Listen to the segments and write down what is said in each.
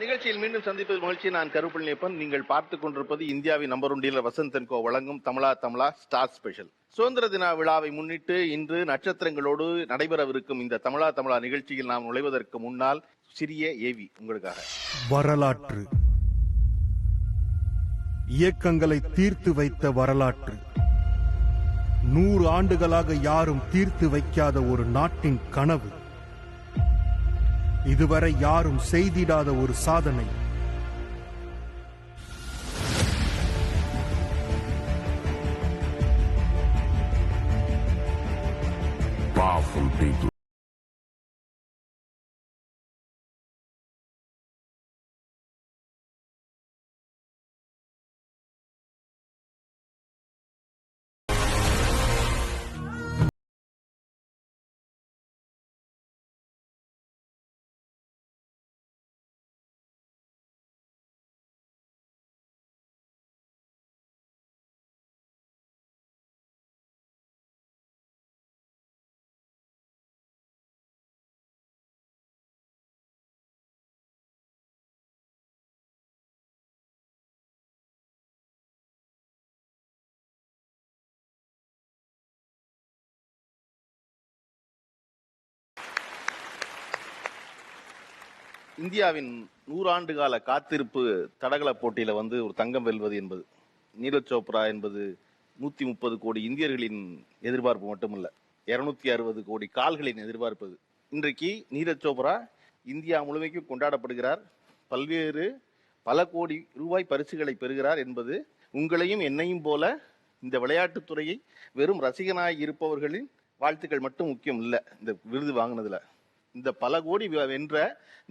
நிகழ்ச்சியில் மீண்டும் சந்திப்பது மகிழ்ச்சி. நான் கருப்பழனியப்பன். நீங்கள் பார்த்துக் கொண்டிருப்பது இந்தியாவின் நம்பர் 1 டீலர் வசந்த் கோ வழங்கும் தமிழா ஸ்டார் ஸ்பெஷல். சுதந்திர தின விழாவை முன்னிட்டு இன்று நட்சத்திரங்களோடு நடைபெறவிருக்கும் இந்த தமிழா நிகழ்ச்சியில் நாம் நுழைவதற்கு முன்னால் சிறிய ஏவி உங்களுக்காக. வரலாற்று இயக்கங்களை தீர்த்து வைத்த வரலாற்று, 100 ஆண்டுகளாக யாரும் தீர்த்து வைக்காத ஒரு நாட்டின் கனவு, இதுவரை யாரும் செய்திடாத ஒரு சாதனை. Powerful people. இந்தியாவின் 100 ஆண்டு கால காத்திருப்பு தடகள போட்டியில ஒரு தங்கம் வெல்வது என்பது, நீரஜ் சோப்ரா என்பது 130 கோடி இந்தியர்களின் எதிர்பார்ப்பு மட்டுமல்ல, 260 கோடி கால்களின் எதிர்பார்ப்பது. இன்றைக்கு நீரஜ் சோப்ரா இந்தியா முழுமைக்கும் கொண்டாடப்படுகிறார். பல கோடி ரூபாய் பரிசுகளை பெறுகிறார் என்பது உங்களையும் என்னையும் போல இந்த விளையாட்டுத்துறையை வெறும் ரசிகனாய் இருப்பவர்களின் வாழ்த்துக்கள் மட்டும் முக்கியம் இல்லை. இந்த விருது வாங்கினதுல இந்த பல கோடி வென்ற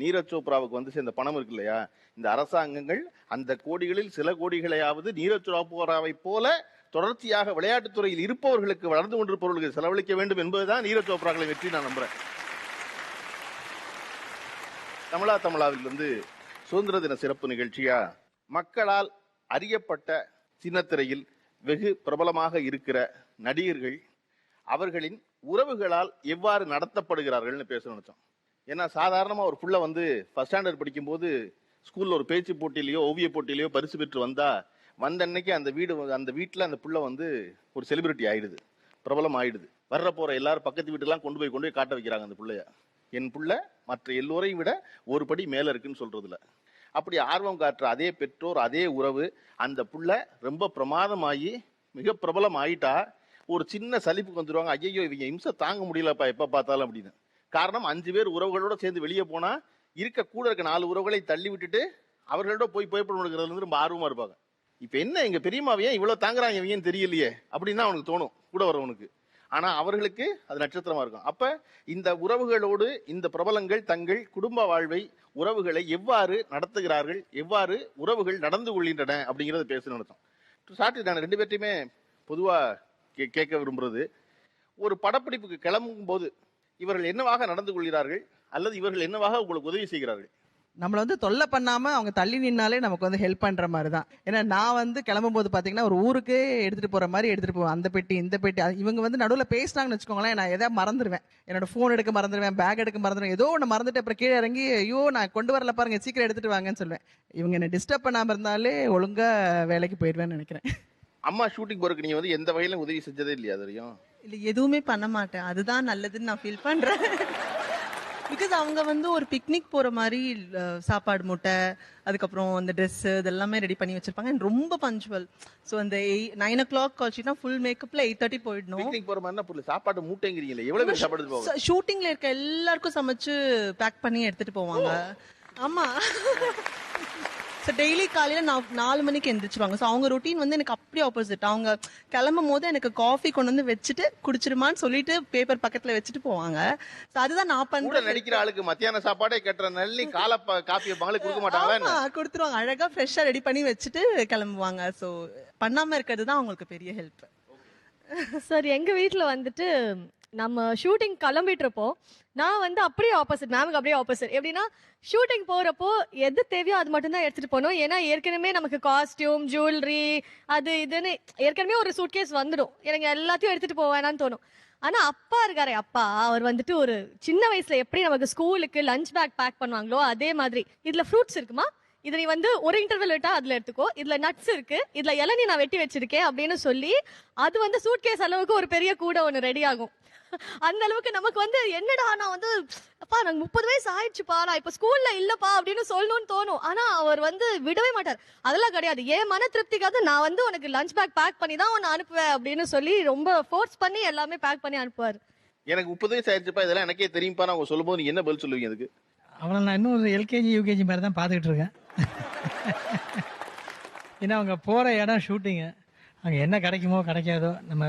நீரஜ் சோப்ராவுக்கு சேர்ந்த பணம் இருக்கு இல்லையா, இந்த அரசாங்கங்கள் அந்த கோடிகளில் சில கோடிகளையாவது நீரஜ் சோப்ராவை போல தொடர்ச்சியாக விளையாட்டுத்துறையில் இருப்பவர்களுக்கு, வளர்ந்து கொண்டிருப்பவர்களுக்கு செலவழிக்க வேண்டும் என்பதுதான் நீரஜ் சோப்ராக்களை வெற்றி நான் நம்புறேன். தமிழாவில் சுதந்திர தின சிறப்பு நிகழ்ச்சியா மக்களால் அறியப்பட்ட சின்னத்திரையில் வெகு பிரபலமாக இருக்கிற நடிகர்கள் அவர்களின் உறவுகளால் எவ்வாறு நடத்தப்படுகிறார்கள் பேச நினைச்சோம். ஏன்னா சாதாரணமா ஒரு புள்ள ஃபர்ஸ்ட் ஸ்டாண்டர்ட் படிக்கும் போது ஸ்கூல்ல ஒரு பேச்சு போட்டியிலயோ ஓவிய போட்டியிலயோ பரிசு பெற்று வந்த அன்னைக்கு அந்த வீட்டுல அந்த புள்ள ஒரு செலிபிரிட்டி ஆயிடுது, பிரபலம் ஆயிடுது. வர்ற போற எல்லாரும் பக்கத்து வீட்டுலாம் கொண்டு போய் காட்ட வைக்கிறாங்க அந்த புள்ளைய. என் புள்ள மற்ற எல்லோரையும் விட ஒரு படி மேல இருக்குன்னு சொல்றதுல அப்படி ஆர்வம் காட்டுற அதே பெற்றோர், அதே உறவு, அந்த புள்ள ரொம்ப பிரமாதமாகி மிக பிரபலம் ஆயிட்டா ஒரு சின்ன சலிப்புக்கு வந்துருவாங்க. ஐயோ இவங்க இம்சை தாங்க முடியலப்பா எப்ப பார்த்தாலும் அப்படின்னு. காரணம் 5 பேர் உறவுகளோட சேர்ந்து வெளியே போனா கூட இருக்க 4 உறவுகளை தள்ளி விட்டுட்டு அவர்களோட போய் புகைப்படம் ரொம்ப ஆர்வமா இருப்பாங்க. இப்ப என்ன எங்க பெரியமாவையே இவ்வளவு தாங்குறாங்க இவங்கன்னு தெரியலையே அப்படின்னு தான் அவனுக்கு தோணும் கூட வரவனுக்கு. ஆனா அவர்களுக்கு அது நட்சத்திரமா இருக்கும். அப்ப இந்த உறவுகளோடு இந்த பிரபலங்கள் தங்கள் குடும்ப வாழ்வை, உறவுகளை எவ்வாறு நடத்துகிறார்கள், எவ்வாறு உறவுகள் நடந்து கொள்கின்றன அப்படிங்கறத பேச நடத்தும். நான் 2 பேர்ட்டையுமே பொதுவா கேட்க விரும்புறது, ஒரு படப்பிடிப்புக்கு கிளம்பும் போது இவர்கள் என்னவாக நடந்து கொள்கிறார்கள் அல்லது இவர்கள் என்னவாக உங்களுக்கு உதவி செய்கிறார்கள்? நம்மள தொல்லை பண்ணாம அவங்க தள்ளி நின்னாலே நமக்கு ஹெல்ப் பண்ற மாதிரி தான். ஏன்னா நான் கிளம்பும் போது பாத்தீங்கன்னா ஒரு ஊருக்கு எடுத்துட்டு போற மாதிரி எடுத்துட்டு போவேன். அந்த பெட்டி இந்த பெட்டி, இவங்க நடுவில் பேசினாங்கன்னு வச்சுக்கோங்களேன், நான் எதாவது மறந்துடுவேன். என்னோட போன் எடுக்க மறந்துடுவேன், பேக் எடுக்க மறந்துடுவேன், ஏதோ ஒன்று மறந்துட்டு அப்புறம் கீழே இறங்கி ஐயோ நான் கொண்டு வரல பாருங்க சீக்கிரம் எடுத்துட்டு வாங்கன்னு சொல்லுவேன். இவங்க என்ன டிஸ்டர்ப் பண்ணாம இருந்தாலே ஒழுங்கா வேலைக்கு போயிடுவேன்னு நினைக்கிறேன். அம்மா ஷூட்டிங் போறதுக்கு நீங்க எந்த வகையிலும் உதவி செஞ்சதே இல்லையா? தெரியும் இல்ல, எதுவுமே பண்ண மாட்டேன். அதுதான் நல்லதுன்னு நான் ஃபீல் பண்றேன். பிகாஸ் அவங்க ஒரு பிக்னிக் போற மாதிரி சாப்பாடு மூட்டை, அதுக்கப்புறம் அந்த ட்ரெஸ் இதெல்லாமே ரெடி பண்ணி வச்சிருப்பாங்க. ரொம்ப பஞ்சுவல். ஸோ அந்த 9 o'clock கால்ஷீட்னா ஃபுல் மேக்கப்ல 8:30 போயிடணும். பிக்னிக் போற மாதிரி புள்ள சாப்பாடு மூட்டைங்கிறீங்களே, எவ்வளவு பேர் சாப்பாடு போவாங்க? ஷூட்டிங்ல இருக்க எல்லாருக்கும் சமைச்சு பேக் பண்ணி எடுத்துட்டு போவாங்க. ஆமா. டெய்லி காலையில 4 மணிக்கு எந்திரிச்சுவாங்க. ஸோ அவங்க ரொட்டீன் எனக்கு அப்படியே ஆப்போசிட். அவங்க கிளம்பும் போது எனக்கு காஃபி கொண்டு வச்சுட்டு குடிச்சிருமான்னு சொல்லிட்டு பேப்பர் பக்கத்துல வச்சுட்டு போவாங்க. ஸோ அதுதான் நான் பண்றேன். நடிக்கிற ஆளுக்கு மத்தியான சாப்பாடே கட்டுற நல்லி காஃபி பங்களே கொடுக்க மாட்டாங்களா? கொடுத்துருவாங்க. அழகா ஃப்ரெஷ்ஷா ரெடி பண்ணி வச்சுட்டு கிளம்புவாங்க. ஸோ பண்ணாம இருக்கிறது தான் அவங்களுக்கு பெரிய ஹெல்ப். சார் எங்க வீட்டுல நம்ம ஷூட்டிங் கிளம்பிட்டு நான் அப்படியே ஆப்போசிட், மேமுக்கு அப்படியே ஆப்போசிட். எப்படின்னா ஷூட்டிங் போறப்போ எது தேவையோ அது மட்டும் தான் எடுத்துட்டு போகணும். ஏன்னா ஏற்கனவே நமக்கு காஸ்டியூம், ஜுவல்லரி, அது இதுன்னு ஏற்கனவே ஒரு சூட்கேஸ் வந்துடும். எனக்கு எல்லாத்தையும் எடுத்துட்டு போவேனான்னு தோணும். ஆனா அப்பா இருக்காரே அப்பா, அவர் வந்துட்டு ஒரு சின்ன வயசுல எப்படி நமக்கு ஸ்கூலுக்கு லஞ்ச் பேக் பேக் பண்ணுவாங்களோ அதே மாதிரி, இதுல ஃப்ரூட்ஸ் இருக்குமா, இது நீ வந்து ஒரு இன்டர்வல் விட்டா அதுல எடுத்துக்கோ, இதுல நட்ஸ் இருக்கு, இதுல இளநீ நான் வெட்டி வச்சிருக்கேன் அப்படின்னு சொல்லி அது வந்து சூட்கேஸ் அளவுக்கு ஒரு பெரிய கூட ஒண்ணு ரெடி ஆகும். அந்த அளவுக்கு நமக்கு வந்து என்னடா நான் வந்து அப்பா எனக்கு 30 வயசு ஆயிடுச்சுப்பா, நான் இப்ப ஸ்கூல்ல இல்லப்பா அப்படின்னு சொல்லணும்னு தோணும். ஆனா அவர் வந்து விடவே மாட்டார். அதெல்லாம் கிடையாது, என் மன திருப்திக்காக நான் வந்து உனக்கு லஞ்ச் பேக் பேக் பண்ணி தான் உன்னை அனுப்புவேன் அப்படின்னு சொல்லி ரொம்ப ஃபோர்ஸ் பண்ணி எல்லாமே பேக் பண்ணி அனுப்புவார். எனக்கு 30 வயசு ஆயிடுச்சுப்பா, இதெல்லாம் எனக்கே தெரியும்ப்பா அவங்க சொல்லும்போது நீங்க என்ன பதில் சொல்லுவீங்க அதுக்கு? அவனை நான் இன்னும் ஒரு எல்கேஜி யூகேஜி மாதிரி தான் பார்த்துக்கிட்டு இருக்கேன். ஏன்னா அவங்க போகிற இடம் ஷூட்டிங்கு, அங்கே என்ன கிடைக்குமோ கிடைக்காதோ நம்ம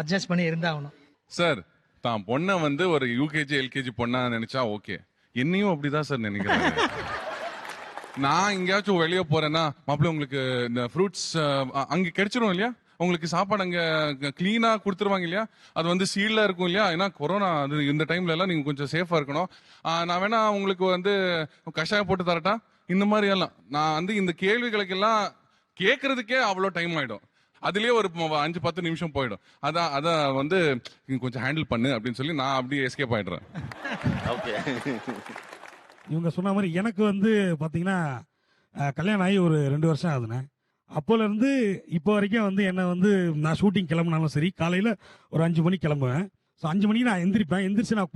அட்ஜஸ்ட் பண்ணி இருந்தாகணும். சார் தான் பொண்ணை வந்து ஒரு யூகேஜி எல்கேஜி பொண்ணா நினைச்சா ஓகே, என்னையும் அப்படிதான் சார் நினைக்கிறேன். நான் எங்கேயாச்சும் வெளியே போறேன்னா, மாப்பிள்ள உங்களுக்கு இந்த ஃப்ரூட்ஸ் அங்க கிடைச்சிரும் இல்லையா, உங்களுக்கு சாப்பாடு அங்க கிளீனா கொடுத்துருவாங்க இல்லையா, அது வந்து சீல்ல இருக்கும் இல்லையா, ஏன்னா கொரோனா அது இந்த டைம்ல எல்லாம் நீங்க கொஞ்சம் சேஃபா இருக்கணும், நான் வேணா உங்களுக்கு வந்து கஷாயம் போட்டு தரட்டா, இந்த மாதிரி எல்லாம் நான் வந்து இந்த கேள்விகளுக்கெல்லாம் கேட்கறதுக்கே அவ்வளோ டைம் ஆயிடும், அதுலயே ஒரு 5-10 நிமிஷம் போயிடும். அதான் வந்து கொஞ்சம் ஹேண்டில் பண்ணு அப்படின்னு சொல்லி நான் அப்படியே எஸ்கேப் ஆயிடுறேன். ஓகே. இவங்க சொன்ன மாதிரி எனக்கு வந்து பாத்தீங்கன்னா கல்யாணம் ஆகி ஒரு 2 வருஷம் ஆகுதுண்ணே. அப்போல இருந்து இப்போ வரைக்கும் வந்து என்ன வந்து நான் ஷூட்டிங் கிளம்புனாலும் சரி, காலையில ஒரு 5 மணிக்கு கிளம்புவேன். ஸோ 5 மணிக்கு நான் எந்திரிச்சு நான்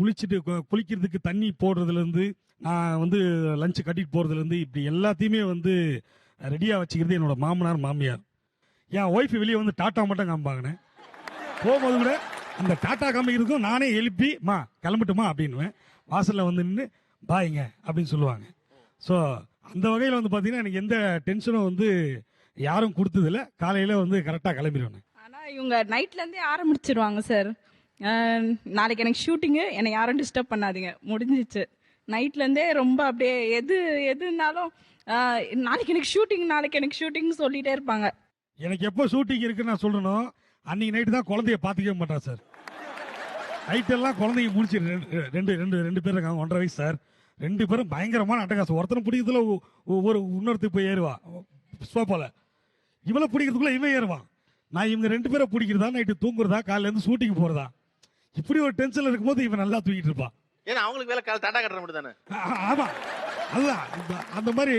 குளிக்கிறதுக்கு தண்ணி போடுறதுல இருந்து, நான் வந்து லஞ்ச் கட்டிட்டு போறதுல இருந்து, இப்படி எல்லாத்தையுமே வந்து ரெடியா வச்சுக்கிறது என்னோட மாமனார் மாமியார். என் ஒய்ஃப் வெளியே வந்து டாட்டா மட்டும் காமிப்பாங்கண்ணே. போகும்போது கூட அந்த டாட்டா காமிக்கிறதுக்கும் நானே எழுப்பி மா கிளம்பட்டுமா அப்படின்னுவேன். வாசல்ல வந்து நின்று பாய்ங்க அப்படின்னு சொல்லுவாங்க. ஸோ அந்த வகையில் வந்து பார்த்தீங்கன்னா எனக்கு எந்த டென்ஷனும் வந்து யாரும் கொடுத்ததில்ல. காலையில வந்து கரெக்டாக கிளம்பிடுவேன். ஆனால் இவங்க நைட்லேருந்தே ஆரம்பிச்சிருவாங்க சார். நாளைக்கு எனக்கு ஷூட்டிங்கு, என்னை யாரும் டிஸ்டர்ப் பண்ணாதீங்க, முடிஞ்சிச்சு. நைட்லேருந்தே ரொம்ப அப்படியே எதுனாலும் நாளைக்கு எனக்கு ஷூட்டிங் சொல்லிட்டே இருப்பாங்க. எனக்கு எப்போ ஷூட்டிங் இருக்குன்னு நான் சொல்லணும், அன்னைக்கு நைட்டு தான் குழந்தைய பார்த்துக்கவே மாட்டான் சார். நைட்டெல்லாம் குழந்தைங்க முடிச்சு ரெண்டு பேர் இருக்காங்க, 1.5 வயசு சார். 2 பேரும் பயங்கரமான அட்டகாசம். ஒருத்தனை பிடிக்கிறதுல இன்னொருத்துக்கு போய் ஏறுவான் சோப்பால, இவளை பிடிக்கிறதுக்குள்ள இவன் ஏறுவான். நான் இவங்க 2 பேரை பிடிக்கிறதா, நைட்டு தூங்குறதா, காலையில இருந்து ஷூட்டிங் போறதா, இப்படி ஒரு டென்ஷன்ல இருக்கும்போது இவன் நல்லா தூங்கிட்டு இருப்பான். ஏன்னா அவங்களுக்கு வேலை டாடா கட்டுற மட்டும் தானே. ஆமா, அதுதான் அந்த மாதிரி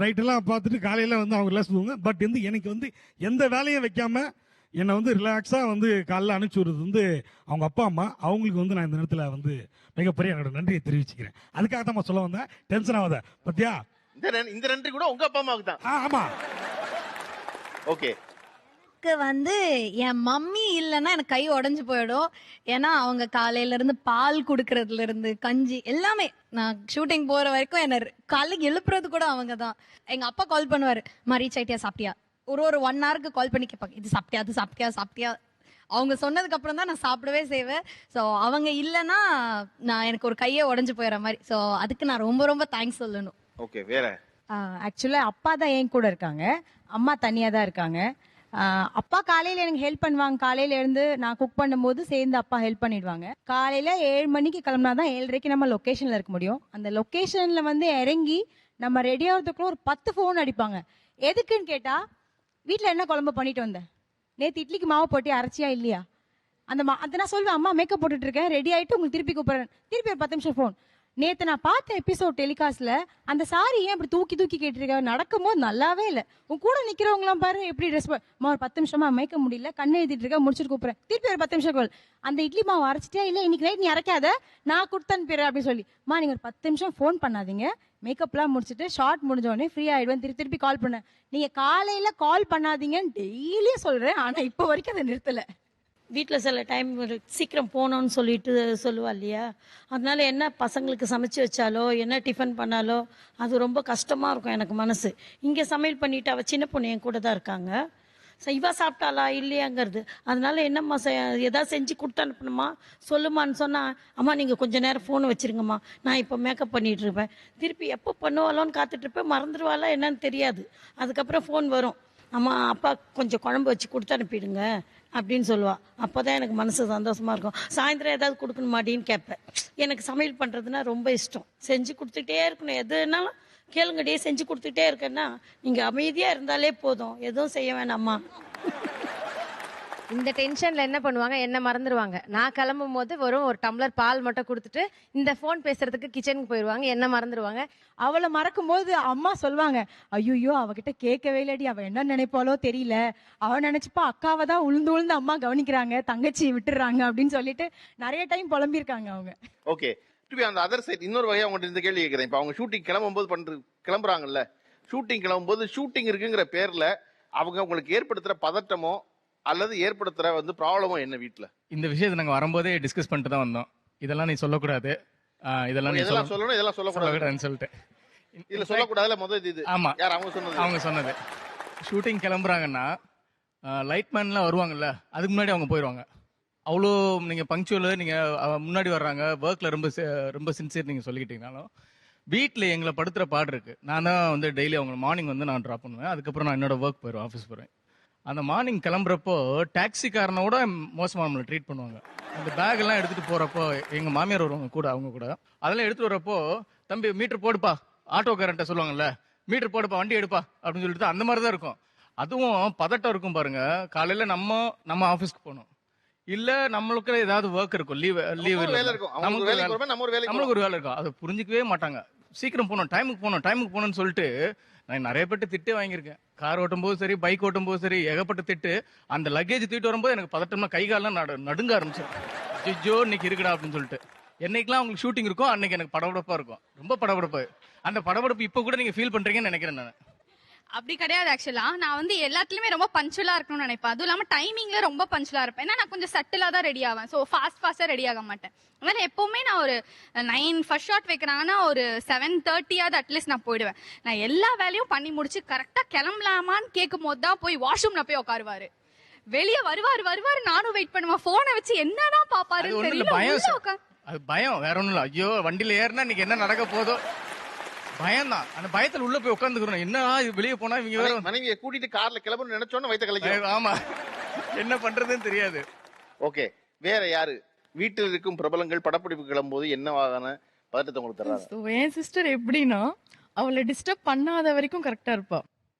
நைட்டெல்லாம் பார்த்துட்டு காலையில வந்து அவங்க எல்லாம் சொல்லுவாங்க. பட் வந்து எனக்கு வந்து எந்த வேலையும் வைக்காம என்னை வந்து ரிலாக்ஸா வந்து காலைல அனுப்பிச்சு விடுறது வந்து அவங்க அப்பா அம்மா. அவங்களுக்கு வந்து நான் இந்த நேரத்தில் வந்து மிகப்பெரிய என்னோட நன்றியை தெரிவிச்சுக்கிறேன். அதுக்காக தான் சொல்ல வந்தேன், டென்ஷன் ஆகாத பத்தியா. இந்த நன்றி கூட உங்க அப்பா அம்மாவுக்கு தான். ஆமா, ஓகே. வந்து என் மம்மி இல்லைன்னா எனக்கு கை உடஞ்சு போயிடும். ஏன்னா அவங்க காலையில இருந்து பால் குடுக்கறதுல இருந்து கஞ்சி எல்லாமே, நான் ஷூட்டிங் போற வரைக்கும் என்ன காலைக்கு எழுப்புறது கூட அவங்க தான். எங்க அப்பா கால் பண்ணுவாரு, ரீச் ஆயிட்டியா, சாப்பிட்டியா, ஒரு 1 ஹவருக்கு கால் பண்ணி கேட்பாங்க, இது சாப்பிட்டியா, அது சாப்பிட்டியா. அவங்க சொன்னதுக்கு அப்புறம் தான் நான் சாப்பிடவே செய்வேன். ஸோ அவங்க இல்லைன்னா நான் எனக்கு ஒரு கையை உடஞ்சு போயிடுற மாதிரி. ஸோ அதுக்கு நான் ரொம்ப ரொம்ப தேங்க்ஸ் சொல்லணும். ஓகே, வேற? ஆக்சுவலா அப்பா தான் என் கூட இருக்காங்க, அம்மா தனியா தான் இருக்காங்க. அப்பா காலையில எனக்கு ஹெல்ப் பண்ணுவாங்க. காலையில இருந்து நான் குக் பண்ணும்போது சேர்ந்து அப்பா ஹெல்ப் பண்ணிடுவாங்க. காலையில 7 மணிக்கு கிளம்புனாதான் 7:30 நம்ம லொகேஷன்ல இருக்க முடியும். அந்த லொகேஷன்ல வந்து இறங்கி நம்ம ரெடி ஆகிறதுக்குள்ள ஒரு 10 ஃபோன் அடிப்பாங்க. எதுக்குன்னு கேட்டா, வீட்டுல என்ன குழம்பு பண்ணிட்டு வந்தேன், நேற்று இட்லிக்கு மாவு போட்டு அரைச்சியா இல்லையா, அதை நான் சொல்வேன், அம்மா மேக்கப் போட்டுட்டு இருக்கேன், ரெடி ஆயிட்டு உங்களுக்கு திருப்பி கூப்பிடுறேன், திருப்பி ஒரு 10 நிமிஷம் ஃபோன். நேத்து நான் பார்த்த எபிசோட் டெலிகாஸ்ட்ல அந்த சாரி ஏன் இப்படி தூக்கி கேட்டிருக்க, நடக்கும் போது நல்லாவே இல்லை, உன் கூட நிக்கிறவங்களாம் பாரு எப்படி ட்ரெஸ். ஒரு 10 நிமிஷமா மேய்க்க முடியல, கண்ணு எழுதிட்டு இருக்க, முடிச்சுட்டு கூப்பிடுறேன், திருப்பி ஒரு 10 நிமிஷம் கோல். அந்த இட்லி மாவு அரைச்சிட்டே இல்லை, இன்னைக்கு நைட் நீ அரைக்காத, நான் கொடுத்தனுப்பிடுறேன் அப்படின்னு சொல்லி. நீங்க ஒரு 10 நிமிஷம் ஃபோன் பண்ணாதீங்க, மேக்கப்லாம் முடிச்சுட்டு ஷார்ட் முடிஞ்ச உடனே ஃப்ரீ ஆயிடுவேன், திருப்பி கால் பண்ணேன். நீங்க காலையில கால் பண்ணாதீங்கன்னு டெய்லியும் சொல்றேன், ஆனா இப்போ வரைக்கும் அதை நிறுத்தல. வீட்டில் சில டைம் சீக்கிரம் போகணுன்னு சொல்லிட்டு சொல்லுவா இல்லையா, அதனால என்ன பசங்களுக்கு சமைச்சு வச்சாலோ என்ன டிஃபன் பண்ணாலோ அது ரொம்ப கஷ்டமாக இருக்கும் எனக்கு மனசு. இங்கே சமையல் பண்ணிவிட்டு அவள் சின்ன பொண்ணு என் கூட தான் இருக்காங்க. இவா சாப்பிட்டாளா இல்லையாங்கிறது, அதனால என்னம்மா எதாவது செஞ்சு கொடுத்து அனுப்பணுமா சொல்லுமான்னு சொன்னால், அம்மா நீங்கள் கொஞ்சம் நேரம் ஃபோனை வச்சுருங்கம்மா, நான் இப்போ மேக்கப் பண்ணிகிட்டு இருப்பேன், திருப்பி எப்போ பண்ணுவாளோன்னு காத்துட்ருப்பேன், மறந்துடுவாளா என்னன்னு தெரியாது. அதுக்கப்புறம் ஃபோன் வரும், அம்மா அப்பா கொஞ்சம் குழம்பு வச்சு கொடுத்து அனுப்பிடுங்க அப்படின்னு சொல்லுவா. அப்போ தான் எனக்கு மனசு சந்தோஷமாக இருக்கும். சாயந்தரம் ஏதாவது கொடுக்கணுமாடின்னு கேட்பேன். எனக்கு சமையல் பண்ணுறதுனா ரொம்ப இஷ்டம், செஞ்சு கொடுத்துட்டே இருக்கணும், எதுனாலும் கேளுங்கடியே செஞ்சு கொடுத்துட்டே இருக்கேன்னா, நீங்கள் அமைதியாக இருந்தாலே போதும், எதுவும் செய்ய வேணாம்மா. இந்த டென்ஷன்ல என்ன பண்ணுவாங்க, என்ன மறந்துடுவாங்க. நான் கிளம்பும் போது வெறும் ஒரு டம்ளர் பால் மட்டும் கொடுத்துட்டு இந்த ஃபோன் பேசுறதுக்கு கிச்சனுக்கு போயிடுவாங்க, என்ன மறந்துடுவாங்க. அவளை மறக்கும் போது அம்மா சொல்லுவாங்க, ஐயோ அவகிட்ட கேட்கவே இல்லடி, அவ என்ன நினைப்பாலோ தெரியல, அவ நினைச்சுப்பா அக்காவை தான் உளுந்து உளுந்து அம்மா கவனிக்கிறாங்க, தங்கச்சி விட்டுறாங்க அப்படின்னு சொல்லிட்டு நிறைய டைம் புலம்பியிருக்காங்க அவங்க. ஓகே, டு அந்த அதர் சைட் இன்னொரு வகையா உங்கள்கிட்ட இந்த கேள்வி கேட்கிறேன். இப்போ அவங்க ஷூட்டிங் கிளம்பும்போது கிளம்புறாங்கல்ல, ஷூட்டிங் கிளம்பும்போது ஷூட்டிங் இருக்குங்கிற பேர்ல அவங்க உங்களுக்கு ஏற்படுத்துற பதட்டமோ அல்லது ஏற்படுத்துற ப்ராப்ளமோ என்ன வீட்டுல? இந்த விஷயத்தை நாங்க வரும்போதே டிஸ்கஸ் பண்ணிட்டு தான் வந்தோம். இதெல்லாம் நீ சொல்லக்கூடாது, இதெல்லாம் நீ சொல்லணும், இதெல்லாம் சொல்லக்கூடாதுன்னு சொல்லிட்டு. இல்ல சொல்லக்கூடாதுல முதல் இது. ஆமா, யார் அவங்க சொன்னது? ஷூட்டிங் கிளம்புறாங்கன்னா லைட்மேன்லாம் வருவாங்கல்ல, அதுக்கு முன்னாடி அவங்க போயிடுவாங்க. அவ்வளோ நீங்க பங்க்சுவல், நீங்க முன்னாடி வர்றாங்க, ஒர்க்ல ரொம்ப சின்சியர் நீங்க சொல்லிக்கிட்டீங்கனாலும் வீட்டில் எங்களை படுத்துற பாடு இருக்கு. நான் தான் டெய்லி அவங்க மார்னிங் நான் ட்ராப் பண்ணுவேன், அதுக்கப்புறம் நான் என்னோட ஒர்க் போயிடுவேன், ஆஃபீஸ் போயிடுவேன். அந்த மார்னிங் கிளம்புறப்போ டாக்ஸிக்காரனோட மோசமாக நம்மளை ட்ரீட் பண்ணுவாங்க. அந்த பேக் எல்லாம் எடுத்துட்டு போறப்போ எங்க மாமியார் வருவாங்க கூட, அவங்க கூட அதெல்லாம் எடுத்துட்டு வரப்போ, தம்பி மீட்டர் போடுப்பா, ஆட்டோக்காரன்ட்ட சொல்லுவாங்கல்ல, மீட்டர் போடுப்பா, வண்டி எடுப்பா அப்படின்னு சொல்லிட்டு அந்த மாதிரி தான் இருக்கும். அதுவும் பதட்டம் இருக்கும் பாருங்க. காலையில நம்ம ஆஃபீஸ்க்கு போகணும், இல்ல நம்மளுக்கு ஏதாவது ஒர்க் இருக்கும், லீவ் நம்மளுக்கு ஒரு வேலை இருக்கும், அதை புரிஞ்சுக்கவே மாட்டாங்க. சீக்கிரம் போகணும், டைமுக்கு போகணும்னு சொல்லிட்டு நான் நிறைய பேட்டு திட்டு வாங்கியிருக்கேன். கார் ஓட்டும் போது சரி, பைக் ஓட்டும் போது சரி, ஏகப்பட்ட திட்டு. அந்த லக்கேஜ் தூக்கிட்டு வரும்போது எனக்கு பதட்டமா கை காலெல்லாம் நடுங்க ஆரம்பிச்சிடும். ஜிஜோ இன்னைக்கு இருக்குடா அப்படின்னு சொல்லிட்டு. என்னைக்கெல்லாம் உங்களுக்கு ஷூட்டிங் இருக்கும் அன்னைக்கு எனக்கு படபடப்பா இருக்கும், ரொம்ப படபடப்பு. அந்த படபடப்பு இப்போ கூட நீங்க ஃபீல் பண்றீங்கன்னு நினைக்கிறேன் நான். அப்படி கிடையாது. ஆக்சுவலா நான் எல்லாத்துலயுமே ரொம்ப பஞ்சுவலா இருக்கணும்னு நினைப்பேன். அதுவும் இல்லாம டைமிங்ல ரொம்ப பஞ்சுவலா இருப்பேன். ஏன்னா நான் கொஞ்சம் சட்டிலா தான் ரெடி ஆவேன். ஸோ ஃபாஸ்டா ரெடி ஆக மாட்டேன். அதனால எப்பவுமே நான் ஒரு 9 ஃபர்ஸ்ட் ஷாட் வைக்கிறாங்கன்னா ஒரு 7:30 அட்லீஸ்ட் நான் போயிடுவேன். நான் எல்லா வேலையும் பண்ணி முடிச்சு கரெக்டா கிளம்பலாமான்னு கேட்கும் போது தான் போய் வாஷ்ரூம்ல போய் உட்காருவாரு. வெளியே வருவாரு, நானும் வெயிட் பண்ணுவேன். போனை வச்சு என்னன்னா பாப்பாருன்னு தெரியல. அது பயம், வேற ஒண்ணும் இல்ல. ஐயோ வண்டியில ஏறினா இன்னைக்கு என்ன நடக்க போதோ பயம் தான். அந்த பயத்துல உள்ள போய் உட்காந்துக்கிறோம். என்ன வெளியே போனா இவங்க வேற மனைவியை கூட்டிட்டு கார்ல கிளம்பணும்னு நினைச்சோன்னு வயிற்று கலக்கி. ஆமா, என்ன பண்றதுன்னு தெரியாது. ஓகே, வேற யாரு வீட்டில் இருக்கும் பிரபலங்கள் படப்பிடிப்பு கிளம்பும்போது என்ன வாகன பதட்டத்தை உங்களுக்கு தர்றாங்க? என் சிஸ்டர் எப்படின்னா, அவளை டிஸ்டர்ப் பண்ணாத வரைக்கும் கரெக்டா இருப்பா.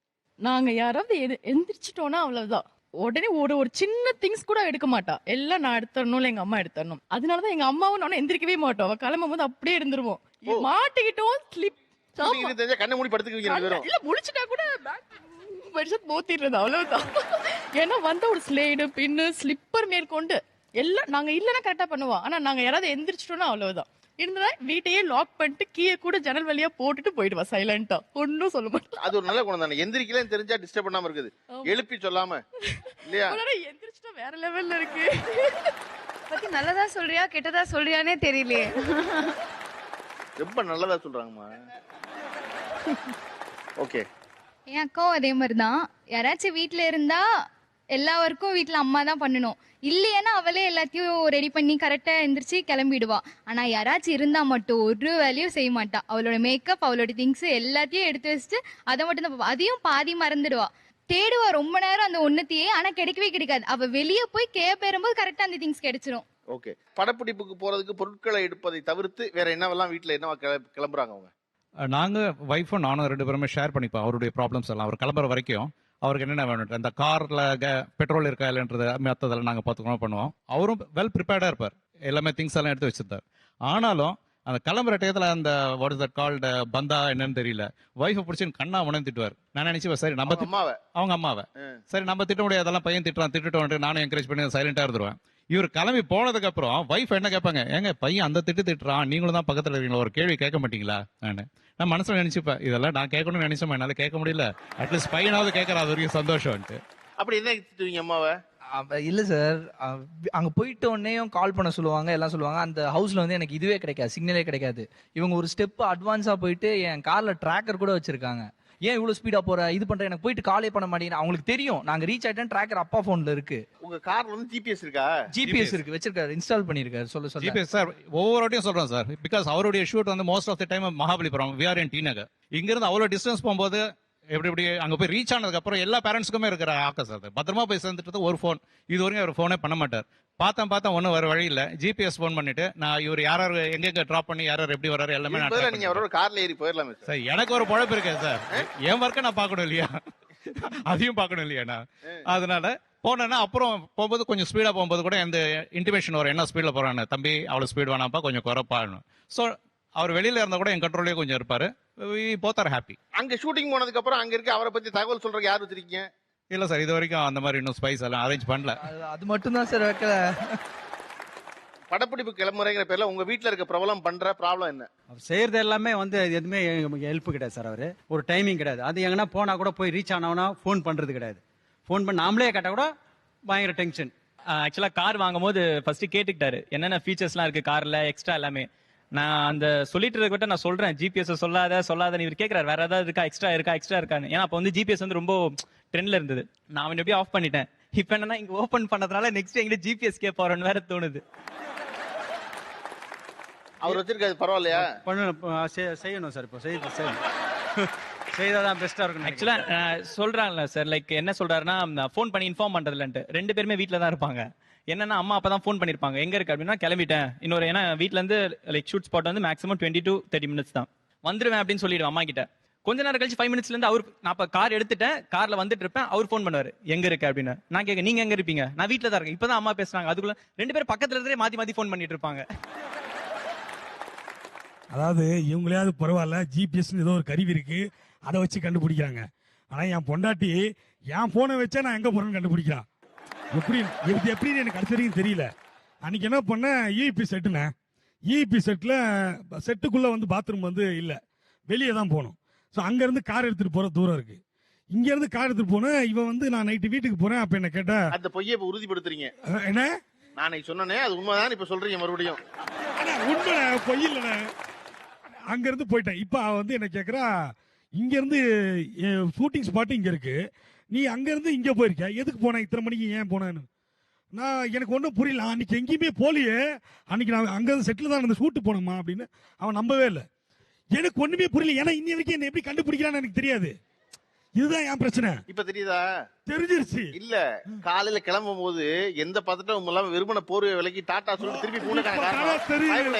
நாங்க யாராவது எந்திரிச்சிட்டோம்னா அவ்வளவுதான், உடனே ஒரு சின்ன திங்ஸ் கூட எடுக்க மாட்டா. எல்லாம் நான் எடுத்துடணும், எங்க அம்மா எடுத்துடணும். அதனாலதான் எங்க அம்மாவும் நானும் எந்திரிக்கவே மாட்டோம். அவ கிளம்பும் போது அப்படியே இருந்துருவோம். மாட்டிக்கிட்டோம், ஸ்லிப் கண்ணை மூடி படுத்துக்குவீங்க. இல்ல முடிச்சிட்டா கூட போத்திடுறது அவ்வளவுதான். ஏன்னா ஒரு ஸ்லேடு, பின்னு, ஸ்லிப்பர் மேற்கொண்டு எல்லாம் நாங்க இல்லன்னா கரெக்டா பண்ணுவோம். ஆனா நாங்க யாராவது எந்திரிச்சிட்டோம்னா அவ்வளவுதான். இருந்தா வீட்டையே லாக் பண்ணிட்டு கீயை கூட ஜன்னல் வழியா போட்டுட்டு போயிடுவா சைலண்டா, ஒன்னும் சொல்ல மாட்டோம். அது ஒரு நல்ல குணம் தானே. எந்திரிக்கலன்னு தெரிஞ்சா டிஸ்டர்ப் பண்ணாம இருக்குது, எழுப்பி சொல்லாம இல்லையா? எந்திரிச்சிட்டா வேற லெவல்ல இருக்கு. பத்தி நல்லதா சொல்றியா கெட்டதா சொல்றியானே தெரியலையே. ரொம்ப நல்லதா சொல்றாங்கம்மா. ஓகே, என் அக்காவும் அதே மாதிரி தான். யாராச்சும் வீட்டில் இருந்தா எல்லா ஒர்க்கும் வீட்டில் அம்மா தான் பண்ணணும். இல்லையேன்னா அவளே எல்லாத்தையும் ரெடி பண்ணி கரெக்டாக எந்திரிச்சு கிளம்பிடுவா. ஆனால் யாராச்சும் இருந்தால் மட்டும் ஒரு வேலையும் செய்ய மாட்டா. அவளோட மேக்கப், அவளோட திங்ஸ் எல்லாத்தையும் எடுத்து வச்சுட்டு அதை மட்டும் தான், அதையும் பாதி மறந்துடுவா. தேடுவா ரொம்ப நேரம் அந்த ஒன்னுத்தையே, ஆனால் கிடைக்கவே கிடைக்காது. அவள் வெளியே போய் கேட்பேறும்போது கரெக்டாக அந்த திங்ஸ் கிடைச்சிரும். ஓகே, படப்பிடிப்புக்கு போறதுக்கு பொருட்களை எடுப்பதை தவிர்த்து வேற என்னவெல்லாம் வீட்டுல என்னவா கிளம்புறாங்க அவங்க? நாங்க வைஃபும் நானும் 2 பேருமே ஷேர் பண்ணிப்போம் அவருடைய ப்ராப்ளம்ஸ் எல்லாம். அவர் கிளம்புற வரைக்கும் அவருக்கு என்னென்ன வேணும், அந்த கார்ல பெட்ரோல் இருக்கா இல்லைன்றது மற்றதெல்லாம் நாங்கள் பார்த்துக்கணும் பண்ணுவோம். அவரும் வெல் ப்ரிப்பேர்டா இருப்பார், எல்லாமே திங்ஸ் எல்லாம் எடுத்து வச்சிருந்தார். ஆனாலும் அந்த கிளம்புற டயத்துல அந்த வாட் இஸ் தட் கால்ட் பந்தா என்னன்னு தெரியல, வைஃபை பிடிச்சின்னு கண்ணா உணர்ந்து திட்டுவார். நான் நினைச்சு சரி நம்ம அவங்க அம்மாவை சரி நம்ம திட்ட முடியாது, அதெல்லாம் பையன் திட்டுட்டோம், நானும் என்கரேஜ் பண்ணி சைலண்டா இருந்துருவேன். இவர் கிளம்பி போனதுக்கு அப்புறம் வைஃப் என்ன கேட்பாங்க, ஏங்க பையன் அந்த திட்டுறான், நீங்களும் தான் பக்கத்துல இருக்கீங்களா, ஒரு கேள்வி கேட்க மாட்டீங்களா? நான் மனசுல நினைச்சுப்பேன், இதெல்லாம் நான் கேட்கணும்னு நினைச்சோம், என்னால கேட்க முடியல, அட்லீஸ்ட் பையனாவது கேட்கற அது வரைக்கும் சந்தோஷம்ட்டு. அப்படி என்ன திட்டுவீங்க அம்மாவை? இல்ல சார், அங்க போயிட்டு உடனேயும் கால் பண்ண சொல்லுவாங்க, எல்லாம் சொல்லுவாங்க. அந்த ஹவுஸ்ல எனக்கு இதுவே கிடைக்காது, சிக்னலே கிடைக்காது. இவங்க ஒரு ஸ்டெப் அட்வான்ஸா போயிட்டு என் கார்ல டிராக்கர் கூட வச்சிருக்காங்க. ஏன் இவ்வளவு ஸ்பீடா போற, இது பண்ற, எனக்கு போயிட்டு காலே பண்ண மாட்டேங்க. அவங்களுக்கு தெரியும் நாங்க ரீச் ஆயிட்டேன், டிராக்கர் அப்பா போன்ல இருக்கு. உங்க கார்ல ஜிபிஎஸ் இருக்கா? ஜிபிஎஸ் இருக்கு, வச்சிருக்காரு, இன்ஸ்டால் பண்ணிருக்காரு. சொல்ல ஜிபிஎஸ் சார் ஒவ்வொரு வாட்டியும் சொல்றேன் சார், பிகாஸ் அவருடைய shoot most of the time Mahabalipuram, we are in T Nagar. இங்க இருந்து அவ்வளவு டிஸ்டன்ஸ் போகும்போது எப்படி அங்க போய் ரீச் ஆனதுக்கு அப்புறம் எல்லா பேரண்ட்ஸ்க்குமே இருக்கிற ஆக்க சார், பத்திரமா போய் சேர்ந்துட்டு ஒரு போன், இது வரைக்கும் அவர் போனே பண்ண மாட்டார். பார்த்தா ஒன்னும் வர வழி இல்ல, ஜிபிஎஸ் போன் பண்ணிட்டு நான் இவர் யார் எங்க டிராப் பண்ணி யார் எப்படி வர்றாரு எல்லாமே நீங்க அவரோட கார்ல ஏறி போயிடலாமே சார். எனக்கு ஒரு பொழப்பு இருக்கு சார், என் ஒர்க்கை நான் பார்க்கணும் இல்லையா, அதையும் பார்க்கணும் இல்லையா நான். அதனால போனேன்னா அப்புறம் போகும்போது கொஞ்சம் ஸ்பீடாக போகும்போது கூட இந்த இன்டிமேஷன் வரும், என்ன ஸ்பீடில் போகிறான்னு, தம்பி அவ்வளோ ஸ்பீட் வேணாம்ப்பா, கொஞ்சம் குறைப்பான்னு. ஸோ அவர் வெளியில இருந்தால் கூட என் கண்ட்ரோலே கொஞ்சம் இருப்பாரு. Both are happy. அங்க ஷூட்டிங் போனதுக்கு அப்புறம் அங்க இருக்க அவரை பத்தி தகவல் சொல்றதுக்கு யார் வச்சிருக்கீங்க? இல்லை சார், இது வரைக்கும் அந்த மாதிரி இன்னும் ஸ்பைஸ் எல்லாம் அரேஞ்ச் பண்ணல. அது மட்டும் தான் சார் வைக்கல. படப்பிடிப்பு கிளம்புறேங்கிற பேர்ல உங்க வீட்டுல இருக்க பிரபலம் பண்ற ப்ராப்ளம் என்ன? அவர் செய்யறது எல்லாமே வந்து எதுவுமே ஹெல்ப் கிடையாது சார். அவரு ஒரு டைமிங் கிடையாது. அது எங்கன்னா போனா கூட போய் ரீச் ஆனவனா ஃபோன் பண்றது கிடையாது. ஃபோன் பண்ண நாமளே கேட்டா கூட பயங்கர டென்ஷன். ஆக்சுவலா கார் வாங்கும் போது ஃபர்ஸ்ட் கேட்டுக்கிட்டாரு என்னென்ன ஃபீச்சர்ஸ்லாம் இருக்கு கார்ல எக்ஸ்ட்ரா எல்லாமே. நான் அந்த சொல்லிட்டு இருக்கிட்ட நான் சொல்றேன் ஜிபிஎஸ் சொல்லாத இவர் கேட்கறாரு வேற ஏதாவது இருக்கா எக்ஸ்ட்ரா இருக்கான்னு. ஏன்னா அப்போ வந்து ஜிபிஎஸ் வந்து ரொம்ப ட்ரெண்ட்ல இருந்தது. நான் அவன் எப்படி ஆஃப் பண்ணிட்டேன். இப்போ என்னன்னா இங்க ஓபன் பண்ணதுனால நெக்ஸ்ட் எங்கிட்ட ஜிபிஎஸ் கேட்பாருன்னு வேற தோணுது. அவர் வச்சிருக்காது பரவாயில்லையா? செய்யணும் சார். இப்போ செய்தாதான் பெஸ்டா இருக்கும். ஆக்சுவலா சொல்றாங்கல்ல சார், லைக் என்ன சொல்றாருன்னா ஃபோன் பண்ணி இன்ஃபார்ம் பண்றதுலன்ட்டு. 2 பேருமே வீட்டில தான் இருப்பாங்க. என்னன்னா அம்மா அப்பா தான் ஃபோன் பண்ணிருப்பாங்க எங்க இருக்கு அப்படின்னா கிளம்பிட்டேன் இன்னொரு. ஏன்னா வீட்டுல இருந்து லைக் ஷூட் ஸ்பாட் வந்து மேக்ஸிமம் 20 to 30 minutes தான். வந்துருவேன் அப்படின்னு சொல்லிடுவேன் அம்மா கிட்ட. கொஞ்ச நேரம் கழிச்சு 5 minutesல இருந்து அவர் நான் இப்ப கார் எடுத்துட்டேன், கார்ல வந்துட்டு இருப்பேன், அவர் ஃபோன் பண்ணுவாரு எங்க இருக்கு அப்படின்னு. நான் கேட்க நீங்க எங்க இருப்பீங்க? நான் வீட்டுல தான் இருக்கேன். இப்பதான் அம்மா பேசுறாங்க. அதுக்குள்ள 2 பேரும் பக்கத்துல இருந்தே மாத்தி ஃபோன் பண்ணிட்டு இருப்பாங்க. அதாவது இவங்களையாவது பரவாயில்ல, ஜிபிஎஸ் ஏதோ ஒரு கருவி இருக்கு, அதை வச்சு கண்டுபிடிக்கிறாங்க. ஆனா என் பொண்டாட்டி என் போனை வச்சா நான் எங்க போறேன்னு கண்டுபிடிக்கிறான். எப்படின்னு எனக்கு அடுத்த வரைக்கும் தெரியல. அன்னைக்கு என்ன பண்ண, இபி செட்டுனே, இபி செட்ல செட்டுக்குள்ள வந்து பாத்ரூம் வந்து இல்ல, வெளியே தான் போகணும். ஸோ அங்க இருந்து கார் எடுத்துட்டு போற தூரம் இருக்கு. இங்க இருந்து கார் எடுத்துட்டு போனேன். இவன் வந்து நான் நைட்டு வீட்டுக்கு போறேன். அப்ப என்ன கேட்டா அந்த பொய்யை இப்ப உறுதிப்படுத்துறீங்க. என்ன நான் சொன்னனே அது உண்மைதான் இப்ப சொல்றீங்க மறுபடியும். உண்மை பொய் இல்லைண்ணே. அங்க இருந்து போயிட்டேன். இப்ப அவ வந்து என்ன கேக்குறா, இங்க இருந்து ஷூட்டிங் ஸ்பாட் இங்க இருக்கு, நீ அங்க இருந்து இங்க போயிருக்க, எதுக்கு போன, இத்தனை மணிக்கு ஏன் போனேன்னு. நான் எனக்கு ஒன்றும் புரியல. அன்னைக்கு எங்கேயுமே போலியே, அன்னைக்கு நான் அங்க செட்டில் தான் ஷூட்டு போனோமா அப்படின்னு. அவன் நம்பவே இல்லை. எனக்கு ஒண்ணுமே புரியல. ஏன்னா இன்னி வரைக்கும் என்ன எப்படி கண்டுபிடிக்கிறான்னு எனக்கு தெரியாது. இதுதான் என் பிரச்சனை. இப்ப தெரியுதா? தெரிஞ்சிருச்சு. இல்ல காலையில கிளம்பும் போது எந்த பதட்டமும் இல்லாம வெறுமன போர்வை விலைக்கு டாட்டா சொல்லிட்டு திருப்பி பூனை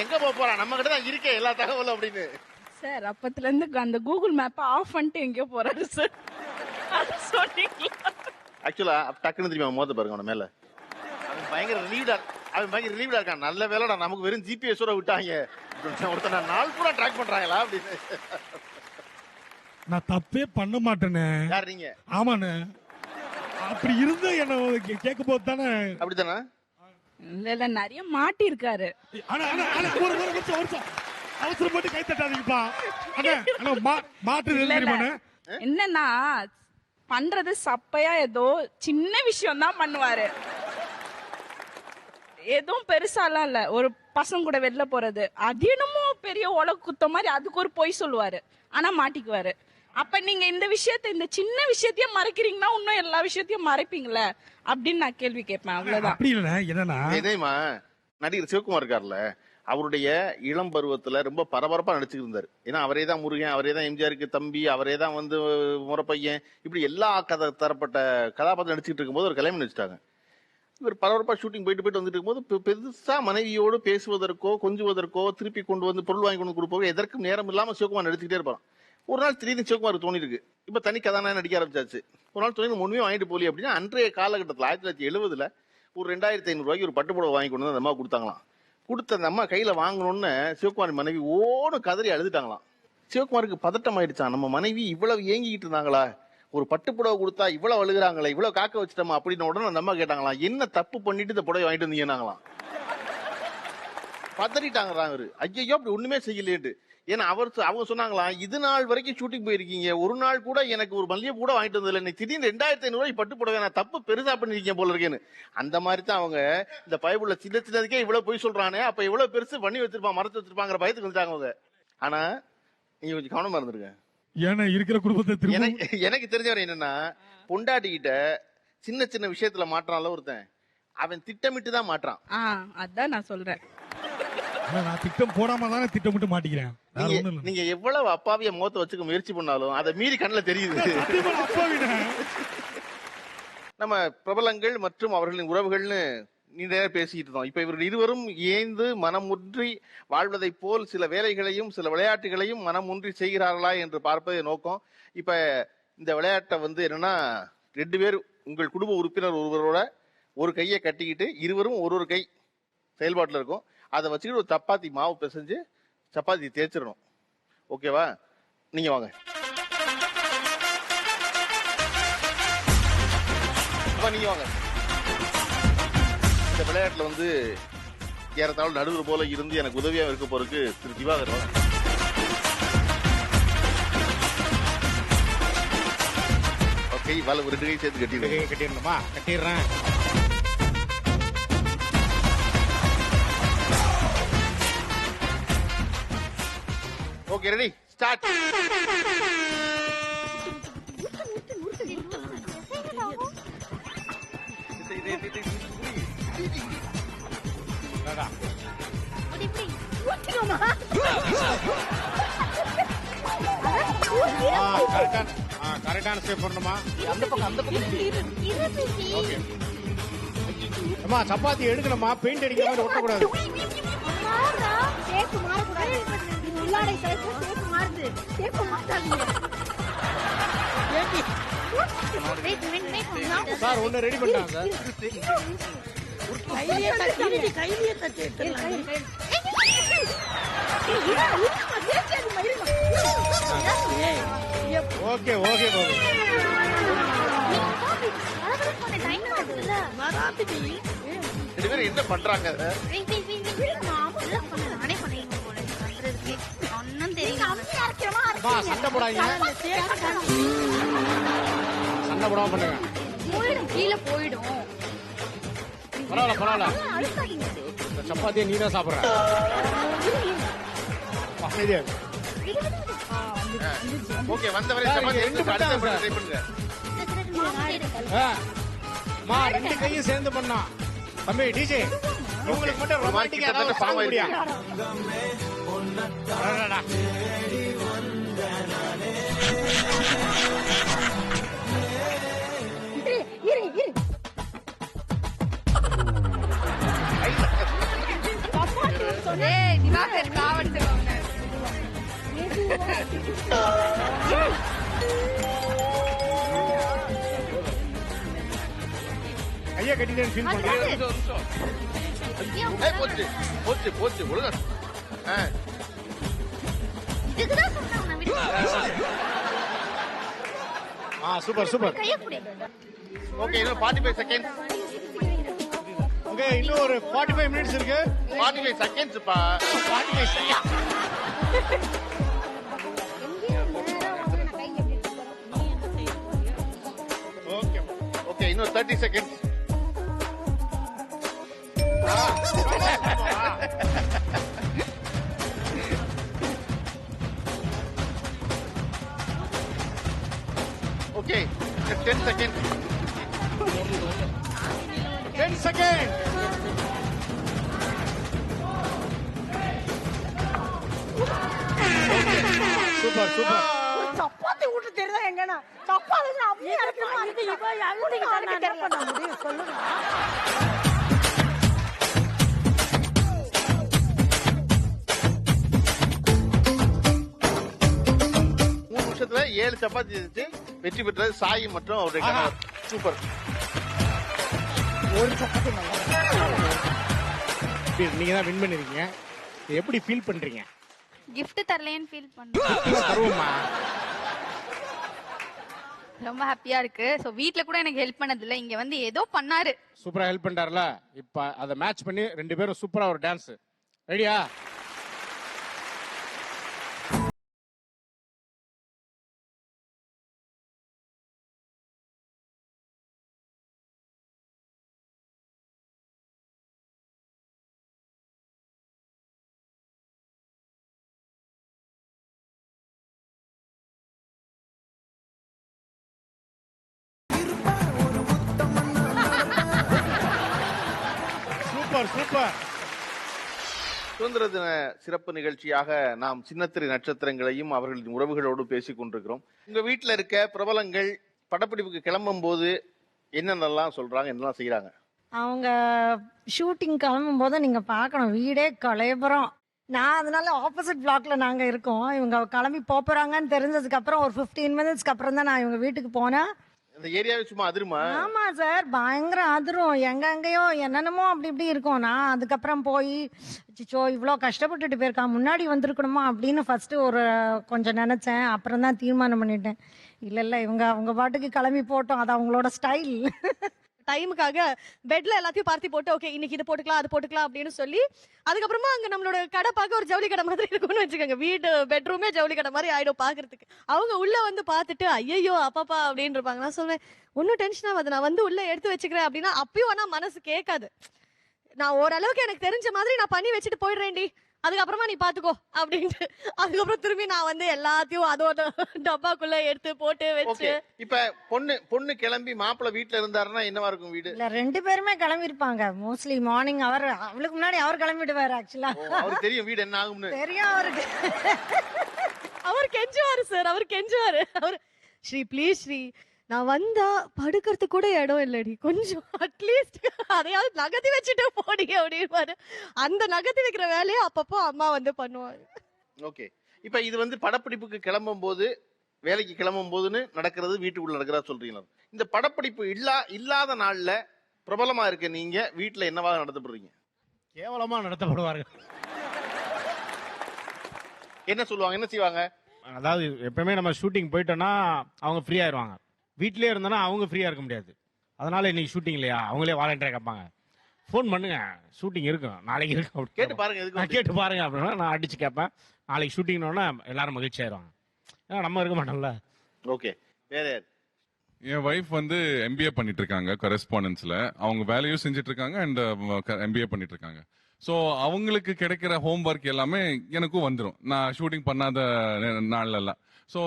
எங்க போறா, நம்ம கிட்ட தான் இருக்கே எல்லா தகவலும் அப்படின்னு. சார் அப்பத்துல இருந்து அந்த கூகுள் மேப்பை ஆஃப் பண்ணிட்டு எங்கேயோ போறாரு சார். ஆக்சுவலா டக்குன்னு தெரியுமா மோத பாருங்க அவன மேல. அவன் பயங்கர ரிலீவ்டா இருக்கான். நல்ல வேலைடா நமக்கு வெறும் ஜிபிஎஸ் விட்டாங்க, ஒருத்தன நாள் பூரா ட்ராக் பண்றாங்களா அப்படின்னு. நான் தப்பே பண்ண மாட்டேனே. யார் நீங்க? ஆமாண்ணே. அப்படி இருந்தா என்ன கேட்க போது தானே. அப்படித்தானே? இல்ல நிறைய மாட்டி இருக்காரு. அவசரப்பட்டு கை தட்டாதீங்கப்பா. என்னன்னா பண்றது சப்பையா ஏதோ சின்ன விஷயம் தான் பண்ணுவாரு. எதுவும் பெருசாலாம் இல்ல. ஒரு பசங்க கூட வெளில போறது, அது என்னமோ பெரிய உலக குத்த மாதிரி அதுக்கு ஒரு பொய் சொல்லுவாரு. ஆனா மாட்டிக்குவாரு. அப்ப நீங்க இந்த விஷயத்த, இந்த சின்ன விஷயத்தையும் மறைக்கிறீங்கன்னா இன்னும் எல்லா விஷயத்தையும் மறைப்பீங்களே அப்படின்னு நான் கேள்வி கேட்பேன். அவ்வளவுதான். அப்படி இல்ல. என்னன்னா இதேமா நடிகர் சிவகுமார் இருக்கார்ல, அவருடைய இளம் பருவத்துல ரொம்ப பரபரப்பா நடிச்சுட்டு இருந்தாரு. ஏன்னா அவரே தான் முருகன், அவரே தான் எம்ஜிஆருக்கு தம்பி, அவரே தான் வந்து முறப்பையன், இப்படி எல்லா தரப்பட்ட கதாபாத்திரம் நடிச்சுட்டு இருக்கும்போது ஒரு கல்யாணம் வச்சுட்டாங்க. இவர் பரபரப்பா ஷூட்டிங் போயிட்டு வந்துட்டு இருக்கும்போது பெருசா மனைவியோடு பேசுவதற்கோ கொஞ்சுவதற்கோ திருப்பி கொண்டு வந்து பொருள் வாங்கி கொண்டு கொடுப்போம் எதற்கும் நேரம் இல்லாம சிவகுமார் நடிச்சுக்கிட்டே இருப்பான். ஒரு நாள் திடீர்னு சிவகுமாருக்கு தோணி இருக்கு, இப்ப தனி கதாநாயகன் நடிக்க ஆரம்பிச்சாச்சு. ஒரு நாள் தோணி ஒண்ணுமே வாங்கிட்டு போலி அப்படின்னா அன்றைய காலகட்டத்தில் 1970 ஒரு 2500 ரூபாய்க்கு ஒரு பட்டுப்புடவை வாங்கி கொண்டு வந்து அந்த அம்மா கொடுத்தாங்களாம். கொடுத்த அந்த அம்மா கையில வாங்கணும்னு சிவகுமார் மனைவி ஓன்னு கதறி அழுதுட்டாங்களாம். சிவகுமாருக்கு பதட்டம் ஆயிடுச்சான், நம்ம மனைவி இவ்வளவு ஏங்கிட்டு இருந்தாங்களா, ஒரு பட்டுப்புடவை கொடுத்தா இவ்வளவு அழுகுறாங்களே, இவ்வளவு காக்க வச்சுட்டோமா அப்படின்னு உடனே அந்த அம்மா கேட்டாங்களாம், என்ன தப்பு பண்ணிட்டு இந்த புடவை வாங்கிட்டு வந்தீங்கன்னாங்களாம். பதறிட்டாங்க அவரு. ஐயோ அப்படி ஒண்ணுமே செய்யலேட்டு. ஏன்னா அவங்க சொன்னாங்களாம், இது நாள் வரைக்கும் ஷூட்டிங் போயிருக்கீங்க, ஒரு நாள் கூட எனக்கு ஒரு மல்லிகை கூட வாங்கிட்டு வந்ததில்லை, இன்னைக்கு திடீர்னு 2500 ரூபாய் பட்டு புடவை, நான் தப்பு பெருசா பண்ணிருக்கேன் போல இருக்கேன்னு. அந்த மாதிரி தான் அவங்க இந்த பைபிள்ல சின்ன சின்னதுக்கே இவ்வளவு போய் சொல்றானே, அப்ப இவ்வளவு பெருசு பண்ணி வச்சிருப்பான், மறைச்சு வச்சிருப்பாங்கிற பயத்துக்கு வந்துட்டாங்க அவங்க. ஆனா நீங்க கொஞ்சம் கவனமா இருந்திருக்க. ஏன்னா இருக்கிற குடும்பத்தை எனக்கு தெரிஞ்சவரை என்னன்னா, பொண்டாட்டிக்கிட்ட சின்ன சின்ன விஷயத்துல மாற்றான்ல ஒருத்தன், அவன் திட்டமிட்டு தான் மாற்றான். அதான் நான் சொல்றேன். நான் திட்டம் போடாம தானே திட்டமிட்டு மாட்டிக்கிறேன். நீங்க எவ்வளவு அப்பாவிய முகத்தை வச்சுக்க முயற்சி பண்ணாலும் அதை மீறி கண்ணுல தெரியுது. நம்ம பிரபலங்கள் மற்றும் அவர்களின் உறவுகள்னு நீண்ட நேரம் பேசிட்டு இருந்தோம். இப்ப இவர்கள் இருவரும் ஏந்து மனம் ஒன்றி வாழ்வதை போல் சில வேலைகளையும் சில விளையாட்டுகளையும் மனம் ஒன்றி செய்கிறார்களா என்று பார்ப்பதே நோக்கம். இப்ப இந்த விளையாட்டை வந்து என்னன்னா 2 பேர் உங்கள் குடும்ப உறுப்பினர் ஒருவரோட ஒரு கையை கட்டிக்கிட்டு இருவரும் ஒரு கை செயல்பாட்டில் இருக்கும். அதை வச்சுக்கிட்டு ஒரு சப்பாத்தி மாவு பிசைஞ்சு சப்பாத்தி தேய்ச்சிடணும். ஓகேவா? நீங்க வாங்க. நீங்க வாங்க. இந்த விளையாட்டுல வந்து ஏறத்தாழ நடுவர் போல இருந்து எனக்கு உதவியா இருக்க போறதுக்கு திரு திவாகர் வாங்க. ஓகே, வலை 2 கை சேர்த்து கட்டிடணுமா? கட்டிடுறேன். Okay, ready, start. கரெக்டான ஸ்டெப் பண்ணணுமா? அந்த பக்கம் ஓகே. அம்மா சப்பாத்தி எடுக்கணுமா? பெயிண்ட் அடிக்கிற மாதிரி ஒட்டக்கூடாது. சார் ஒன்னு ரெடி பண்ணிட்டாங்க ஓகே ஓகே பாபு. ரெண்டு பேரும் என்ன பண்றாங்க? சண்டை போடாதீங்க. சண்டை போடாம பண்ணுங்க. கீழே போயிடும். பரவாயில்ல இந்த சப்பாத்தியை நீ தான் சாப்பிடுற. ஓகே, வந்தவரை சப்பாத்தி எடுத்து அடுத்த ட்ரை பண்ணுங்க. மா 2 கையும் சேர்ந்து பண்ணா. தம்பி டிஜே உங்களுக்கு மட்டும் ரொமான்டிக்கா ஏதாவது பாங்க முடியா? கையை கட்டிட்டேன்னு ஃபீல் பண்றேன். போச்சு போச்சு போச்சு ஒழுங்கா. Super super. ஓகே, இன்னும் 45 செகண்ட். ஓகே, இன்னும் ஒரு 45 மினிட்ஸ் இருக்கு. 45 செகண்ட்ஸ் பா. 45 செகண்ட். ஓகே ஓகே, இன்னும் 30 seconds. Okay, 10 second. 10 second. Super super. Chapati ஊட்ட தெரியுதா எங்கனா? சப்பாத்தி அப்படியே இருக்குமா? இது இவ யாருக்கு என்ன பண்ண முடியும் சொல்லுங்க. நிமிஷத்துல 7 சப்பாத்தி செஞ்சு வெற்றி பெற்றது சாய் மற்றும் அவருடைய கணவர். சூப்பர். ஒரு சப்பாத்தி நீங்க தான் வின் பண்ணிருக்கீங்க. எப்படி ஃபீல் பண்றீங்க? கிஃப்ட் தரலைன்னு ஃபீல் பண்றேன். தருவோமா? ரொம்ப ஹாப்பியா இருக்கு. சோ வீட்ல கூட எனக்கு ஹெல்ப் பண்ணது இல்ல, இங்க வந்து ஏதோ பண்ணாரு. சூப்பரா ஹெல்ப் பண்றாருல. இப்ப அத மேட்ச் பண்ணி 2 பேரும் சூப்பரா ஒரு டான்ஸ். ரெடியா? Super super. சுதந்திர தின சிறப்பு நிகழ்ச்சியாக நாம் சின்னத்திரை நட்சத்திரங்களையும் அவர்களின் உறவுகளோடு பேசிக் கொண்டிருக்கிறோம். உங்க வீட்டுல இருக்க பிரபலங்கள் படப்பிடிப்புக்கு கிளம்பும் போது என்னென்னலாம் சொல்றாங்க, என்னெல்லாம் செய்யறாங்க? அவங்க ஷூட்டிங் கிளம்பும் போது நீங்க பார்க்கணும், வீடே கலைபுரம். நான் அதனால ஆப்போசிட் பிளாக்ல நாங்க இருக்கோம். இவங்க கிளம்பி போறாங்கன்னு தெரிஞ்சதுக்கு அப்புறம் ஒரு 15 மினிட்ஸ்க்கு அப்புறம் தான் நான் இவங்க வீட்டுக்கு போனேன். இந்த ஏரியாவே சும்மா அதிருமா? ஆமா சார், பயங்கர அதிரும். எங்கெங்கயோ என்னென்னமோ அப்படி இப்படி இருக்கும். நான் அதுக்கப்புறம் போய் அச்சச்சோ இவ்வளோ கஷ்டப்பட்டுட்டு போயிருக்கான், முன்னாடி வந்திருக்கணுமா அப்படின்னு ஃபர்ஸ்ட் ஒரு கொஞ்சம் நினைச்சேன். அப்புறம் தான் தீர்மானம் பண்ணிட்டேன், இல்ல இவங்க அவங்க பாட்டுக்கு கிளம்பி போட்டோம், அது அவங்களோட ஸ்டைல். டைமுக்காக பெட்ல எல்லாத்தையும் பார்த்தி போட்டு ஓகே இன்னைக்கு இது போட்டுக்கலாம் அது போட்டுக்கலாம் அப்படின்னு சொல்லி அதுக்கப்புறமா அங்க நம்மளோட கடை பார்க்க ஒரு ஜவுளி கடை மாதிரி இருக்கும்னு வச்சுக்கோங்க. வீட்டு பெட்ரூமே ஜவுளி கடை மாதிரி ஆயிடும் பாக்குறதுக்கு. அவங்க உள்ள வந்து பார்த்துட்டு ஐயோ அப்பாப்பா அப்படின்னு இருப்பாங்க. நான் சொல்வேன் ஒன்னும் டென்ஷன் ஆகாது, நான் வந்து உள்ள எடுத்து வச்சுக்கிறேன் அப்படின்னா அப்பயும் ஆனா மனசு கேட்காது. நான் ஓரளவுக்கு எனக்கு தெரிஞ்ச மாதிரி நான் பண்ணி வச்சுட்டு போயிடுறேன்டி, அதுக்கப்புறமா நீ பாத்துக்கோ அப்படின்ட்டு அதுக்கப்புறம் திரும்பி நான் வந்து எல்லாத்தையும் அதோட டப்பாக்குள்ள எடுத்து போட்டு வச்சு. இப்ப பொண்ணு கிளம்பி மாப்பிள்ளை வீட்டுல இருந்தாருன்னா என்னவா இருக்கும் வீடு? இல்ல 2 பேருமே கிளம்பி இருப்பாங்க. மோஸ்ட்லி மார்னிங் அவளுக்கு முன்னாடி அவர் கிளம்பிடுவாரு. ஆக்சுவலா அவருக்கு தெரியும் வீடு என்ன ஆகும்னு தெரியும் அவருக்கு. அவர் கெஞ்சுவாரு சார், அவர் கெஞ்சுவாரு. அவர் ஸ்ரீ ப்ளீஸ் ஸ்ரீ நான் வந்தா படுக்கிறதுக்கு கூட இடம் இல்லடி, கொஞ்சம் அட்லீஸ்ட் அதையாவது நகர்த்தி வச்சுட்டு போடி அப்படின்பாரு. அந்த நகர்த்தி வைக்கிற வேலையை அப்பப்போ அம்மா வந்து பண்ணுவாங்க. ஓகே, இப்ப இது வந்து படப்பிடிப்புக்கு கிளம்பும் போது, வேலைக்கு கிளம்பும் போதுன்னு நடக்கிறது, வீட்டுக்குள்ள நடக்கிறதா சொல்றீங்களா? இந்த படப்பிடிப்பு இல்லாத நாள்ல பிரபலமா இருக்க நீங்க வீட்டுல என்னவாக நடத்தப்படுறீங்க? கேவலமா நடத்தப்படுவார்கள். என்ன சொல்லுவாங்க, என்ன செய்வாங்க? அதாவது எப்பவுமே நம்ம ஷூட்டிங் போயிட்டோம்னா அவங்க ஃப்ரீ ஆயிடுவாங்க. வீட்லயே இருந்தோன்னா அவங்க ஃப்ரீயா இருக்க முடியாது. அதனால இன்னைக்கு ஷூட்டிங் இல்லையா, அவங்களே வாலண்டியரா கேட்பாங்க, ஃபோன் பண்ணுங்க ஷூட்டிங் இருக்கும் நாளைக்கு இருக்கும் அப்படி கேட்டு பாருங்க, எதுக்கு கேட்டு பாருங்க அப்படின்னா நான் அடிச்சு கேட்பேன். நாளைக்கு ஷூட்டிங்னோன்னா எல்லாரும் மகிழ்ச்சி ஆயிடுவாங்க, ஏன்னா நம்ம இருக்க மாட்டோம்ல. ஓகே, வேற யார்? என் வைஃப் வந்து எம்பிஏ பண்ணிட்டு இருக்காங்க கரஸ்பாண்டன்ஸ்ல. அவங்க வேலையும் செஞ்சுட்டு இருக்காங்க அண்ட் எம்பிஏ பண்ணிட்டு இருக்காங்க. ஸோ அவங்களுக்கு கிடைக்கிற ஹோம் ஒர்க் எல்லாமே எனக்கும் வந்துடும், நான் ஷூட்டிங் பண்ணாத நாள்லாம். ஸோ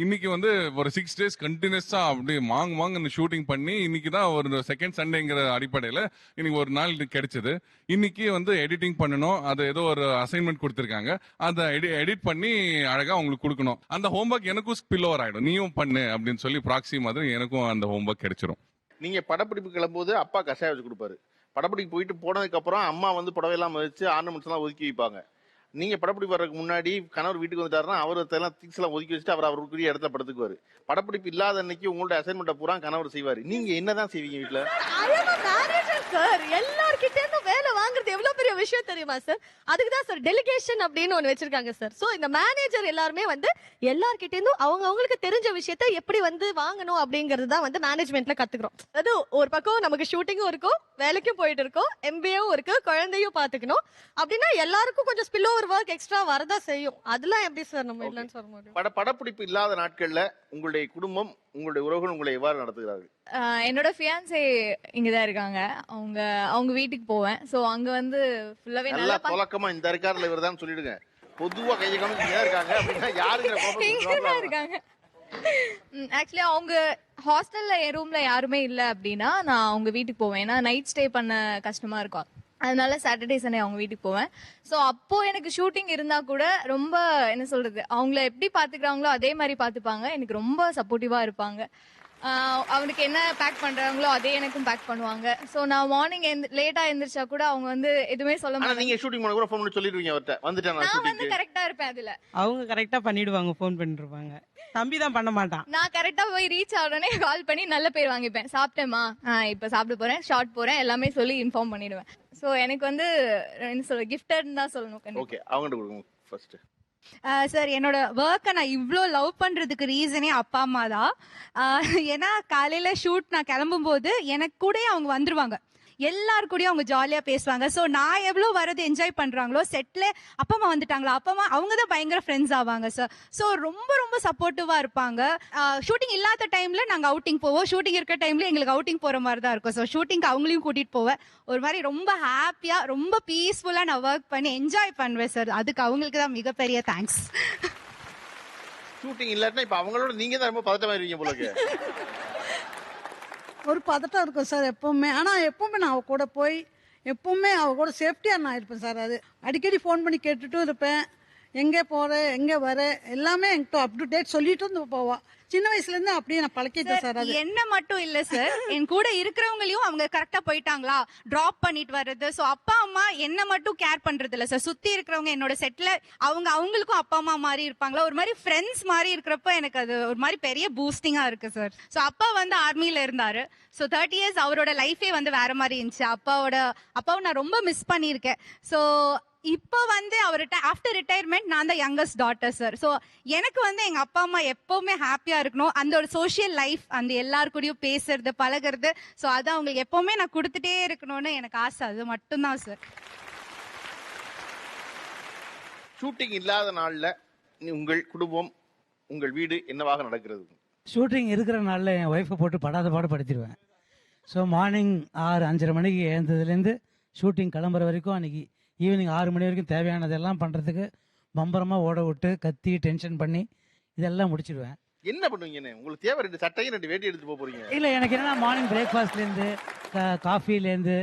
இன்னைக்கு வந்து ஒரு 6 days கண்டினியூஸா அப்படியே வாங்க ஷூட்டிங் பண்ணி இன்னைக்கு தான் ஒரு செகண்ட் சண்டேங்கிற அடிப்படையில் இன்னைக்கு ஒரு நாள் கிடைச்சது. இன்னைக்கு வந்து எடிட்டிங் பண்ணணும், அது ஏதோ ஒரு அசைன்மெண்ட் கொடுத்துருக்காங்க, அதை எடிட் பண்ணி அழகா அவங்களுக்கு கொடுக்கணும். அந்த ஹோம்ஒர்க் எனக்கும் ஸ்பில் ஓவர் ஆயிடும், நீயும் பண்ணு அப்படின்னு சொல்லி ப்ராக்சி மாதிரி எனக்கும் அந்த ஹோம்ஒர்க் கிடைச்சிரும். நீங்க படப்பிடிப்பு கிளம்பும்போது அப்பா கஷாயம் வச்சு கொடுப்பாரு. படப்பிடிப்பு போயிட்டு போனதுக்கு அப்புறம் அம்மா வந்து புடவையெல்லாம் வச்சு ஆர்னமெண்ட்ஸ் எல்லாம் ஒதுக்கி வைப்பாங்க. நீங்க படப்பிடிப்பு வர்றதுக்கு முன்னாடி கணவர் வீட்டுக்கு வந்துட்டாருன்னா அவரெல்லாம் திங்ஸ் எல்லாம் ஒதுக்கி வச்சுட்டு அவருக்குரிய இடத்துல படுத்துக்குவாரு. படப்பிடிப்பு இல்லாத அன்னைக்கு உங்களோட அசைன்மெண்ட்டை பூரா கணவர் செய்வாரு. நீங்க என்னதான் செய்வீங்க வீட்டுல? சார் எல்லார்கிட்ட இருந்து வேலை வாங்குறது எவ்வளவு பெரிய விஷயம் தெரியுமா சார்? அதுக்கு தான் சார் டெலிகேஷன் அப்படின்னு ஒண்ணு வச்சிருக்காங்க சார். சோ இந்த மேனேஜர் எல்லாருமே வந்து எல்லார்கிட்ட இருந்தும் அவங்களுக்கு தெரிஞ்ச விஷயத்த எப்படி வந்து வாங்கணும் அப்படிங்கறது தான் வந்து மேனேஜ்மெண்ட்ல கத்துக்கிறோம். அது ஒரு பக்கம் நமக்கு ஷூட்டிங்கும் இருக்கும், வேலைக்கும் போயிட்டு இருக்கோம், எம்பிஏவும் இருக்கு, குழந்தையும் பாத்துக்கணும் அப்படின்னா எல்லாருக்கும் கொஞ்சம் ஸ்பில் ஓவர் ஒர்க் எக்ஸ்ட்ரா வரதா செய்யும். அதெல்லாம் எப்படி சார் நம்ம இல்லைன்னு சொல்ல முடியும்? படப்பிடிப்பு இல்லாத நாட்கள்ல உங்களுடைய குடும்பம், உங்களுடைய உறவுகள் உங்களை எவ்வாறு நடத்துகிறார்கள்? என்னோட ஃபியான்சே இங்கதான் இருக்காங்க, அவங்க வீட்டுக்கு போவேன். சோ அங்க வந்து ஃபுல்லாவே நல்லா தொலக்கமா இந்த இருக்கார்ல இவர்தான் சொல்லிடுங்க. பொதுவா கையை காமிச்சு இருக்காங்க அப்படின்னா யாருங்கிற இருக்காங்க. ஆக்சுவலி அவங்க ஹாஸ்டல்ல என் ரூம்ல யாருமே இல்ல அப்படின்னா நான் அவங்க வீட்டுக்கு போவேன். ஏன்னா நைட் ஸ்டே பண்ண கஷ்டமா இருக்கும், அதனால சாட்டர்டே சண்டே அவங்க வீட்டுக்கு போவேன். ஸோ அப்போ எனக்கு ஷூட்டிங் இருந்தா கூட ரொம்ப என்ன சொல்றது, அவங்கள எப்படி பாத்துக்கிறாங்களோ அதே மாதிரி பாத்துப்பாங்க, எனக்கு ரொம்ப சப்போர்ட்டிவா இருப்பாங்க. அவனுக்கு என்ன பேக் பண்றாங்களோ அதே எனக்கும் பேக் பண்ணுவாங்க. சோ நான் மார்னிங் லேட்டா எந்திரிச்சா கூட அவங்க வந்து எதுவுமே சொல்ல மாட்டாங்க. நீங்க ஷூட்டிங் பண்ண கூட ஃபோன் பண்ணி சொல்லிடுவீங்க அவர்ட்ட, வந்துட்டேன் நான் வந்து கரெக்டா இருப்பேன். அதுல அவங்க கரெக்டா பண்ணிடுவாங்க, ஃபோன் பண்ணிருப்பாங்க. தம்பி தான் பண்ண மாட்டான். நான் கரெக்டா போய் ரீச் ஆகுறேனே கால் பண்ணி நல்ல பேர் வாங்கிப்பேன். சாப்பிட்டேமா, இப்ப சாப்பிட போறேன், ஷார்ட் போறேன், எல்லாமே சொல்லி இன்ஃபார்ம் பண்ணிடுவேன். சோ எனக்கு வந்து என்ன சொல்ற, கிஃப்டட் தான் சொல்லணும். ஓகே, அவங்க கொடுங்க ஃபர்ஸ்ட். சார் என்னோட ஒர்க்கை நான் இவ்வளோ லவ் பண்ணுறதுக்கு ரீசனே அப்பா அம்மா தான். ஏன்னா காலையில் ஷூட் நான் கிளம்பும்போது எனக்கு கூட அவங்க வந்துருவாங்க, எல்லாரு கூடயும் அவங்க ஜாலியாக பேசுவாங்க. ஸோ நான் எவ்வளோ வரது என்ஜாய் பண்ணுறாங்களோ செட்டில் அப்பா அம்மா வந்துட்டாங்களா, அப்பா அம்மா அவங்க தான் பயங்கர ஃப்ரெண்ட்ஸ் ஆவாங்க சார். ஸோ ரொம்ப ரொம்ப சப்போர்ட்டிவாக இருப்பாங்க. ஷூட்டிங் இல்லாத டைமில் நாங்கள் அவுட்டிங் போவோம், ஷூட்டிங் இருக்கிற டைமில் எங்களுக்கு அவுட்டிங் போகிற மாதிரி தான் இருக்கும். ஸோ ஷூட்டிங்க்கு அவங்களையும் கூட்டிகிட்டு போவேன். ஒரு மாதிரி ரொம்ப ஹாப்பியாக ரொம்ப பீஸ்ஃபுல்லாக நான் ஒர்க் பண்ணி என்ஜாய் பண்ணுவேன் சார். அதுக்கு அவங்களுக்கு தான் மிகப்பெரிய தேங்க்ஸ். ஷூட்டிங் இல்லாட்டினா இப்போ அவங்களோட நீங்கள் தான் ரொம்ப பதட்டமாயிருவீங்க போல. ஒரு பதட்டம் இருக்கும் சார் எப்பவுமே. ஆனால் எப்பவுமே நான் அவ கூட போய் எப்பவுமே அவ கூட சேஃப்டியாக நான் இருப்பேன் சார். அது அடிக்கடி ஃபோன் பண்ணி கேட்டுட்டும் இருப்பேன். எங்கே போற எங்கே வர எல்லாமே என்கிட்ட அப் டு டேட் சொல்லிட்டு வந்து போவா. சின்ன வயசுல இருந்து அப்படியே நான் பழக்கிட்டேன் சார். அது என்ன மட்டும் இல்ல சார், என் கூட இருக்கிறவங்களையும் அவங்க கரெக்டா போயிட்டாங்களா டிராப் பண்ணிட்டு வர்றது. சோ அப்பா அம்மா என்ன மட்டும் கேர் பண்றது இல்ல சார், சுத்தி இருக்கிறவங்க என்னோட செட்ல அவங்களுக்கும் அப்பா அம்மா மாதிரி இருப்பாங்களா, ஒரு மாதிரி ஃப்ரெண்ட்ஸ் மாதிரி இருக்கிறப்ப எனக்கு அது ஒரு மாதிரி பெரிய பூஸ்டிங்கா இருக்கு சார். சோ அப்பா வந்து ஆர்மில இருந்தாரு. ஸோ 30 years அவரோட லைஃபே வந்து வேற மாதிரி இருந்துச்சு. அப்பாவை நான் ரொம்ப மிஸ் பண்ணியிருக்கேன். ஸோ இப்போ வந்து அவர் ஆஃப்டர் ரிட்டையர்மெண்ட் நான் தான் யங்கஸ்ட் டாட்டர் சார். ஸோ எனக்கு வந்து எங்க அப்பா அம்மா எப்பவுமே ஹாப்பியா இருக்கணும், அந்த ஒரு சோஷியல் லைஃப், அந்த எல்லாரு கூடயும் பேசுறது பழகிறது. ஸோ அதை அவங்களுக்கு எப்பவுமே நான் கொடுத்துட்டே இருக்கணும்னு எனக்கு ஆசை. அது மட்டும்தான் சார். ஷூட்டிங் இல்லாத நாள்ல உங்கள் குடும்பம், உங்கள் வீடு என்னவாக நடக்கிறது? ஷூட்டிங் இருக்கிற நாளில் என் ஒய்ஃபை போட்டு படாத பாடு படுத்திடுவேன். ஸோ மார்னிங் 6-5:30 மணிக்கு எழுந்ததுலேருந்து ஷூட்டிங் கிளம்புற வரைக்கும் அன்றைக்கி ஈவினிங் 6 மணி வரைக்கும் தேவையானதெல்லாம் பண்ணுறதுக்கு பம்பரமாக ஓட விட்டு கத்தி டென்ஷன் பண்ணி இதெல்லாம் முடிச்சிடுவேன். என்ன பண்ணுவீங்கன்னு உங்களுக்கு தேவை 2 சட்டையும் 2 வேட்டி எடுத்து போறீங்க? இல்லை, எனக்கு என்னென்னா மார்னிங் பிரேக்ஃபாஸ்ட்லேருந்து காஃபிலேருந்து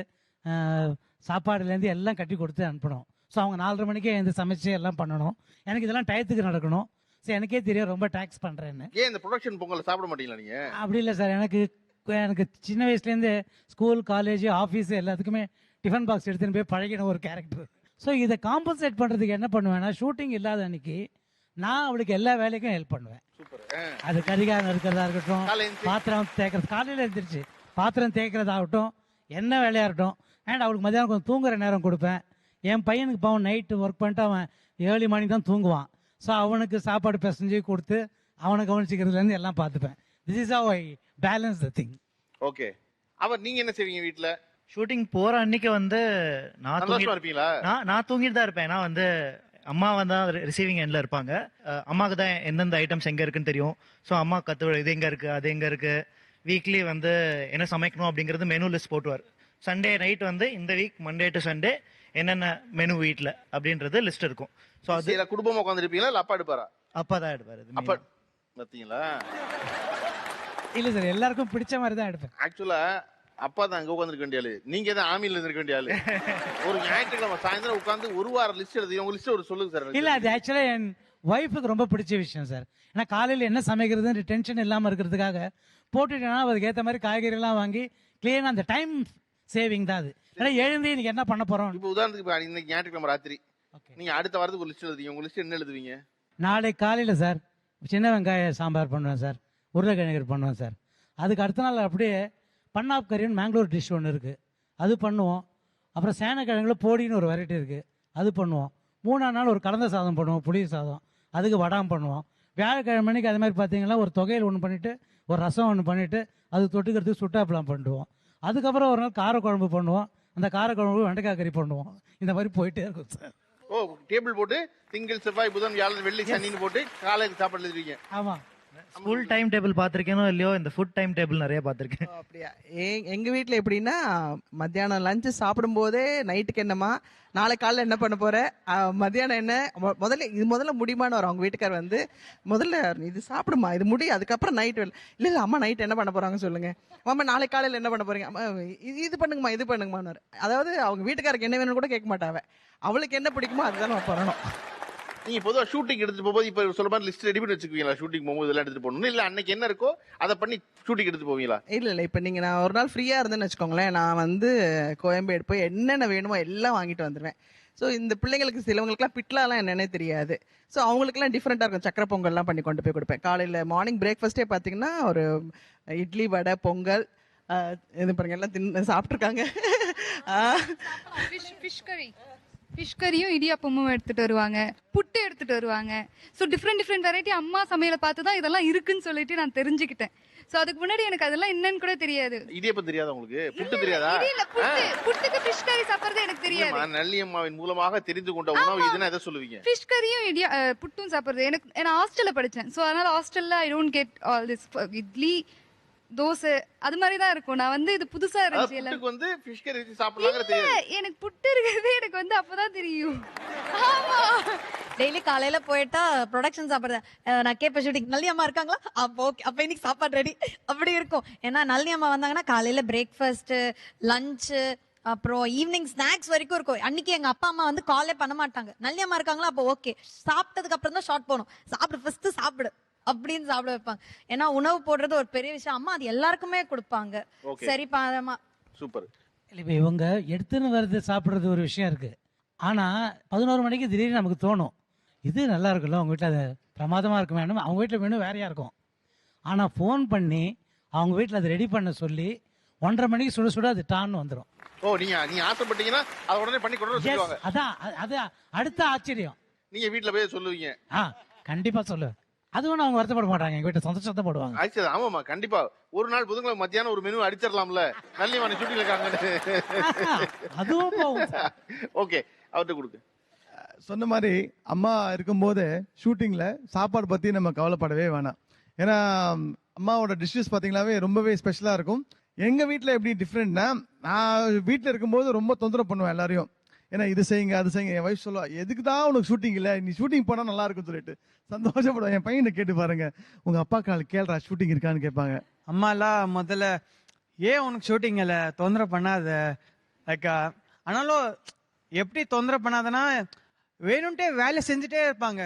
சாப்பாடுலேருந்து எல்லாம் கட்டி கொடுத்து அனுப்பணும். ஸோ அவங்க 4:30 மணிக்கே எழுந்து சமைச்சு எல்லாம் பண்ணணும். எனக்கு இதெல்லாம் டயத்துக்கு நடக்கணும். ஸோ எனக்கே தெரியும் ரொம்ப டேக்ஸ் பண்ணுறேன்னு. ஏன் இந்த ப்ரொடக்ஷன் பொங்கல் சாப்பிட மாட்டீங்களா நீங்க? அப்படி இல்லை சார், எனக்கு சின்ன வயசுலேருந்து ஸ்கூல் காலேஜ் ஆஃபீஸ் எல்லாத்துக்குமே டிஃபன் பாக்ஸ் எடுத்துன்னு போய் பழகின ஒரு கேரக்டர். ஸோ இதை காம்பன்சேட் பண்ணுறதுக்கு என்ன பண்ணுவேன்னா, ஷூட்டிங் இல்லாத அன்னைக்கு நான் அவளுக்கு எல்லா வேலைக்கும் ஹெல்ப் பண்ணுவேன். அது கரிகாரம் இருக்கிறதா இருக்கட்டும், பாத்திரம் தேய்க்கிறது, காலையில் எழுந்திரிச்சு பாத்திரம் தேய்க்கிறதாகட்டும், என்ன வேலையாக இருக்கட்டும். அண்ட் அவளுக்கு மதியானம் கொஞ்சம் தூங்குற நேரம் கொடுப்பேன். என் பையனுக்கு பாவம் நைட்டு ஒர்க் பண்ணிட்டு அவன் ஏர்லி மார்னிங் தான் தூங்குவான். ஸோ அவனுக்கு சாப்பாடு பிசைஞ்சு கொடுத்து அவனை கவனிச்சிக்கிறதுலேருந்து எல்லாம் பார்த்துப்பேன். This is how I balance the thing. Okay, அவர் நீங்க என்ன செய்வீங்க வீட்டில்? ஷூட்டிங் போற அன்னைக்கு வந்து நான் தூங்கிட்டு தான் இருப்பேன். நான் வந்து அம்மா வந்து ரிசீவிங் எண்ட்ல இருப்பாங்க. அம்மாவுக்கு தான் எந்தெந்த ஐட்டம்ஸ் எங்க இருக்குன்னு தெரியும். ஸோ அம்மா இது எங்க இருக்கு, அது எங்க இருக்கு, வீக்லி வந்து என்ன சமைக்கணும் அப்படிங்கிறது மெனு லிஸ்ட் போட்டுவார். சண்டே நைட் வந்து இந்த வீக் மண்டே டு சண்டே என்னென்ன மெனு வீட்டில் அப்படின்றது லிஸ்ட் இருக்கும். ஸோ அது குடும்பமா உட்காந்துருப்பீங்களா இல்லை அப்பா எடுப்பாரா? அப்பா தான் எடுப்பாரு. அப்பா பார்த்தீங்களா? இல்லை சார், எல்லாருக்கும் பிடிச்ச மாதிரி தான் எடுப்பேன். ஆக்சுவலா அப்பா தான் அங்க உட்காந்துருக்க வேண்டியாளு, நீங்க தான் ஆமியில இருக்க வேண்டியாளு. ஒரு ஞாயிற்றுக்கிழமை சாயந்தரம் உட்காந்து ஒரு வாரம் லிஸ்ட் எடுத்து உங்க லிஸ்ட் ஒரு சொல்லுங்க சார். இல்லை, அது ஆக்சுவலா என் ஒய்ஃபுக்கு ரொம்ப பிடிச்ச விஷயம் சார். ஏன்னா காலையில் என்ன சமைக்கிறதுன்னு டென்ஷன் இல்லாமல் இருக்கிறதுக்காக போட்டுட்டேன்னா அதுக்கு ஏற்ற மாதிரி காய்கறி எல்லாம் வாங்கி கிளீனாக அந்த டைம் சேவிங் தான் அது. ஏன்னா எழுந்து இன்னைக்கு என்ன பண்ண போறோம். இப்போ உதாரணத்துக்கு இன்னைக்கு ஞாயிற்றுக்கிழமை ராத்திரி நீங்க அடுத்த வாரத்துக்கு ஒரு லிஸ்ட் எழுதுவீங்க. உங்க லிஸ்ட் என்ன எழுதுவீங்க? நாளைக்கு காலையில் சார் சின்ன வெங்காய சாம்பார் பண்ணுவேன் சார், உருளைக்கிழங்கு பண்ணுவேன் சார். அதுக்கு அடுத்த நாள் அப்படியே பன்னாப் கறின்னு மேங்களூர் டிஷ் ஒன்று இருக்குது, அது பண்ணுவோம். அப்புறம் சேனக்கிழங்குல போடின்னு ஒரு வெரைட்டி இருக்குது, அது பண்ணுவோம். 3ஆம் நாள் ஒரு கலந்த சாதம் பண்ணுவோம், புளி சாதம், அதுக்கு வடாம் பண்ணுவோம். வியாழக்கிழமை மணிக்கு அது மாதிரி பார்த்தீங்கன்னா ஒரு தொகையில் ஒன்று பண்ணிவிட்டு ஒரு ரசம் ஒன்று பண்ணிவிட்டு அது தொட்டுக்கிறதுக்கு சுட்டாப்பெல்லாம் பண்ணுவோம். அதுக்கப்புறம் ஒரு நாள் காரக்குழம்பு பண்ணுவோம், அந்த காரக்குழம்பு வெண்டைக்காய் கறி பண்ணுவோம். இந்த மாதிரி போயிட்டே இருக்கும் சார். ஓ, டேபிள் போட்டு திங்கள் செவ்வாய் புதன் வியாழன் வெள்ளி சனின்னு போட்டு காலையில் சாப்பாடு எழுதுவீங்க? ஆமாம். ஸ்கூல் டைம் டேபிள் பார்த்துருக்கேனோ இல்லையோ, இந்த ஃபுட் டைம் டேபிள் நிறைய பார்த்துருக்கேன். அப்படியா? எங்க வீட்டில் எப்படின்னா, மத்தியானம் லஞ்சு சாப்பிடும் போதே நைட்டுக்கு என்னம்மா, நாளை காலையில் என்ன பண்ண போற, மத்தியானம் என்ன, முதல்ல முடியுமான்னு வரும். அவங்க வீட்டுக்கார் வந்து முதல்ல இது சாப்பிடுமா, இது முடி, அதுக்கப்புறம் நைட் இல்லை அம்மா நைட் என்ன பண்ண போறாங்க சொல்லுங்க, அம்மா நாளை காலையில் என்ன பண்ண போறீங்க, அம்மா இது பண்ணுங்கம்மா இது பண்ணுங்கம்மான்னு. அதாவது அவங்க வீட்டுக்காருக்கு என்ன வேணும்னு கூட கேட்க மாட்டாவ, அவளுக்கு என்ன பிடிக்குமோ அதுதான் நம்ம பண்ணணும். நீங்க பொதுவாக ஷூட்டிங் எடுத்துட்டு போகும்போது இப்ப சொல்ல மாதிரி லிஸ்ட் ரெடி பண்ணி வச்சுக்குவீங்களா? ஷூட்டிங் போகும்போது இதெல்லாம் எடுத்துட்டு போகணும் இல்லை அன்னைக்கு என்ன இருக்கோ அதை பண்ணி ஷூட்டிங் எடுத்து போவீங்களா? இல்லை இப்போ நீங்க நான் ஒரு நாள் ஃப்ரீயா இருந்தேன்னு வச்சுக்கோங்களேன், நான் வந்து கோயம்பேடு போய் என்னென்ன வேணுமோ எல்லாம் வாங்கிட்டு வந்துடுவேன். ஸோ இந்த பிள்ளைங்களுக்கு சிலவங்களுக்குலாம் பிட்லாலாம் என்னன்னே தெரியாது. ஸோ அவங்களுக்குலாம் டிஃப்ரெண்ட்டாக இருக்கும். சக்கரை பொங்கல்லாம் பண்ணி கொண்டு போய் கொடுப்பேன். காலையில் மார்னிங் பிரேக்ஃபாஸ்ட்டே பார்த்தீங்கன்னா ஒரு இட்லி வடை பொங்கல் இது பாருங்க எல்லாம் சாப்பிட்ருக்காங்க. ஃபிஷ் கறியும் இடியாப்பமும் எடுத்துட்டு வருவாங்க, புட்டு எடுத்துட்டு வருவாங்க. ஸோ டிஃப்ரெண்ட் வெரைட்டி அம்மா சமையலை பார்த்து தான் இதெல்லாம் இருக்குன்னு சொல்லிட்டு நான் தெரிஞ்சுக்கிட்டேன். ஸோ அதுக்கு முன்னாடி எனக்கு அதெல்லாம் என்னன்னு கூட தெரியாது. இடியாப்பம் தெரியாதா உங்களுக்கு? புட்டு தெரியாதா? புட்டுக்கு ஃபிஷ் கறி சாப்பிடுறது எனக்கு தெரியாது. நல்லியம்மாவின் மூலமாக தெரிந்து கொண்ட உணவு இதுன்னு எதை சொல்லுவீங்க? ஃபிஷ் கறியும் புட்டும் சாப்பிடுறது எனக்கு, நான் ஹாஸ்டல்ல படிச்சேன். ஸோ அதனால ஹாஸ்டல்ல I don't get all this idli dosa அது மாதிரி தான் இருக்கும். நான் வந்து இது புதுசா இருந்துச்சு. எனக்கு வந்து ஃபிஷ் கறி வச்சு சாப்பிடலாம்ங்கறது தெரியாது. எனக்கு புட்டு இருக்கிறது எனக்கு வந்து அப்பதான் தெரியும். ஆமா, டெய்லி காலையில போயிட்டா ப்ரொடக்ஷன் சாப்பிடுறேன். நான் கேட்பேன் ஷூட்டிங் நல்லி அம்மா இருக்காங்களா, அப்போ ஓகே, அப்போ இன்னைக்கு சாப்பாடு ரெடி அப்படி இருக்கும். ஏன்னா நல்லி அம்மா வந்தாங்கன்னா காலையில பிரேக்ஃபாஸ்ட் லஞ்சு அப்புறம் ஈவினிங் ஸ்நாக்ஸ் வரைக்கும் இருக்கும். அன்னைக்கு எங்க அப்பா அம்மா வந்து காலே பண்ண மாட்டாங்க. நல்லியம்மா இருக்காங்களா, அப்போ ஓகே. சாப்பிட்டதுக்கு அப்புறம் தான் ஷார்ட் போகணும். சாப்பிடு ஃபர்ஸ்ட் சாப்பிடு அப்படின்னு சாப்பிட வைப்பாங்க. ஏன்னா உணவு போடுறது ஒரு பெரிய விஷயம். அம்மா அது எல்லாருக்குமே கொடுப்பாங்க. சரி பாதமா சூப்பர். இப்போ இவங்க எடுத்துன்னு வர்றது சாப்பிட்றது ஒரு விஷயம் இருக்கு. ஆனால் 11 மணிக்கு திடீர்னு நமக்கு தோணும், இது நல்லா இருக்குல்ல, அவங்க வீட்டில் அது பிரமாதமாக இருக்கும், வேணும் அவங்க வீட்டில் வேணும் வேறையாக இருக்கும். ஆனால் ஃபோன் பண்ணி அவங்க வீட்டில் அதை ரெடி பண்ண சொல்லி 1:30 மணிக்கு சுட சுட அது டான்னு வந்துடும். நீங்க ஆசைப்பட்டீங்கன்னா அதை உடனே பண்ணி கொண்டு வர சொல்லுவாங்க. அதான் அது அடுத்த ஆச்சரியம். நீங்க வீட்டில் போய் சொல்லுவீங்க? கண்டிப்பாக சொல்லுவேன். அதுவும் அவங்க வருத்தப்பட மாட்டாங்க, எங்க வீட்டை சந்தோஷத்தை போடுவாங்க. ஆமாமா கண்டிப்பா. ஒரு நாள் புதுங்கிழமை மத்தியானம் ஒரு மெனு அடிச்சிடலாம்ல, நல்லியம்மா ஷூட்டிங் இருக்காங்க. அதுவும் ஓகே, அவர்கிட்ட கொடுக்கு. சொன்ன மாதிரி அம்மா இருக்கும்போது ஷூட்டிங்ல சாப்பாடு பத்தி நம்ம கவலைப்படவே வேணாம். ஏன்னா அம்மாவோட டிஷ்ஷஸ் பாத்தீங்கன்னாவே ரொம்பவே ஸ்பெஷலா இருக்கும். எங்க வீட்டுல எப்படி டிஃப்ரெண்ட்னா, நான் வீட்டுல இருக்கும்போது ரொம்ப தொந்தரவு பண்ணுவேன் எல்லாரையும். ஏன்னா இது செய்யுங்க அது செய்யுங்க. என் வைஃப் சொல்லுவா, எதுக்கு தான் உனக்கு ஷூட்டிங் இல்லை, நீ ஷூட்டிங் போனா நல்லா இருக்கும்னு சொல்லிட்டு சந்தோஷப்படுவேன். என் பையனை கேட்டு பாருங்க, உங்க அப்பா கேள்றா ஷூட்டிங் இருக்கான்னு கேட்பாங்க. அம்மா எல்லாம் முதல்ல ஏன் உனக்கு ஷூட்டிங் இல்லை, தொந்தரவு பண்ணாத. லைக் ஆனாலும் எப்படி தொந்தரவு பண்ணாதனா, வேணும்ட்டே வேலை செஞ்சுட்டே இருப்பாங்க.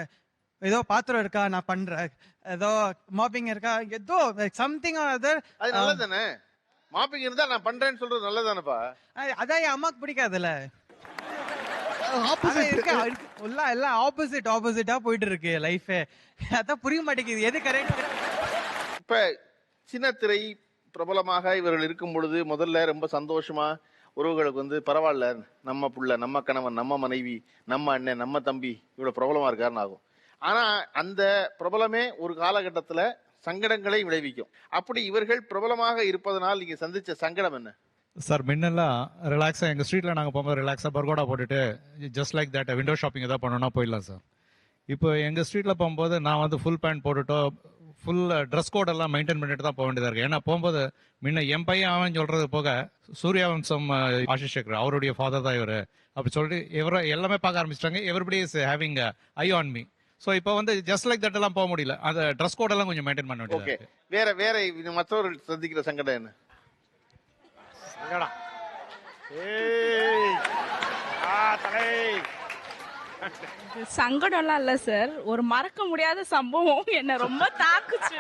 ஏதோ பாத்திரம் இருக்கா நான் பண்றேன், ஏதோ மாப்பிங் இருக்கா, ஏதோ சம்திங் அதர். அது நல்லதானே, மாப்பிங் இருந்தா நான் பண்றேன்னு சொல்றது நல்லதானப்பா. அதான் என் அம்மாக்கு பிடிக்காதுல்ல. எல்லாம் ஆப்போசிட்டா போயிட்டு இருக்கு லைஃப். அதான் புரிய மாட்டேங்குது எது கரெக்ட். இப்ப சின்ன திரை பிரபலமாக இவர்கள் இருக்கும் பொழுது முதல்ல ரொம்ப சந்தோஷமா உறவுகளுக்கு வந்து பரவாயில்ல, நம்ம புள்ள, நம்ம கணவன், நம்ம மனைவி, நம்ம அண்ணன், நம்ம தம்பி இவ்வளவு பிரபலமா இருக்காருன்னு ஆகும். ஆனா அந்த பிரபலமே ஒரு காலகட்டத்துல சங்கடங்களை விளைவிக்கும். அப்படி இவர்கள் பிரபலமாக இருப்பதனால் நீங்க சந்திச்ச சங்கடம் என்ன சார்? முன்னெல்லாம் ரிலாக்ஸாக எங்கள் ஸ்ட்ரீட்டில் நாங்கள் போகும்போது ரிலாக்ஸாக பர்கோடா போட்டுட்டு just like that window shopping எதாவது பண்ணோன்னா போயிடலாம் சார். இப்போ எங்கள் ஸ்ட்ரீட்டில் போகும்போது நான் வந்து ஃபுல் பேண்ட் போட்டுட்டோ ஃபுல் ட்ரெஸ் கோட் எல்லாம் மெயின்டைன் பண்ணிட்டு தான் போக வேண்டியதாக இருக்குது. ஏன்னா போகும்போது முன்ன என் பையன் அவன் சொல்கிறது போக சூர்யாவம்சம் ஆஷிஷ் சேகர் அவருடைய ஃபாதர் தான் இவர் அப்படி சொல்லிட்டு இவரை எல்லாமே பார்க்க ஆரம்பிச்சிட்டாங்க. Everybody is having I on me. So இப்போ வந்து ஜஸ்ட் லைக் தட் எல்லாம் போக முடியல. அந்த ட்ரெஸ் கோட் எல்லாம் கொஞ்சம் மெயின்டைன் பண்ண வேண்டியது. வேற மற்றவர்கள் சந்திக்கிற சங்கடம் என்ன? சங்கடம்லாம் இல்ல சார், ஒரு மறக்க முடியாத சம்பவம் என்ன ரொம்ப தாக்குச்சு.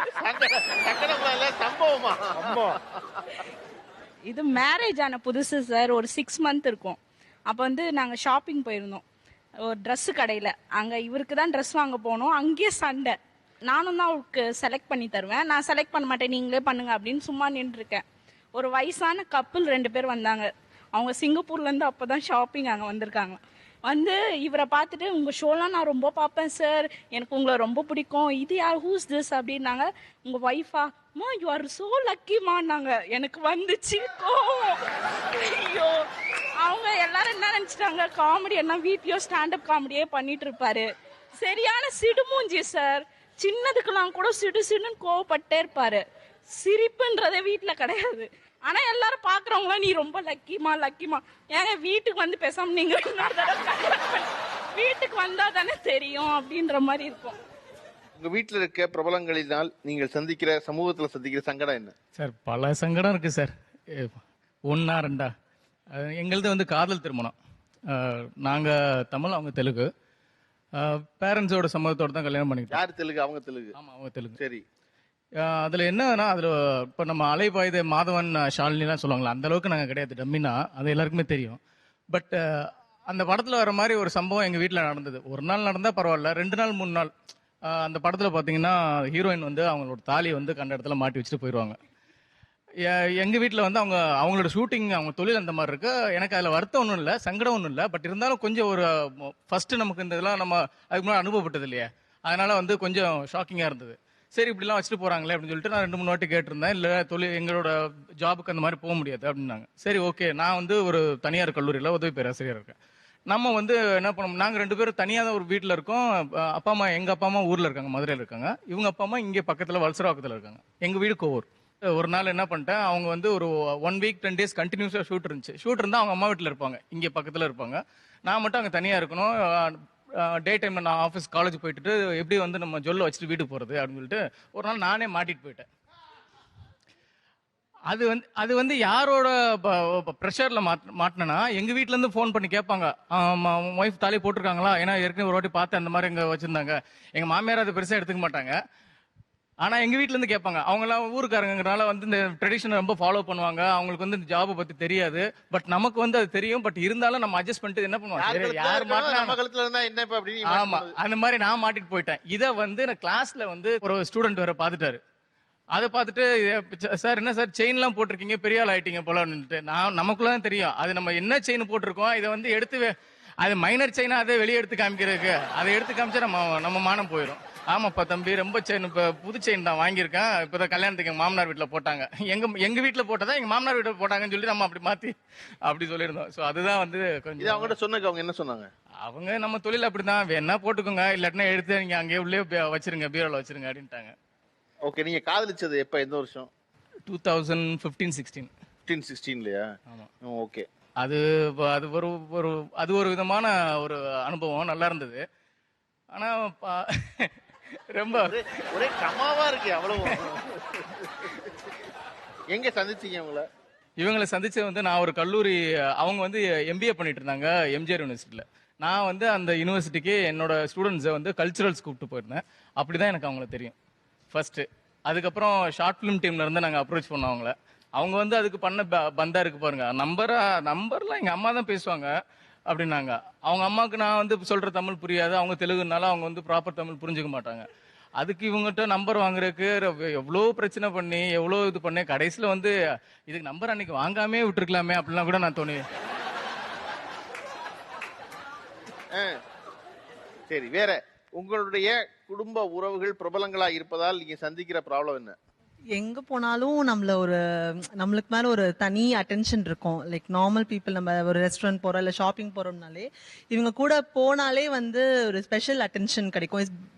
இது மேரேஜ் ஆன புதுசு சார், ஒரு 6 month இருக்கும். அப்போ வந்து நாங்க ஷாப்பிங் போயிருந்தோம் ஒரு ட்ரெஸ் கடையில. அங்க இவருக்கு தான் ட்ரெஸ் வாங்க போனோம். அங்கேயே சண்டை. நானும் தான் அவருக்கு செலக்ட் பண்ணி தருவேன், நான் செலக்ட் பண்ண மாட்டேன் நீங்களே பண்ணுங்க அப்படின்னு சும்மா நின்று இருக்கேன். ஒரு வயசான கப்பிள் 2 பேர் வந்தாங்க. அவங்க சிங்கப்பூர்ல இருந்து அப்பதான் ஷாப்பிங் அங்க வந்திருக்காங்க. வந்து இவரை பார்த்துட்டு, உங்க ஷோலாம் நான் ரொம்ப பார்ப்பேன் சார், எனக்கு உங்களை ரொம்ப பிடிக்கும், இது யார், ஹூஸ் திஸ் அப்படின்னாங்க. உங்க ஒய்ஃபா? மா யூ ஆர் சோ லக்கிமான்னாங்க. எனக்கு வந்துச்சு கோவம். ஐயோ, அவங்க எல்லாரும் என்ன நினைச்சிட்டாங்க, காமெடி என்ன வீட்லயோ ஸ்டாண்டப் காமெடியே பண்ணிட்டு இருப்பாரு. சரியான சிடுமூஞ்சி சார், சின்னதுக்கெல்லாம் கூட சிடு சிடுன்னு கோவப்பட்டே இருப்பாரு. சிரிப்புன்றதே வீட்டுல கிடையாது. ஆனா எல்லாரும் பாக்குறவங்களா நீ ரொம்ப லக்கிமா லக்கிமா. ஏங்க வீட்டுக்கு வந்து பேசாம நீங்க இன்னொரு தடவை வீட்டுக்கு வந்தா தானே தெரியும் அப்படின்ற மாதிரி இருக்கும். உங்க வீட்டுல இருக்க பிரபலங்களினால் நீங்கள் சந்திக்கிற சமூகத்துல சந்திக்கிற சங்கடம் என்ன சார்? பல சங்கடம் இருக்கு சார். 1 2 எங்களது வந்து காதல் திருமணம். நாங்க தமிழ், அவங்க தெலுங்கு. பேரண்ட்ஸோட சம்மதத்தோட தான் கல்யாணம் பண்ணிக்கிட்டோம். யார் தெலுங்கு? அவங்க தெலுங்கு. ஆமா, அவங்க தெலுங்கு. சரி. அதுல என்னன்னா, அதுல இப்ப நம்ம அலைபாயுத மாதவன் ஷாலினிலாம் சொல்லுவாங்களா, அந்த அளவுக்கு நாங்க கிடையாது. டம்மினா அது எல்லாருக்குமே தெரியும். பட் அந்த படத்துல வர மாதிரி ஒரு சம்பவம் எங்க வீட்டுல நடந்தது. ஒரு நாள் நடந்தா பரவாயில்ல, 2 நாள் 3 நாள். அந்த படத்துல பாத்தீங்கன்னா ஹீரோயின் வந்து அவங்களோட தாலியை வந்து கண்ட இடத்துல மாட்டி வச்சுட்டு போயிடுவாங்க. எங்க வீட்டுல வந்து அவங்களோட ஷூட்டிங், அவங்க தொழில் அந்த மாதிரி இருக்கு. எனக்கு அதுல வருத்தம் ஒன்றும் இல்லை, சங்கடம் ஒன்றும் இல்லை. பட் இருந்தாலும் கொஞ்சம் ஒரு ஃபர்ஸ்ட் நமக்கு இந்த இதெல்லாம் நம்ம அதுக்கு முன்னாடி அனுபவப்பட்டது இல்லையா, அதனால வந்து கொஞ்சம் ஷாக்கிங்கா இருந்தது. சரி, இப்படிலாம் வச்சுட்டு போறாங்களே அப்படின்னு சொல்லிட்டு நான் 2 3 வாட்டி கேட்டிருந்தேன். இல்லை தொழில் எங்களோட ஜாபுக்கு அந்த மாதிரி போக முடியாது அப்படின்னாங்க. சரி ஓகே, நான் வந்து ஒரு தனியார் கல்லூரியில் உதவி பேராசிரியர் இருக்கேன். நம்ம வந்து என்ன பண்ணோம், நாங்கள் 2 பேரும் தனியாக தான் ஒரு வீட்டில் இருக்கோம். அப்பா அம்மா, எங்கள் அப்பா அம்மா ஊரில் இருக்காங்க, மதுரையில் இருக்காங்க. இவங்க அப்பா அம்மா இங்கே பக்கத்தில் வல்சராக்கத்தில் இருக்காங்க. எங்கள் வீடு கோவூர். ஒரு நாள் என்ன பண்ணிட்டேன், அவங்க வந்து ஒரு 1 week 10 days கண்டினியூஸாக ஷூட் இருந்துச்சு. ஷூட் இருந்தால் அவங்க அம்மா வீட்டில் இருப்பாங்க, இங்கே பக்கத்தில் இருப்பாங்க. நான் மட்டும் அங்கே தனியாக இருக்கணும். டே டைமில் நான் ஆஃபீஸ் காலேஜ் போயிட்டு எப்படி வந்து நம்ம ஜொல்ல வச்சுட்டு வீட்டுக்கு போகிறது அப்படின்னு சொல்லிட்டு ஒரு நாள் நானே மாட்டிட்டு போயிட்டேன். அது வந்து யாரோட ப்ரெஷர்ல மாட்டினா எங்க வீட்ல இருந்து ஃபோன் பண்ணி கேட்பாங்க, ஒய்ஃப் தாலி போட்டிருக்காங்களா, ஏன்னா ஏற்கனவே ஒரு வாட்டி பார்த்து அந்த மாதிரி எங்க வச்சிருந்தாங்க. எங்க மாமியார் அதை பெருசா எடுத்துக்க மாட்டாங்க. ஆனா எங்க வீட்ல இருந்து கேட்பாங்க. அவங்க எல்லாம் ஊருக்காரங்கனால வந்து இந்த ட்ரெடிஷனை ரொம்ப ஃபாலோ பண்ணுவாங்க. அவங்களுக்கு வந்து இந்த ஜாபை பத்தி தெரியாது. பட் நமக்கு வந்து அது தெரியும். பட் இருந்தாலும் நம்ம அட்ஜஸ்ட் பண்ணிட்டு என்ன பண்ணுவாங்க, யார் மாட்டினா ஆமா அந்த மாதிரி நான் மாட்டிட்டு போயிட்டேன். இதை வந்து நான் கிளாஸ்ல வந்து ஒரு ஸ்டூடெண்ட் வேற பாத்துட்டாரு. அதை பார்த்துட்டு, சார் என்ன சார் செயின்லாம் போட்டிருக்கீங்க, பெரிய ஆள் ஆயிட்டீங்க போலன்னுட்டு. நமக்குள்ளதான் தெரியும் அது நம்ம என்ன செயின் போட்டிருக்கோம். இதை வந்து எடுத்து அது மைனர் செயினா அதை வெளியே எடுத்து காமிக்கிறதுக்கு, அதை எடுத்து காமிச்சா நம்ம மானம் போயிடும். ஆமாப்பா தம்பி, ரொம்ப செயின் இப்ப புது செயின் தான் வாங்கியிருக்கேன், இப்பதான் கல்யாணத்துக்கு எங்க மாமனார் வீட்டுல போட்டாங்க, எங்க வீட்டுல போட்டதா எங்க மாமனார் வீட்டுல போட்டாங்கன்னு சொல்லி நம்ம அப்படி மாத்தி அப்படி சொல்லியிருந்தோம். சோ அதுதான் வந்து கொஞ்சம் அவங்ககிட்ட சொன்னக்கு அவங்க என்ன சொன்னாங்க, அவங்க நம்ம தொழில் அப்படிதான், வேணா போட்டுக்கோங்க, இல்லாட்டினா எடுத்து நீங்க அங்கேயே உள்ளே வச்சிருங்க, பீரோல வச்சிருங்க அப்படின்ட்டாங்க. ஓகே, நீங்க காதலிச்சது எப்ப, எந்த வருஷம்? 2015-16 ஆமா. ஓகே, அது ஒரு விதமான ஒரு அனுபவம், நல்லா இருந்தது. ஆனா ரொம்ப ஒரே கமாவா இருக்கு. அவ்வளவு எங்க சந்திச்சீங்க இவங்களை சந்திச்சது வந்து நான் ஒரு கல்லூரி, அவங்க வந்து MBA பண்ணிட்டு இருந்தாங்க எம்ஜிஆர் யூனிவர்சிட்டியில. நான் வந்து அந்த யூனிவர்சிட்டிக்கு என்னோட ஸ்டூடெண்ட்ஸை வந்து கல்ச்சுரல்ஸ் கூப்பிட்டு போயிருந்தேன். அப்படிதான் எனக்கு அவங்கள தெரியும் ஃபர்ஸ்ட். அதுக்கப்புறம் ஷார்ட் ஃபிலிம் டீம்ல இருந்து நாங்க அப்ரோச் பண்ணோம் அவங்கள. அவங்க வந்து அதுக்கு பண்ண பந்தா இருக்கு பாருங்க, நம்பர்லாம் எங்க அம்மா தான் பேசுவாங்க அப்படின்னாங்க. அவங்க அம்மாவுக்கு நான் வந்து சொல்ற தமிழ் புரியாது, அவங்க தெலுங்குனால அவங்க வந்து ப்ராப்பர் தமிழ் புரிஞ்சுக்க மாட்டாங்க. அதுக்கு இவங்ககிட்ட நம்பர் வாங்குறதுக்கு எவ்வளோ பிரச்சனை பண்ணி எவ்வளோ இது பண்ணி கடைசியில் வந்து இதுக்கு நம்பர் அன்னைக்கு வாங்காமே விட்டுருக்கலாமே அப்படிலாம் கூட நான் தோணி. சரி, வேற உங்களுடைய குடும்ப உறவுகள் பிரபலங்களா இருப்பதால் நீங்க சந்திக்கிற ப்ராப்ளம் என்ன? எங்க போனாலும் நம்மளுக்கு மேல ஒரு தனி அட்டென்ஷன் இருக்கும். லைக் நார்மல் பீப்புள், நம்ம ஒரு ரெஸ்டாரண்ட் போறோம் இல்ல ஷாப்பிங் போறோம்னாலே இவங்க கூட போனாலே வந்து ஒரு ஸ்பெஷல் அட்டென்ஷன் கிடைக்கும்.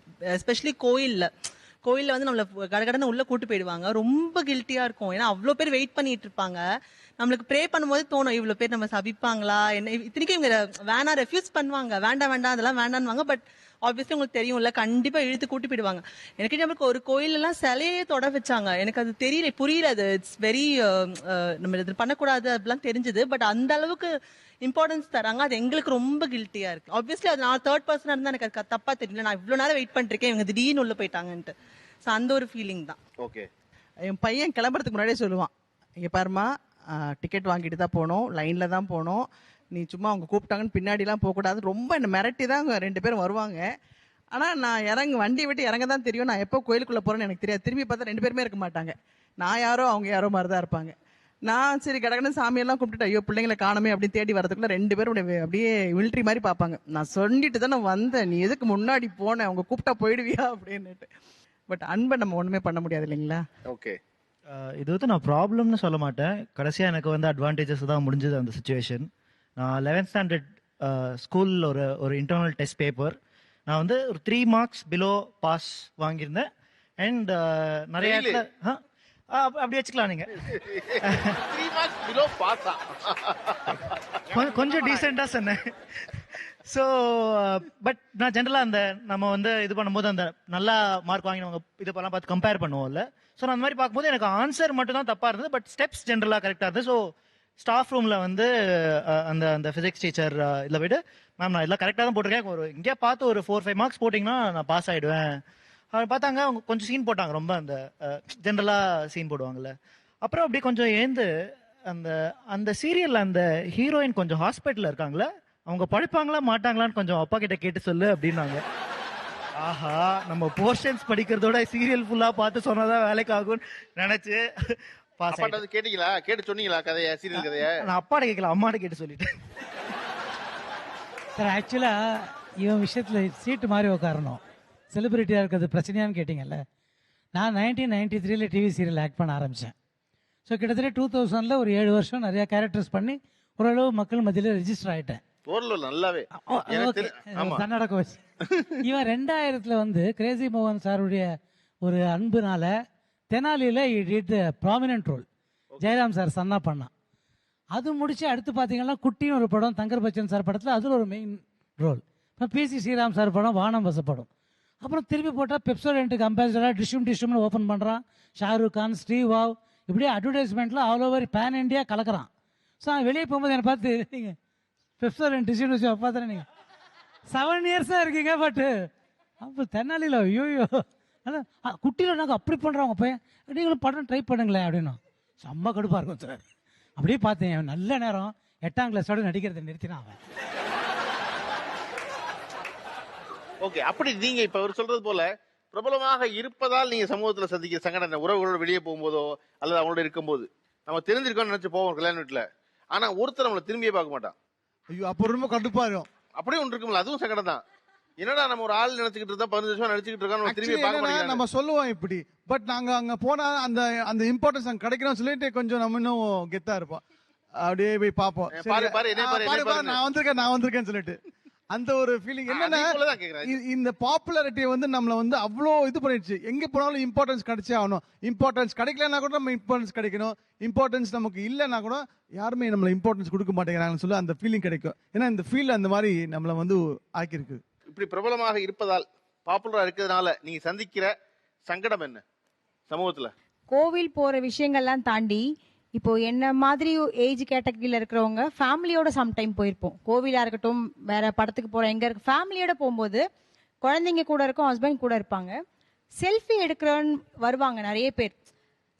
எஸ்பெஷலி கோயில்ல வந்து நம்மள கடகடன்னு உள்ள கூட்டு போயிடுவாங்க. ரொம்ப கில்ட்டியா இருக்கும், ஏன்னா அவ்வளோ பேர் வெயிட் பண்ணிட்டு இருப்பாங்க. நம்மளுக்கு ப்ரே பண்ணும்போது தோணும், இவ்வளோ பேர் நம்ம சபிப்பாங்களா என்ன. இத்தனைக்கும் இவங்க வேணா ரெஃப்யூஸ் பண்ணுவாங்க, வேண்டாம் அதெல்லாம் வேண்டான்வாங்க. பட் ஆப்வியஸ்லி உங்களுக்கு தெரியும்ல, கண்டிப்பா இழுத்து கூட்டி போயிடுவாங்க. எனக்கு நம்மளுக்கு ஒரு கோயில் எல்லாம் சிலையே தொட வச்சாங்க. எனக்கு அது தெரியல, புரியல. அது இட்ஸ் வெரி நம்ம இது பண்ணக்கூடாது அப்படிலாம் தெரிஞ்சது. பட் அந்த அளவுக்கு இம்பார்ட்டன்ஸ் தராங்க, அது எங்களுக்கு ரொம்ப கில்ட்டியா இருக்கு. ஆப்வியஸ்லி அது நான் தேர்ட் பர்சனா இருந்தா எனக்கு அது தப்பா தெரியல. நான் இவ்வளவு நேரம் வெயிட் பண்ணிருக்கேன், இவங்க திடீர்னு உள்ள போயிட்டாங்கன்ட்டு. ஸோ அந்த ஒரு ஃபீலிங் தான். ஓகே, என் பையன் கிளம்புறதுக்கு முன்னாடியே சொல்லுவான், இங்க பாருமா டிக்கெட் வாங்கிட்டு தான் போனோம், லைன்ல தான் போனோம், நீ சும்மா அவங்க கூப்பிட்டாங்கன்னு பின்னாடிலாம் போகக்கூடாது. ரொம்ப என்ன மிரட்டி தான் 2 பேரும் வருவாங்க. ஆனால் நான் வண்டி விட்டு இறங்க தான் தெரியும், நான் எப்போ கோயிலுக்குள்ளே போகிறேன்னு எனக்கு தெரியாது. திரும்பி பார்த்தா 2 பேருமே இருக்க மாட்டாங்க, நான் யாரோ அவங்க யாரோ மாதிரி தான் இருப்பாங்க. நான் சரி கடகடன்னு சாமியெல்லாம் கூப்பிட்டுட்டு ஐயோ பிள்ளைங்களை காணமே அப்படின்னு தேடி வரதுக்குள்ள 2 பேரும் அப்படியே மிலிட்ரி மாதிரி பார்ப்பாங்க. நான் சொல்லிட்டு தான் நான் வந்தேன், நீ எதுக்கு முன்னாடி போனேன், அவங்க கூப்பிட்டா போயிடுவியா அப்படின்னுட்டு. பட் அன்பை நம்ம ஒன்றுமே பண்ண முடியாது இல்லைங்களா. ஓகே, இது வந்து நான் ப்ராப்ளம்னு சொல்ல மாட்டேன். கடைசியாக எனக்கு வந்து அட்வான்டேஜஸ் தான் முடிஞ்சது அந்த சுச்சுவேஷன். நான் 11th ஸ்டாண்டர்ட் ஸ்கூலில் ஒரு இன்டர்னல் டெஸ்ட் பேப்பர் நான் வந்து ஒரு 3 marks பிலோ பாஸ் வாங்கியிருந்தேன். அண்ட் நிறைய இடத்துல அப்படி வச்சுக்கலாம் நீங்க. 3 marks below pass கொஞ்சம் டீசெண்டா சொன்னேன். ஸோ பட் நான் ஜென்ரலாக நம்ம வந்து இது பண்ணும்போது அந்த நல்லா மார்க் வாங்கினவங்க இதெல்லாம் பார்த்து கம்பேர் பண்ணுவோம்ல. ஸோ நான் அந்த மாதிரி பார்க்கும்போது எனக்கு ஆன்சர் மட்டும் தான் தப்பாக இருந்தது, பட் ஸ்டெப்ஸ் ஜென்ரலாக கரெக்டாக இருந்தது. ஸோ ஸ்டாஃப் ரூமில் வந்து அந்த ஃபிசிக்ஸ் டீச்சர் இதில் போய்ட்டு, மேம் நான் இதெல்லாம் கரெக்டாக தான் போட்டிருக்கேன், இங்கேயே பார்த்து ஒரு 4-5 marks போட்டிங்கன்னா நான் பாஸ் ஆகிடுவேன். அவர் பார்த்தாங்க, அவங்க கொஞ்சம் சீன் போட்டாங்க, ரொம்ப அந்த ஜென்ரலாக சீன் போடுவாங்கல்ல. அப்புறம் அப்படி கொஞ்சம் ஏந்து அந்த சீரியலில் அந்த ஹீரோயின் கொஞ்சம் ஹாஸ்பிட்டலில் இருக்காங்களே, அவங்க படிப்பாங்களா மாட்டாங்களான்னு கொஞ்சம் அப்பா கிட்ட கேட்டு சொல்லு அப்படின்னாங்க. ஆஹா, நம்ம போர்ஷன்ஸ் படிக்கிறதோட சீரியல் ஃபுல்லாக பார்த்து சொன்னதான் வேலைக்கு ஆகும்னு நினச்சி கேட்டீங்களா, கேட்டு சொன்னீங்களா கதையை, சீரியல் கதையை? நான் அப்பாட்ட கேட்கல, அம்மாட்ட கேட்டு சொல்லிட்டேன். சார் ஆக்சுவலா இவன் விஷயத்துல சீட்டு மாதிரி உட்காரணும், செலிபிரிட்டியா இருக்கிறது பிரச்சனையான்னு கேட்டீங்கல்ல. நான் 1993 டிவி சீரியல் ஆக்ட் பண்ண ஆரம்பிச்சேன். ஸோ கிட்டத்தட்ட 2000 ஒரு 7 வருஷம் நிறைய கேரக்டர்ஸ் பண்ணி ஓரளவு மக்கள் மத்தியில் ரெஜிஸ்டர் ஆயிட்டேன். நல்லாவே கர்நாடக வச்சு. இவன் 2000 வந்து கிரேசி மோகன் சாருடைய ஒரு அன்புனால தெனாலியில் ப்ராமினன்ட் ரோல் ஜெயராம் சார் சன்னா பண்ணான். அது முடிச்சு அடுத்து பார்த்தீங்கன்னா குட்டின்னு ஒரு படம், தங்கர் பச்சன் சார் படத்தில் அதில் ஒரு மெயின் ரோல். இப்போ பிசி ஸ்ரீராம் சார் படம் வானம் வசப்படும். அப்புறம் திருப்பி போட்டால் பெப்சோடென்ட்டுக்கு அம்பாசிடராக டிஷ்யூம்னு ஓப்பன் பண்ணுறான். ஷாருக் கான், ஸ்ரீவாவ் இப்படியே அட்வர்டைஸ்மெண்ட்டில் ஆல் ஓவர் பேன் இண்டியா கலக்கிறான். ஸோ அவன் வெளியே போகும்போது என்னை பார்த்து நீங்கள் பெப்சோடன்ட் டிஸ்ட்ரிபியூட் வச்சு பார்த்துறேன், நீங்கள் 7 இயர்ஸாக இருக்கீங்க, பட்டு அப்போ தென்னாலியில் ஐயோயோ அதான் குட்டியில் நாங்கள் அப்படி பண்ணுறோம் பையன், நீங்களும் படம் ட்ரை பண்ணுங்களேன் அப்படின்னா செம்ம கடுப்பாக இருக்கும் சார். அப்படியே பார்த்தேன் நல்ல நேரம் 8ஆம் கிளாஸோட நடிக்கிறத நிறுத்தினா அவன். ஓகே, அப்படி நீங்க இப்ப அவர் சொல்றது போல பிரபலமாக இருப்பதால் நீங்க சமூகத்துல சந்திக்கிற சங்கடம், உறவுகளோட வெளியே போகும்போதோ அல்லது அவங்களோட இருக்கும்போது நம்ம தெரிஞ்சிருக்கோம்னு நினைச்சு போவோம் கல்யாண வீட்டுல, ஆனா ஒருத்தர் நம்மளை திரும்பியே பார்க்க மாட்டான். ஐயோ அப்போ ரொம்ப கடுப்பா இருக்கும். அப்படியே ஒன்று இருக்கும்ல, அதுவும் சங்கடம் தான். என்னடா நம்ம ஒரு ஆள் நினைச்சுக்கிட்டு இருந்தா 15 வருஷம் நடிச்சுக்கிட்டு இருக்கோம், திரும்பி பார்க்க மாட்டேங்க. நம்ம சொல்லுவோம் இப்படி, பட் நாங்க அங்க போனா அந்த அந்த இம்பார்ட்டன்ஸ் அங்க கிடைக்கணும் சொல்லிட்டு கொஞ்சம் நம்ம இன்னும் கெத்தா இருப்போம். அப்படியே போய் பார்ப்போம், நான் வந்திருக்கேன்னு சொல்லிட்டு அந்த ஒரு ஃபீலிங். என்னன்னா இந்த பாப்புலாரிட்டி வந்து நம்மள வந்து அவ்வளோ இது பண்ணிடுச்சு. எங்க போனாலும் இம்பார்ட்டன்ஸ் கிடைச்சே ஆகணும். இம்பார்ட்டன்ஸ் கிடைக்கலன்னா கூட நம்ம இம்பார்ட்டன்ஸ் கிடைக்கணும். இம்பார்ட்டன்ஸ் நமக்கு இல்லைன்னா கூட யாருமே நம்மள இம்பார்ட்டன்ஸ் கொடுக்க மாட்டேங்கிறாங்கன்னு சொல்லி அந்த ஃபீலிங் கிடைக்கும். ஏன்னா இந்த ஃபீல் அந்த மாதிரி நம்மள வந்து ஆக்கியிருக்கு. இப்படி பிரபலமாக இருப்பதால், பாப்புலரா இருக்கிறதுனால நீங்க சந்திக்கிற சங்கடம் என்ன சமூகத்துல? கோவில் போற விஷயங்கள்லாம் தாண்டி இப்போ என்ன மாதிரி ஏஜ் கேட்டகரியில இருக்கிறவங்க ஃபேமிலியோட சம்டைம் போயிருப்போம். கோவிலா இருக்கட்டும், வேற படத்துக்கு போறோம், எங்க இருக்கு ஃபேமிலியோட போகும்போது குழந்தைங்க கூட இருக்கும், ஹஸ்பண்ட் கூட இருப்பாங்க. செல்ஃபி எடுக்கிறோன்னு வருவாங்க நிறைய பேர்.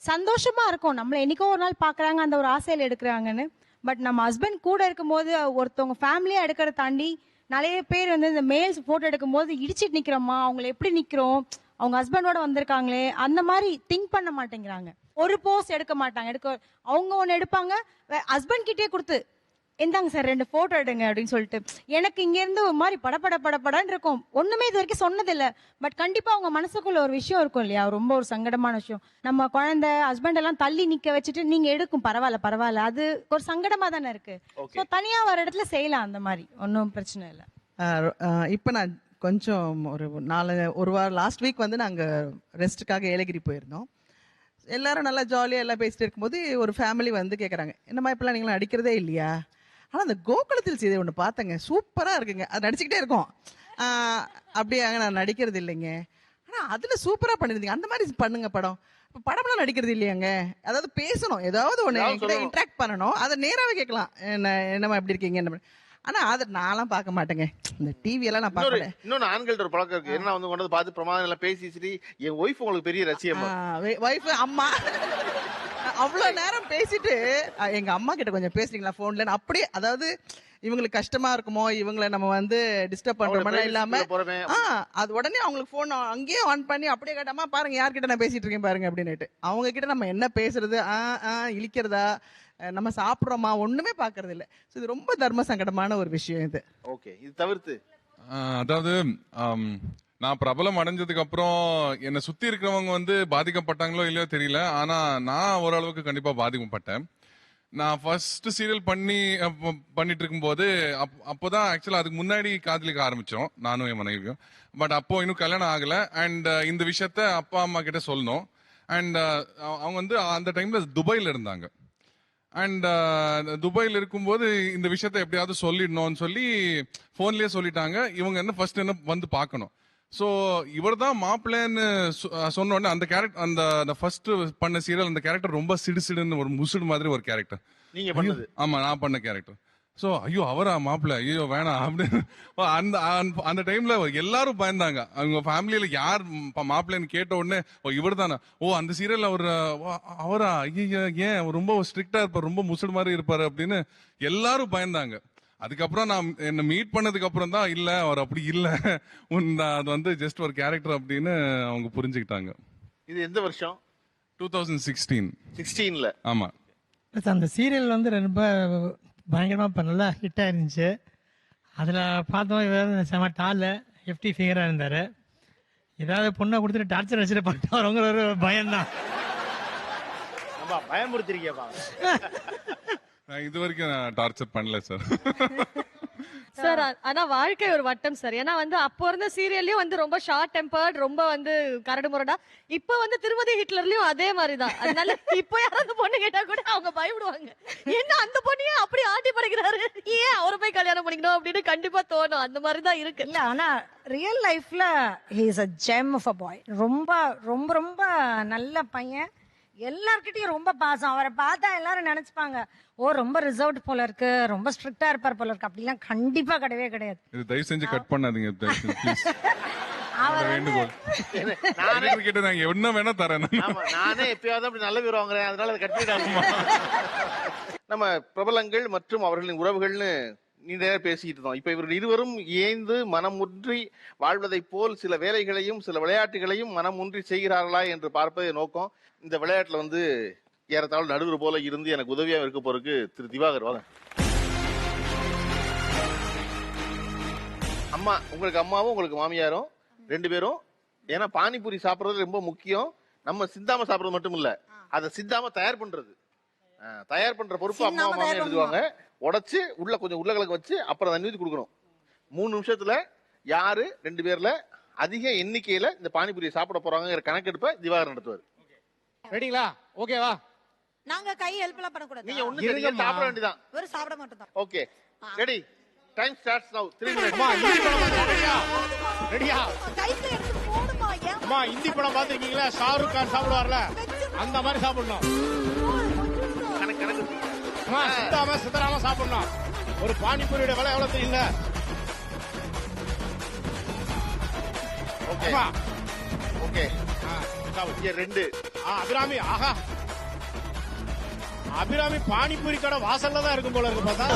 சந்தோஷமா இருக்கும், நம்மள என்னைக்கோ ஒரு நாள் பாக்குறாங்க, அந்த ஒரு ஆசையில எடுக்கிறாங்கன்னு. பட் நம்ம ஹஸ்பண்ட் கூட இருக்கும்போது ஒருத்தவங்க ஃபேமிலியா எடுக்கிறத தாண்டி நிறைய பேர் வந்து இந்த மேல்ஸ் போட்டோ எடுக்கும் போது இடிச்சிட்டு நிக்கிறோமா, அவங்களை எப்படி நிக்கிறோம், அவங்க ஹஸ்பண்டோட வந்திருக்காங்களே, அந்த மாதிரி திங்க் பண்ண மாட்டேங்கிறாங்க. ஒரு போஸ்ட் எடுக்க மாட்டாங்க. அவங்க ஒன்று எடுப்பாங்க, ஹஸ்பண்ட் கிட்டே கொடுத்து எந்தாங்க சார் 2 போட்டோ எடுங்க அப்படின்னு சொல்லிட்டு. எனக்கு இங்க இருந்து ஒரு மாதிரி படப்படன்னு இருக்கும். ஒண்ணுமே இது வரைக்கும் சொன்னதில்லை. பட் கண்டிப்பா அவங்க மனசுக்குள்ள ஒரு விஷயம் இருக்கும் இல்லையா, ரொம்ப ஒரு சங்கடமான விஷயம். நம்ம குழந்தை ஹஸ்பண்ட் எல்லாம் தள்ளி நிக்க வச்சுட்டு நீங்க எடுக்கும் பரவாயில்ல, அது ஒரு சங்கடமா தானே இருக்கு. ஸோ தனியா வர இடத்துல செய்யலாம், அந்த மாதிரி ஒன்றும் பிரச்சனை இல்லை. இப்போ நான் கொஞ்சம் ஒரு வாரம் லாஸ்ட் வீக் வந்து நாங்கள் ரெஸ்ட்டுக்காக ஏலகிரி போயிருந்தோம். எல்லாரும் நல்லா ஜாலியாக எல்லாம் பேசிட்டு இருக்கும்போது ஒரு ஃபேமிலி வந்து கேட்குறாங்க, என்னம்மா இப்பெல்லாம் நீங்களும் நடிக்கிறதே இல்லையா? ஆனால் அந்த கோகுலத்தில் சீதை ஒன்று பார்த்தேங்க, சூப்பராக இருக்குங்க, அது நடிச்சுக்கிட்டே இருக்கோம். அப்படியாங்க, நான் நடிக்கிறது இல்லைங்க, ஆனால் அதில் சூப்பராக பண்ணியிருந்தீங்க, அந்த மாதிரி பண்ணுங்க படம். இப்போ படம்லாம் நடிக்கிறது இல்லையாங்க, அதாவது பேசணும், ஏதாவது ஒன்று இன்ட்ராக்ட் பண்ணணும், அதை நேராகவே கேட்கலாம், என்னம்மா எப்படி இருக்கீங்க என்ன. ஆனா அதை நான்லாம் பார்க்க மாட்டேங்க, இந்த டிவி எல்லாம் நான் பார்க்கல. இன்னொன்னு ஆண்கள்ட்ட ஒரு பழக்கம் இருக்கு, என்ன வந்து கொண்டு பார்த்து பிரமாதம் எல்லாம் பேசிட்டு, என் ஒய்ஃப் உங்களுக்கு பெரிய ரசிகமா, ஒய்ஃப் அம்மா அவ்வளவு நேரம் பேசிட்டு எங்க அம்மா கிட்ட கொஞ்சம் பேசுறீங்களா போன்ல, அப்படியே அதாவது இவங்களுக்கு கஷ்டமா இருக்குமோ, இவங்களை நம்ம வந்து டிஸ்டர்ப் பண்றோம்னா இல்லாம அது உடனே அவங்களுக்கு போன் அங்கேயே ஆன் பண்ணி அப்படியே கேட்டாமா பாருங்க யார்கிட்ட நான் பேசிட்டு இருக்கேன் பாருங்க அப்படின்னுட்டு. அவங்க கிட்ட நம்ம என்ன பேசுறது, இழிக்கிறதா, நம்ம சாப்பிடுறோமா, ஒண்ணுமே பாக்குறது இல்ல. இது ரொம்ப தர்ம சங்கடமான ஒரு விஷயம் இது. ஓகே, இது தவிர்த்து அதாவது நான் பிரபலம் அடைஞ்சதுக்கு அப்புறம் என்னை சுத்தி இருக்கிறவங்க வந்து பாதிக்கப்பட்டாங்களோ இல்லையோ தெரியல, ஆனா நான் ஓரளவுக்கு கண்டிப்பா பாதிக்கப்பட்டேன். நான் ஃபர்ஸ்ட் சீரியல் பண்ணிட்டு இருக்கும்போது அப்போதான் ஆக்சுவலா அதுக்கு முன்னாடி காதலிக்க ஆரம்பிச்சோம் நானும் என் மனைவியும். பட் அப்போ இன்னும் கல்யாணம் ஆகல. அண்ட் இந்த விஷயத்த அப்பா அம்மா கிட்ட சொல்லணும். அண்ட் அவங்க வந்து அந்த டைம்ல துபாயில இருந்தாங்க. அண்ட் துபாயில் இருக்கும்போது இந்த விஷயத்த எப்படியாவது சொல்லிடணும்னு சொல்லி போன்லயே சொல்லிட்டாங்க. இவங்க என்ன ஃபர்ஸ்ட் என்ன வந்து பார்க்கணும். ஸோ இவர் தான் மாப்பிள்ளைன்னு சொன்ன உடனே அந்த கேரக்டர், அந்த ஃபர்ஸ்ட் பண்ண சீரியல் அந்த கேரக்டர் ரொம்ப சிடுசிடுன்னு ஒரு முசுடு மாதிரி ஒரு கேரக்டர். நீங்க பண்ணது? ஆமா, நான் பண்ண கேரக்டர். ஸோ ஐயோ அவரா மாப்பிள்ளை, ஐயோ வேணாம் அப்படின்னு அந்த டைம்ல எல்லாரும் பயந்தாங்க. அவங்க ஃபேமிலியில யார் மாப்பிள்ளைன்னு கேட்ட உடனே இவர் தானே, அந்த சீரியல் அவரா, ஐயோ ஏன் அவர் ரொம்ப ஸ்ட்ரிக்டா இருப்பார், ரொம்ப முசுடு மாதிரி இருப்பாரு அப்படின்னு எல்லாரும் பயந்தாங்க. அதுக்கப்புறம் நான் என்ன மீட் பண்ணதுக்கு அப்புறம் தான் இல்ல அவர் அப்படி இல்ல, அது வந்து ஜஸ்ட் ஒரு கேரக்டர் அப்படின்னு அவங்க புரிஞ்சுக்கிட்டாங்க. இது எந்த வருஷம்? 2016. ஆமா. அந்த சீரியல் வந்து ரொம்ப பயங்கரமா பண்ணல, ஹிட் ஆயிருந்துச்சு. அதுல பார்த்தோம் இவர் செம டால் எஃப்டி ஃபிகரா இருந்தாரு. ஏதாவது பொண்ணை கொடுத்துட்டு டார்ச்சர் வச்சுட்டு பண்ணிட்டு வரவங்க ஒரு பயம்தான். பயமுறுத்திருக்கேன் நான் இது வரைக்கும் நான் டார்ச்சர் பண்ணல சார். சார் ஆனா வாழ்க்கை ஒரு வட்டம் சார். ஏன்னா வந்து அப்போ இருந்த சீரியல்லயும் வந்து ரொம்ப ஷார்ட் டெம்பர்ட், ரொம்ப வந்து கரடு முரடா. இப்ப வந்து திருமதி ஹிட்லர்லயும் அதே மாதிரிதான். அதனால இப்ப யாராவது பொண்ணு கேட்டா கூட அவங்க பயப்படுவாங்க, என்ன அந்த பொண்ணையே அப்படி ஆட்டி படைக்கிறாரு, ஏன் அவரை போய் கல்யாணம் பண்ணிக்கணும் அப்படின்னு கண்டிப்பா தோணும். அந்த மாதிரிதான் இருக்கு. இல்ல ஆனா ரியல் லைஃப்ல he is a gem of a boy. ரொம்ப ரொம்ப ரொம்ப நல்ல பையன். எல்லார்கிட்டயும் ரொம்ப பாசம். அவரை பார்த்தா எல்லாரும் நினைச்சுப்பாங்க, ஓ ரொம்ப ரிசர்வ்ட் போல இருக்கு, ரொம்ப ஸ்ட்ரிக்டா இருப்பார் போல இருக்கு. அப்படிலாம் கண்டிப்பா கிடையவே கிடையாது. இது தயவு செஞ்சு கட் பண்ணாதீங்க ப்ளீஸ். அவர் வேண்டுகோள். நானே கிட்ட நான் என்ன வேணா தரேன். நானே எப்பயாவது அப்படி நல்ல பேர் வாங்குறேன், அதனால அதை கட் பண்ணிட்டாங்க. நம்ம பிரபலங்கள் மற்றும் அவர்களின் உறவுகள்னு நீண்ட நேரம் பேசிக்கிட்டு இருந்தோம். இப்ப இவர்கள் இருவரும் இயைந்து மனம் ஒன்றி வாழ்வதைப் போல் சில வேலைகளையும் சில விளையாட்டுகளையும் மனம் ஒன்றி செய்கிறார்களா என்று பார்ப்பதே நோக்கம். இந்த விளையாட்டுல ஏறத்தாழ நடுவர் போல இருந்து எனக்கு உதவியா இருக்க போறதுக்கு திரு திவாகர் வாங்க. அம்மா, உங்களுக்கு அம்மாவும் உங்களுக்கு மாமியாரும் 2 பேரும், ஏன்னா பானிபூரி சாப்பிடுறது ரொம்ப முக்கியம். நம்ம சிந்தாம சாப்பிடுறது மட்டும் இல்ல, அதை சிந்தாம தயார் பண்றது, தயார் பண்ற பொறுப்பு அம்மா மாமியார் எழுதுவாங்க. உடைச்சு உள்ள கொஞ்சம் உருளைக்கிழங்கு வச்சு அப்புறம் தண்ணி ஊத்தி கொடுக்கணும். 3 நிமிஷத்துல யாரு 2 பேர்ல அதிக எண்ணிக்கையில இந்த பானிபூரியை சாப்பிட போறாங்கிற கணக்கெடுப்பை திவாகர் நடத்துவார். ரெடிங்களா? ஓகேவா? நாங்க கை ஹெல்ப் எல்லாம் பண்ண கூடாது. நீங்க ஒண்ணு தெரியும், சாப்பிட வேண்டியதான். ஒரு சாப்பிட மட்டும் தான். ஓகே, ரெடி, டைம் ஸ்டார்ட்ஸ் நவ. 3 minutes. அம்மா இந்தி படம் ரெடியா? ரெடியா? கையில எடுத்து போடுமா. அம்மா இந்தி படம் பாத்துக்கீங்களா? ஷாருக் கான் சாப்பிடுவார்ல, அந்த மாதிரி சாப்பிடணும். அம்மா சிந்தாம சிதறாம சாப்பிடணும். ஒரு பானிபூரியோட விலை எவ்வளவு தெரியல? Okay okay. இங்க 2. அபிராமி, ஆஹா, அபிராமி பானிபூரி கடை வாசல்ல தான் இருக்கும் போல இருக்கு பார்த்தா.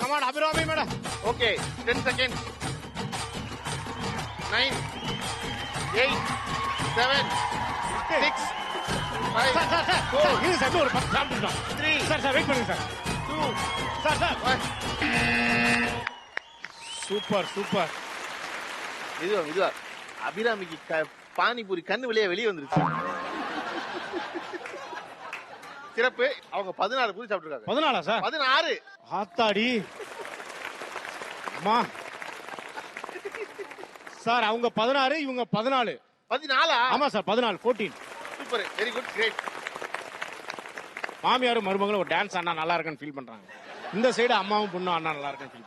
Come on, Abhirami madam. Okay, 10 seconds. 9, 8, 7, 6, 5, 4, இது சார் ஒரு 10 சாப்பிட்டுட்டோம். 3, சார் வெயிட் பண்ணுங்க சார். 2, சார் 1. சூப்பர். இதுவா அபிராமிக்கு பானிபூரி கண்ணு வெளியே வந்துருச்சு. சிறப்பு. அவங்க 16 பூரி சாப்பிட்டுருக்காங்க. 14 சார்? 16. ஆத்தாடி அம்மா. சார் அவங்க 16, இவங்க 14. 14? ஆமா sir, 14, 14. Super, very good, great. மாமியாரும் மருமகளும் ஒரு டான்ஸ் அண்ணா நல்லா இருக்குன்னு ஃபீல் பண்றாங்க. இந்த சைடு அம்மாவும் பொண்ணும் அண்ணா நல்லா இருக்குன்னு feel.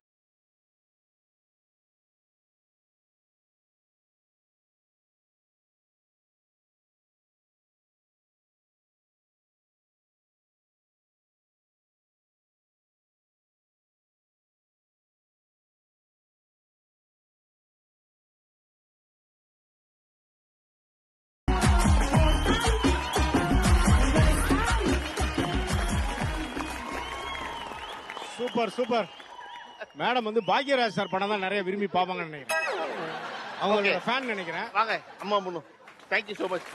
Super. Madam Bhagyaraj sir படம் தான் நிறைய விரும்பி பாப்பாங்கன்னு நினைக்கிறேன். அவங்களோட ஃபேன் நினைக்கிறேன். வாங்க அம்மா பொண்ணு. Thank you so much.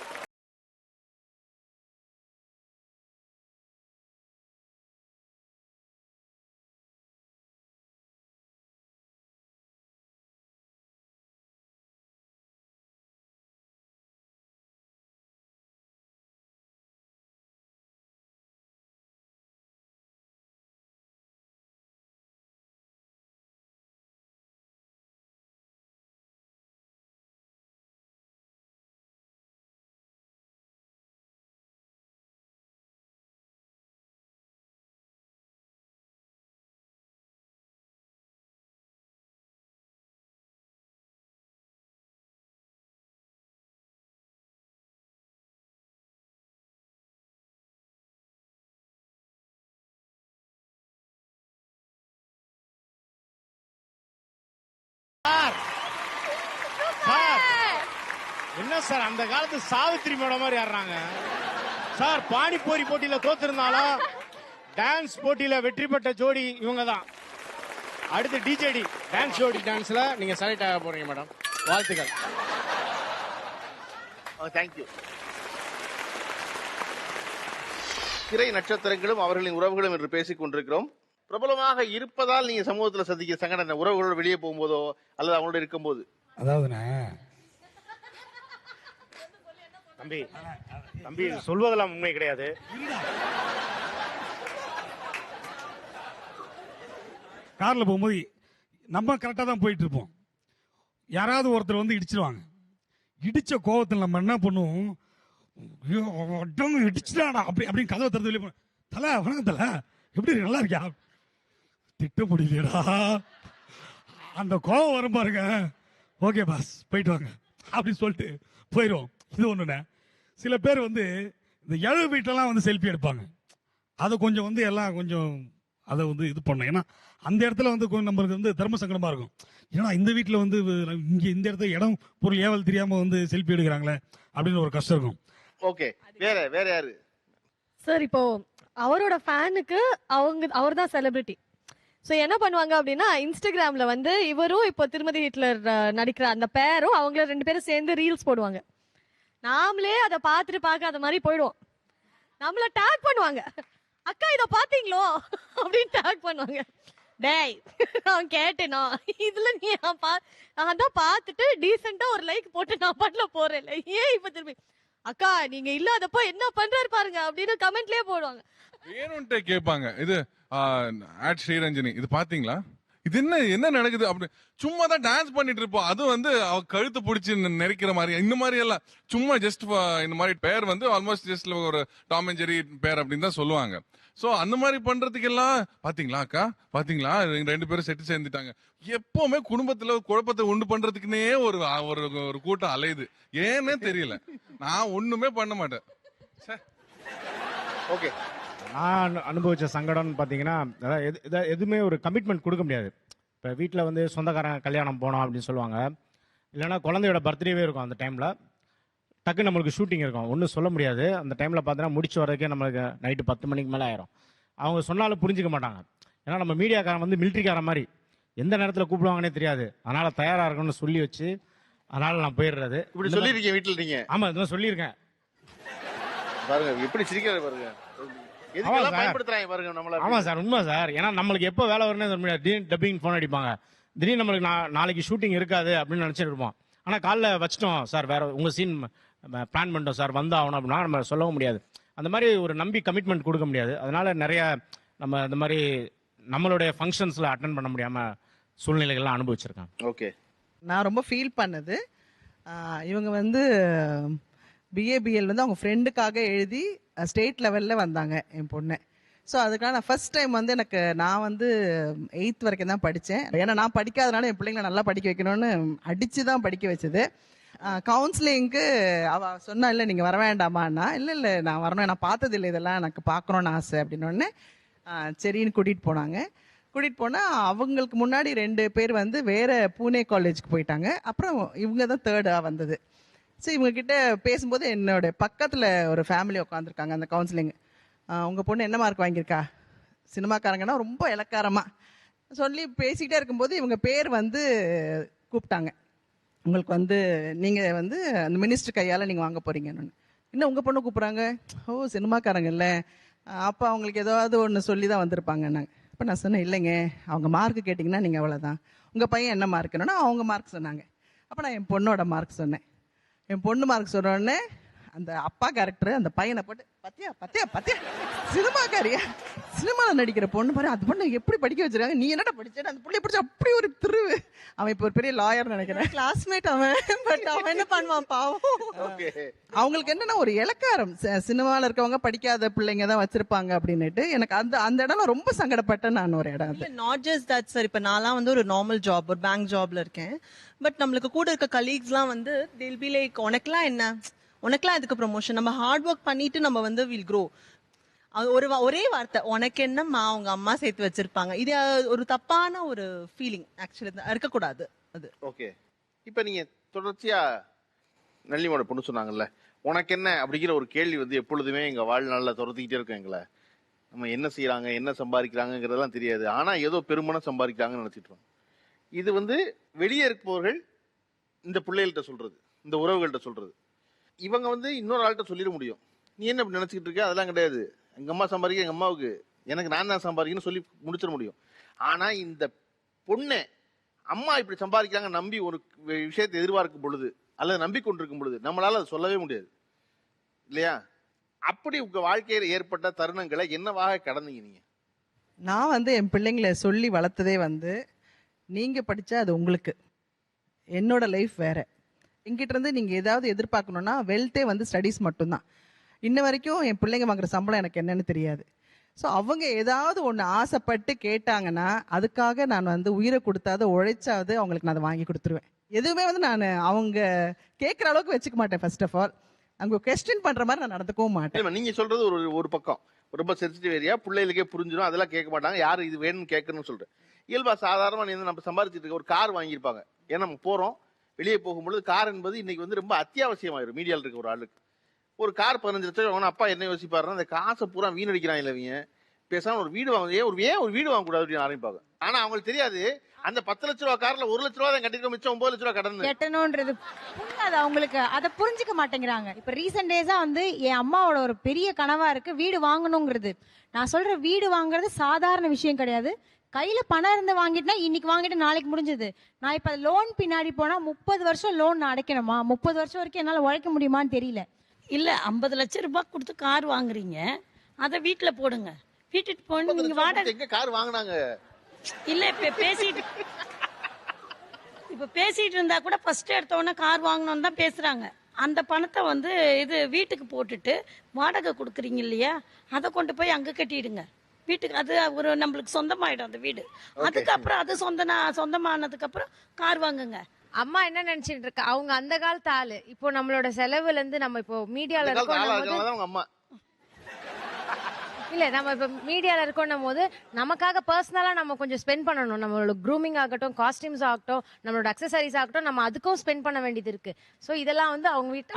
என்ன சார் அந்த காலத்து சாவித்திரி மேடம் மாதிரி ஆடுறாங்க சார். பானிபூரி போட்டியில தோத்திருந்தாலும் டான்ஸ் போட்டியில வெற்றி பெற்ற ஜோடி இவங்க தான். அடுத்து டிஜேடி டான்ஸ் ஜோடி டான்ஸ்ல நீங்க செலக்ட் ஆக போறீங்க மேடம். வாழ்த்துக்கள். தேங்க்யூ. திரை நட்சத்திரங்களும் அவர்களின் உறவுகளும் என்று பேசிக் கொண்டிருக்கிறோம். பிரபலமாக இருப்பதால் நீங்க சமூகத்தில் சந்திக்க சங்கடம் உறவுகளோடு வெளியே போகும்போதோ அல்லது அவங்களோட இருக்கும்போது? அதாவதுண்ணே தம்பி தம்பி சொல்வதெல்லாம் உண்மை கிடையாது. காரில் போகும்போது நம்ம கரெக்டாக தான் போயிட்டு இருப்போம். யாராவது ஒருத்தர் வந்து இடிச்சிருவாங்க. இடிச்ச கோவத்தில் நம்ம என்ன பண்ணுவோம், இடிச்சிட்டாடா அப்படின்னு கதவை திறந்து வெளியே போனோம். தலை வணக்கம் தலை, எப்படி நல்லா இருக்கியா? திட்ட முடியலடா. அந்த கோவம் வரும் பாருங்க. ஓகே பாஸ் போயிட்டு வாங்க அப்படின்னு சொல்லிட்டு போயிடுவோம். இது ஒண்ணுண்ணே. சில பேர் வந்து இந்த எழு வீட்டெல்லாம் வந்து செல்ஃபி எடுப்பாங்க. அதை கொஞ்சம் வந்து எல்லாம் கொஞ்சம் அதை வந்து இது பண்ணணும். ஏன்னா அந்த இடத்துல வந்து கொஞ்சம் நம்மளுக்கு வந்து தர்ம சங்கடமா இருக்கும். ஏன்னா இந்த வீட்டில் வந்து இங்கே இந்த இடத்துல இடம் பொருள் ஏவல் தெரியாம வந்து செல்ஃபி எடுக்கிறாங்களே அப்படின்னு ஒரு கஷ்டம் இருக்கும். ஓகே, வேற யாரு சார்? இப்போ அவரோட ஃபேனுக்கு அவர் தான் செலிபிரிட்டி. ஸோ என்ன பண்ணுவாங்க அப்படின்னா, இன்ஸ்டாகிராம்ல வந்து இவரும் இப்போ திருமதி ஹிட்லர் நடிக்கிற அந்த பேரும் அவங்கள 2 பேரும் சேர்ந்து ரீல்ஸ் போடுவாங்க. நாமளே அதை பார்த்துட்டு பார்க்காத மாதிரி போயிடுவோம். நம்மள டேக் பண்ணுவாங்க, அக்கா இதை பாத்தீங்களோ அப்படின்னு டேக் பண்ணுவாங்க. டேய் நான் கேட்டேனா இதுல நீ அதான் பார்த்துட்டு டீசெண்டா ஒரு லைக் போட்டு நான் பாட்டுல போறேன். ஏன் இப்ப திரும்பி அக்கா நீங்க இல்லாதப்போ என்ன பண்றாரு பாருங்க அப்படின்னு கமெண்ட்லயே போடுவாங்க. வேணும்ட்டே கேட்பாங்க. இது ஆட் ஸ்ரீரஞ்சனி இது பாத்தீங்களா, இது என்ன நடக்குது அப்படி சும்மா தான் டான்ஸ் பண்ணிட்டு இருப்போம். அது வந்து அவ கழுத்து பிடிச்சி நெரிக்கிற மாதிரி இந்த மாதிரி எல்லாம் சும்மா ஜஸ்ட் இந்த மாதிரி பேர் வந்து ஆல்மோஸ்ட் ஜஸ்ட் ஒரு டாம் அண்ட் ஜெர்ரி பேர் அப்படின்னு தான் சொல்லுவாங்க. சோ அந்த மாதிரி பண்றதுக்கு எல்லாம் பாத்தீங்களா அக்கா பாத்தீங்களா 2 பேரும் செட்டு சேர்ந்துட்டாங்க. எப்பவுமே குடும்பத்துல குழப்பத்தை உண்டு பண்றதுக்குன்னே ஒரு கூட்டம் அலையுது. ஏன்னே தெரியல. நான் ஒண்ணுமே பண்ண மாட்டேன். ஓகே, நான் அனுபவிச்ச சங்கடம்னு பார்த்தீங்கன்னா, அதாவது எதுவுமே ஒரு கமிட்மெண்ட் கொடுக்க முடியாது. இப்போ வீட்டில் வந்து சொந்தக்காரங்க கல்யாணம் போனோம் அப்படின்னு சொல்லுவாங்க, இல்லைன்னா குழந்தையோட பர்த்டேவே இருக்கும். அந்த டைமில் டக்கு நம்மளுக்கு ஷூட்டிங் இருக்கும், ஒன்றும் சொல்ல முடியாது. அந்த டைமில் பார்த்தீங்கன்னா முடிச்சு வரதுக்கே நம்மளுக்கு நைட்டு 10 மணிக்கு மேலே ஆயிரும். அவங்க சொன்னாலும் புரிஞ்சிக்க மாட்டாங்க. ஏன்னா நம்ம மீடியாக்காரன் வந்து மிலிட்ரிக்காரன் மாதிரி எந்த நேரத்தில் கூப்பிடுவாங்கன்னே தெரியாது. அதனால் தயாராக இருக்கணும்னு சொல்லி வச்சு அதனால் நான் போயிடுறது. இப்படி சொல்லியிருக்கீங்க வீட்டில் நீங்க? ஆமாம், இதெல்லாம் சொல்லியிருக்கேன். பாருங்க எப்படி சிரிக்கிறாரு பாருங்க. ஆமா சார், உண்மை சார். ஏன்னா நம்மளுக்கு எப்போ வேலை வரும்னு சொல்ல முடியாது. திடீர்னு டப்பிங் ஃபோன் அடிப்பாங்க, திடீர்னு நம்மளுக்கு நாளைக்கு ஷூட்டிங் இருக்காது அப்படின்னு நினைச்சிட்டு இருப்போம். ஆனா காலைல வச்சிட்டோம் சார், வேற உங்க சீன் பிளான் பண்ணிட்டோம் சார், வந்தாகணும் அப்படின்னா நம்ம சொல்லவும் முடியாது. அந்த மாதிரி ஒரு நம்பி கமிட்மெண்ட் கொடுக்க முடியாது. அதனால நிறைய நம்ம இந்த மாதிரி நம்மளுடைய ஃபங்க்ஷன்ஸ்ல அட்டென்ட் பண்ண முடியாம சூழ்நிலைகள்லாம் அனுபவிச்சிருக்கேன். ஓகே, நான் ரொம்ப ஃபீல் பண்ணது, இவங்க வந்து பிஏபிஎல் வந்து அவங்க ஃப்ரெண்டுக்காக எழுதி ஸ்டேட் லெவலில் வந்தாங்க என் பொண்ணு. ஸோ அதுக்காக நான் ஃபர்ஸ்ட் டைம் வந்து நான் வந்து 8th வரைக்கும் தான் படித்தேன். ஏன்னா நான் படிக்காதனால என் பிள்ளைங்களை நல்லா படிக்க வைக்கணும்னு அடித்து தான் படிக்க வச்சது. கவுன்சிலிங்க்கு அவள் சொன்னா, இல்லை நீங்கள் வர வேண்டாமான்னா, இல்லை நான் வரணும், நான் பார்த்ததில்லை இதெல்லாம், எனக்கு பார்க்கணுன்னு ஆசை அப்படின்னோடனே சரின்னு கூட்டிகிட்டு போனாங்க. கூட்டிகிட்டு போனால் அவங்களுக்கு முன்னாடி 2 பேர் வந்து வேறு பூனே காலேஜுக்கு போயிட்டாங்க. அப்புறம் இவங்க தான் தேர்டாக வந்தது. ஸோ இவங்ககிட்ட பேசும்போது என்னோட பக்கத்தில் ஒரு ஃபேமிலி உட்காந்துருக்காங்க. அந்த கவுன்சிலிங், உங்கள் பொண்ணு என்ன மார்க் வாங்கியிருக்கா, சினிமாக்காரங்கன்னா ரொம்ப இலக்காரமாக சொல்லி பேசிக்கிட்டே இருக்கும்போது இவங்க பேர் வந்து கூப்பிட்டாங்க. உங்களுக்கு வந்து நீங்கள் வந்து அந்த மினிஸ்டர் கையால் நீங்கள் வாங்க போகிறீங்கன்னு. இன்னும் உங்கள் பொண்ணு கூப்பிட்றாங்க. ஓ சினிமாக்காரங்க இல்லை, அப்போ அவங்களுக்கு ஏதாவது ஒன்று சொல்லி தான் வந்திருப்பாங்க. நாங்கள் இப்போ நான் சொன்னேன், இல்லைங்க அவங்க மார்க் கேட்டிங்கன்னா நீங்கள் அவ்வளோதான், உங்கள் பையன் என்ன மார்க்குன்னா அவங்க மார்க் சொன்னாங்க. அப்போ நான் என் பொண்ணோட மார்க் சொன்னேன். என் பொண்ணு மார்க் சொன்னோடனே அந்த அப்பா கேரக்டர் அந்த பையனை போட்டு பத்தியா பத்தியா பத்தியா சினிமாக்காரியா, சினிமாவில் நடிக்கிற பொண்ணு பாரு, அது பொண்ணு எப்படி படிக்க வச்சிருக்காங்க, நீ என்னடா படிச்சேன், அந்த பிள்ளைய படிச்சு அப்படி ஒரு திருவு. அவன் இப்போ ஒரு பெரிய லாயர் நினைக்கிறேன், கிளாஸ்மேட் அவன். பட் அவன் என்ன பண்ணுவான் பாவம். அவங்களுக்கு என்னன்னா ஒரு இலக்காரம், சினிமாவில் இருக்கவங்க படிக்காத பிள்ளைங்க தான் வச்சிருப்பாங்க அப்படின்னுட்டு. எனக்கு அந்த இடம்லாம் ரொம்ப சங்கடப்பட்டேன் நான். ஒரு இடம் அது நாட் ஜஸ்ட் தட் சார். இப்போ நான்லாம் வந்து ஒரு நார்மல் ஜாப், ஒரு பேங்க் ஜாப்ல இருக்கேன். பட் நம்மளுக்கு கூட இருக்க கலீக்ஸ்லாம் வந்து they'll be like, உனக்குலாம் என்ன, உனக்குலாம் இதுக்கு ப்ரொமோஷன், நம்ம ஹார்ட் ஒர்க் பண்ணிட்டு நம்ம வந்து வில் க்ரோ. ஒரே வார்த்தை, உனக்கு என்னம்மா அவங்க அம்மா சேர்த்து வச்சிருப்பாங்க. இது ஒரு தப்பான ஒரு ஃபீலிங் ஆக்சுவலி இருக்கக்கூடாது அது. ஓகே, இப்போ நீங்க தொடர்ச்சியா நல்லியோட பொண்ணு சொன்னாங்கல்ல, உனக்கு என்ன அப்படிங்கிற ஒரு கேள்வி வந்து எப்பொழுதுமே எங்க வாழ்நாளில் துரத்திக்கிட்டே இருக்கும் எங்களை. நம்ம என்ன செய்யறாங்க, என்ன சம்பாதிக்கிறாங்கிறதெல்லாம் தெரியாது, ஆனா ஏதோ பெருமனம் சம்பாதிக்கிறாங்கன்னு நினைச்சிட்டு. இது வந்து வெளியே இருப்பவர்கள் இந்த பிள்ளைகள்கிட்ட சொல்றது, இந்த உறவுகள்கிட்ட சொல்றது. இவங்க வந்து இன்னொரு ஆள்கிட்ட சொல்லிட முடியும், நீ என்ன இப்படி நினைச்சிட்டு இருக்க, அதெல்லாம் கிடையாது, எங்க அம்மா சம்பாதிக்க, எங்க அம்மாவுக்கு எனக்கு நான் தான் சம்பாதிக்கணும்னு சொல்லி முடிச்சிட முடியும். ஆனா இந்த பொண்ணை அம்மா இப்படி சம்பாதிக்கிறாங்க நம்பி ஒரு விஷயத்தை எதிர்பார்க்கும் பொழுது அல்லது நம்பிக்கொண்டிருக்கும் பொழுது நம்மளால அதை சொல்லவே முடியாது. இல்லையா? அப்படி உங்க வாழ்க்கையில ஏற்பட்ட தருணங்களை என்னவாக கடந்தீங்க நீங்க? நான் வந்து என் பிள்ளைங்களை சொல்லி வளர்த்ததே வந்து, நீங்க படிச்சா அது உங்களுக்கு, என்னோட லைஃப் வேற. என்கிட்ட இருந்து நீங்க ஏதாவது எதிர்பார்க்கணும்னா வெல்த்தே வந்து ஸ்டடீஸ் மட்டும்தான். இன்ன வரைக்கும் என் பிள்ளைங்க வாங்குற சம்பளம் எனக்கு என்னன்னு தெரியாது. ஸோ அவங்க ஏதாவது ஒன்று ஆசைப்பட்டு கேட்டாங்கன்னா அதுக்காக நான் வந்து உயிரை கொடுத்தாது உழைச்சாவது அவங்களுக்கு நான் அதை வாங்கி கொடுத்துருவேன். எதுவுமே வந்து நான் அவங்க கேட்குற அளவுக்கு வச்சுக்க மாட்டேன். ஃபர்ஸ்ட் ஆஃப் ஆல் அவங்க கொஸ்டின் பண்ற மாதிரி நான் நடந்துக்கவும் மாட்டேன். நீங்க சொல்றது ஒரு பக்கம் ரொம்ப சென்சிட்டிவ் ஏரியா, பிள்ளைகளுக்கே புரிஞ்சிடும், அதெல்லாம் கேட்க மாட்டாங்க. யாரு இது வேணும்னு கேட்கணும்னு சொல்றேன். இயல்பா சாதாரணமா நீ நம்ம சம்பாதிச்சிட்டு இருக்க ஒரு கார் வாங்கியிருப்பாங்க. ஏன்னா நம்ம போறோம், வெளியே போகும்பொழுது கார் என்பது இன்னைக்கு வந்து ரொம்ப அத்தியாவசியமாயிரும். மீடியாவில் இருக்க ஒரு ஆளுக்கு ஒரு கார் 15 லட்சம், அப்பா என்ன யோசிப்பாருன்னா அந்த காசை பூரா வீணடிக்கிறான் இல்லவங்க, பேசாம ஒரு வீடு வாங்க, ஏன் ஒரு வீடு வாங்க கூடாது அப்படின்னு ஆரம்பிப்பாங்க. ஆனா அவங்களுக்கு தெரியாது அந்த 10 லட்ச ரூபா கார்ல 1 லட்ச ரூபா தான் கட்டிருக்க, மிச்சம் 9 லட்ச ரூபா கடன் கட்டணும்ன்றது புரியாது அவங்களுக்கு. அதை புரிஞ்சுக்க மாட்டேங்கிறாங்க. இப்ப ரீசெண்ட் டேஸா வந்து என் அம்மாவோட ஒரு பெரிய கனவா இருக்கு வீடு வாங்கணுங்கிறது. நான் சொல்ற வீடு வாங்குறது சாதாரண விஷயம் கிடையாது. கையில பணம் இருந்து வாங்கிட்டுனா இன்னைக்கு வாங்கிட்டு நாளைக்கு முடிஞ்சது. நான் இப்ப லோன் பின்னாடி போனா 30 வருஷம் லோன் நான் அடைக்கணுமா? 30 வருஷம் வரைக்கும் என்னால உழைக்க முடியுமான்னு தெரியல. இல்ல 50 லட்சம் ரூபாய் கொடுத்து கார் வாங்குறீங்க, அதை வீட்டுல போடுங்க. வீட்டுக்கு போன நீங்க வாடகை எங்க கார் வாங்குனாங்க? இல்ல இப்ப பேசிட்டு இருந்தா கூட ஃபர்ஸ்ட் எடுத்த உடனே கார் வாங்கணும்னு தான் பேசுறாங்க. அந்த பணத்தை வந்து இது வீட்டுக்கு போட்டுட்டு வாடகை கொடுக்குறீங்க இல்லையா, அதை கொண்டு போய் அங்க கட்டிடுங்க. வீட்டுக்கு அது ஒரு நம்மளுக்கு சொந்தமாயிடும் அந்த வீடு. அதுக்கப்புறம் அது சொந்தமானதுக்கு அப்புறம் கார் வாங்குங்க. அம்மா என்ன நினைச்சிட்டு இருக்கா, அவங்க அந்த காலத்து ஆளு. இப்போ நம்மளோட செலவுல இருந்து நம்ம இப்போ மீடியால இருக்கோம், இல்ல நம்ம இப்ப மீடியால இருக்கோம் போது நமக்காக பர்சனலா நம்ம கொஞ்சம் ஸ்பெண்ட் பண்ணணும். நம்மளோட க்ரூமிங் ஆகட்டும், காஸ்டியூம்ஸ் ஆகட்டும், நம்மளோட அக்சசரிஸ் ஆகட்டும், நம்ம அதுக்கும் ஸ்பெண்ட் பண்ண வேண்டியது இருக்கு. சோ இதெல்லாம் வந்து அவங்க வீட்டு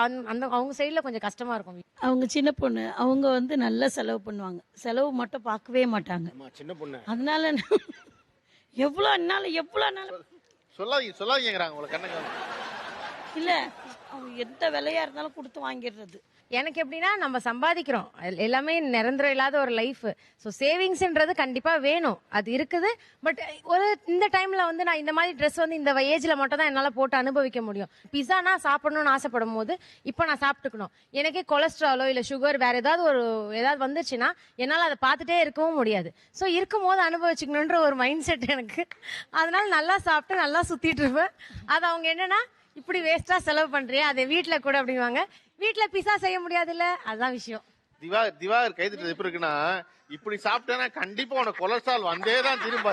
அவங்க சைட்ல கொஞ்சம் கஷ்டமா இருக்கும். அவங்க சின்ன பொண்ணு, அவங்க வந்து நல்லா செலவு பண்ணுவாங்க. செலவு மட்டும் பார்க்கவே மாட்டாங்க. சின்ன பொண்ணு, அதனால எவ்வளவு சொல்லாதீங்கிறாங்க உங்களை கண்ணங்க. இல்ல அவங்க எந்த விலையா இருந்தாலும் கொடுத்து வாங்கிடுறது. எனக்கு எப்படின்னா நம்ம சம்பாதிக்கிறோம், எல்லாமே நிரந்தரம் இல்லாத ஒரு லைஃப். ஸோ சேவிங்ஸ்ன்றது கண்டிப்பா வேணும், அது இருக்குது. பட் இந்த டைம்ல வந்து நான் இந்த மாதிரி ட்ரெஸ் வந்து இந்த ஏஜ்ல மட்டும் தான் என்னால போட்டு அனுபவிக்க முடியும். பிஸானா சாப்பிடணும்னு ஆசைப்படும் போது இப்போ நான் சாப்பிட்டுக்கணும். எனக்கே கொலஸ்ட்ராலோ இல்ல சுகர் வேற ஏதாவது வந்துச்சுன்னா என்னால அதை பார்த்துட்டே இருக்கவும் முடியாது. ஸோ இருக்கும் போது அனுபவிச்சுக்கணுன்ற ஒரு மைண்ட் செட் எனக்கு. அதனால நல்லா சாப்பிட்டு நல்லா சுத்திட்டு இருப்பேன். அது அவங்க என்னன்னா இப்படி வேஸ்டா செலவு பண்றியா, அதை வீட்டுல கூட அப்படிவாங்க. வீட்டுல பிஸா செய்ய முடியாது இல்ல, அதுதான் விஷயம். திவாகர் கைதிட்டது எப்படி இருக்குன்னா, இப்படி சாப்பிட்டேன்னா கண்டிப்பா உனக்கு கொலஸ்ட்ரால் வந்தேதான் திரும்ப.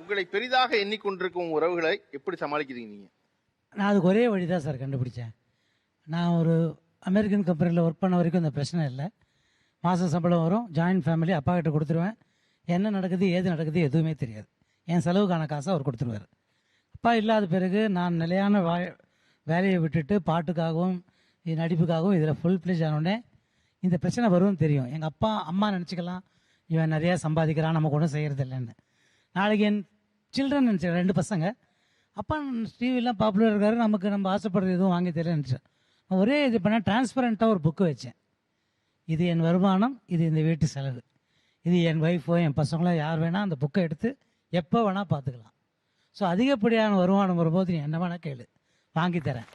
உங்களை பெரிதாக எண்ணிக்கொண்டிருக்கும் உறவுகளை எப்படி சமாளிக்கிறீங்க நீங்க? நான் அதுக்கு ஒரே வழி தான் சார் கண்டுபிடிச்சேன். நான் ஒரு அமெரிக்கன் கம்பெனியில் ஒர்க் பண்ண வரைக்கும் இந்த பிரச்சனை இல்லை. மாதம் சம்பளம் வரும், ஜாயின்ட் ஃபேமிலி, அப்பா கிட்ட கொடுத்துருவேன். என்ன நடக்குது ஏது நடக்குது எதுவுமே தெரியாது. என் செலவுக்கான காசை அவர் கொடுத்துருவார். அப்பா இல்லாத பிறகு நான் நிலையான வேலையை விட்டுட்டு பாட்டுக்காகவும் நடிப்புக்காகவும் இதில் ஃபுல் பிளேஜ் ஆனோடனே இந்த பிரச்சனை வரும்னு தெரியும். எங்கள் அப்பா அம்மா நினச்சிக்கலாம் இவன் நிறையா சம்பாதிக்கிறான், நமக்கு ஒன்றும் செய்கிறது இல்லைன்னு. நாளைக்கு என் சில்ட்ரன் நினச்சேன், 2 பசங்க, அப்பா டிவிலாம் பாப்புலர் இருக்காரு, நம்ம ஆசைப்படுறது எதுவும் வாங்கி தெரியல நினச்சேன். ஒரே இது பண்ண டிரான்ஸ்பரண்ட்டாக ஒரு புக்கு வச்சேன். இது என் வருமானம், இது இந்த வீட்டு செலவு, இது என் ஒய்ஃபோ என் பசங்களோ யார் வேணால் அந்த புக்கை எடுத்து எப்போ வேணால் பார்த்துக்கலாம். ஸோ அதிகப்படியான வருமானம் வரும்போது நீ என்ன வேணால் கேளு, வாங்கி தரேன்.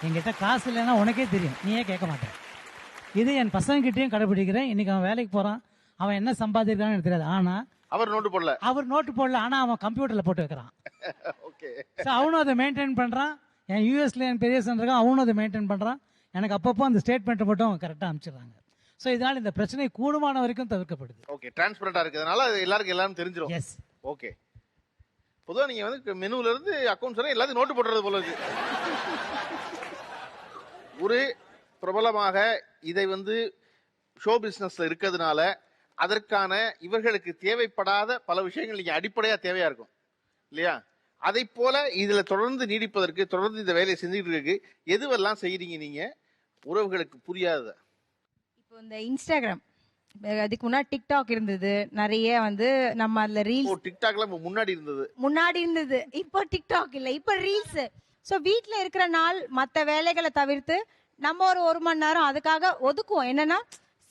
என்கிட்ட காசு இல்லைன்னா உனக்கே தெரியும், நீயே கேட்க மாட்டேன். இது என் பசங்ககிட்டையும் கடைபிடிக்கிறேன். இன்னைக்கு அவன் வேலைக்கு போகிறான், அவன் என்ன சம்பாதிக்கிறான்னு எனக்கு தெரியாது. ஆனால் அவர் நோட்டு போடல, ஆனால் அவன் கம்ப்யூட்டரில் போட்டு வைக்கிறான். ஸோ அவனும் அதை மெயின்டைன் பண்ணுறான். என் யூஎஸ்ல என் பெரிய சன் இருக்கான், அவனும் அதை மெயின்டைன் பண்ணுறான். எனக்கு அப்பப்போ அந்த ஸ்டேட்மெண்ட்டை மட்டும் அவன் கரெக்டாக அனுப்பிச்சிடுறாங்க. ஸோ இதனால் இந்த பிரச்சனை கூடுமான வரைக்கும் தவிர்க்கப்படுது. ஓகே, டிரான்ஸ்பரண்டா இருக்கிறதுனால எல்லாரும் தெரிஞ்சிடும். எஸ். ஓகே, பொதுவாக நீங்க வந்து மெனுல இருந்து அக்கௌண்ட்ஸ் வரை எல்லாத்தையும் நோட்டு போடுறது போல இருக்கு. ஒரு பிரபலமாக இதை வந்து ஷோ பிசினஸ்ல இருக்கிறதுனால அதற்கான இவர்களுக்கு தேவைப்படாத பல விஷயங்கள் நீங்க அடிப்படையா தேவையா இருக்கும் இல்லையா? அதை போல இதுல தொடர்ந்து நீடிப்பதற்கு, தொடர்ந்து இந்த வேலையை செஞ்சுட்டு இருக்கு, எதுவெல்லாம் செய்யறீங்க நீங்க உறவுகளுக்கு புரியாத? இப்போ இந்த இன்ஸ்டாகிராம், அதுக்கு முன்னாடி டிக்டாக் இருந்தது நிறைய, வந்து நம்ம அதுல ரீல்ஸ். டிக்டாக்ல முன்னாடி இருந்தது, இப்போ டிக்டாக் இல்ல, இப்போ ரீல்ஸ். ஸோ வீட்டில் இருக்கிற நாள் மற்ற வேலைகளை தவிர்த்து நம்ம ஒரு மணி நேரம் அதுக்காக ஒதுக்குவோம். என்னன்னா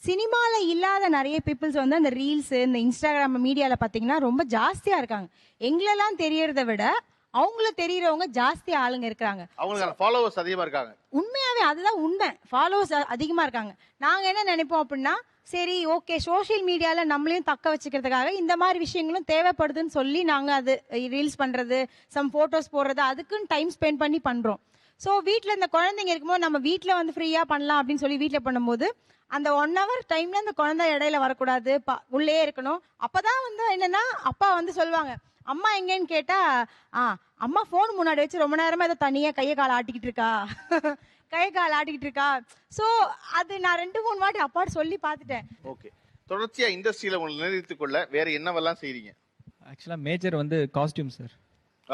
சினிமாவில் இல்லாத நிறைய பீப்புள்ஸ் வந்து அந்த ரீல்ஸ், இந்த இன்ஸ்டாகிராம் மீடியாவில் பார்த்தீங்கன்னா ரொம்ப ஜாஸ்தியாக இருக்காங்க. எங்களெல்லாம் தெரியறத விட அவங்கள தெரியறவங்க ஜாஸ்தி ஆளுங்க இருக்கிறாங்க. அவங்களுக்கு ஃபாலோவர்ஸ் அதிகமா இருக்காங்க. உண்மையாவே அதுதான் உண்மை. ஃபாலோவர்ஸ் அதிகமா இருக்காங்க. நாங்க என்ன நினைப்போம் அப்படின்னா, சரி ஓகே சோஷியல் மீடியால நம்மளையும் தக்க வச்சுக்கிறதுக்காக இந்த மாதிரி விஷயங்களும் தேவைப்படுதுன்னு சொல்லி நாங்க அது ரீல்ஸ் பண்றது, சம் போட்டோஸ் போடுறது, அதுக்குன்னு டைம் ஸ்பெண்ட் பண்ணி பண்றோம். ஸோ வீட்டில் இந்த குழந்தைங்க இருக்கும்போது நம்ம வீட்டில் வந்து ஃப்ரீயாக பண்ணலாம் அப்படின்னு சொல்லி வீட்டில் பண்ணும்போது அந்த 1 hour டைம்ல அந்த குழந்தை இடையில வரக்கூடாது, உள்ளே இருக்கணும். அப்பதான் வந்து என்னன்னா அப்பா வந்து சொல்லுவாங்க, அம்மா எங்கன்னு கேட்டா அம்மா போன் முன்னாடி வச்சு ரொம்ப நேரமா ஏதோ தனியா கையை கால் ஆட்டிக்கிட்டு இருக்கா. சோ அது நான் 2-3 வாட்டி அப்பாட்ட சொல்லி பார்த்துட்டேன். ஓகே, தொடர்ச்சியா இண்டஸ்ட்ரியில உங்களை நிலைநிறுத்திக் கொள்ள வேற என்னவெல்லாம் செய்றீங்க? ஆக்சுவலா மேஜர் வந்து காஸ்டியூம் சார்.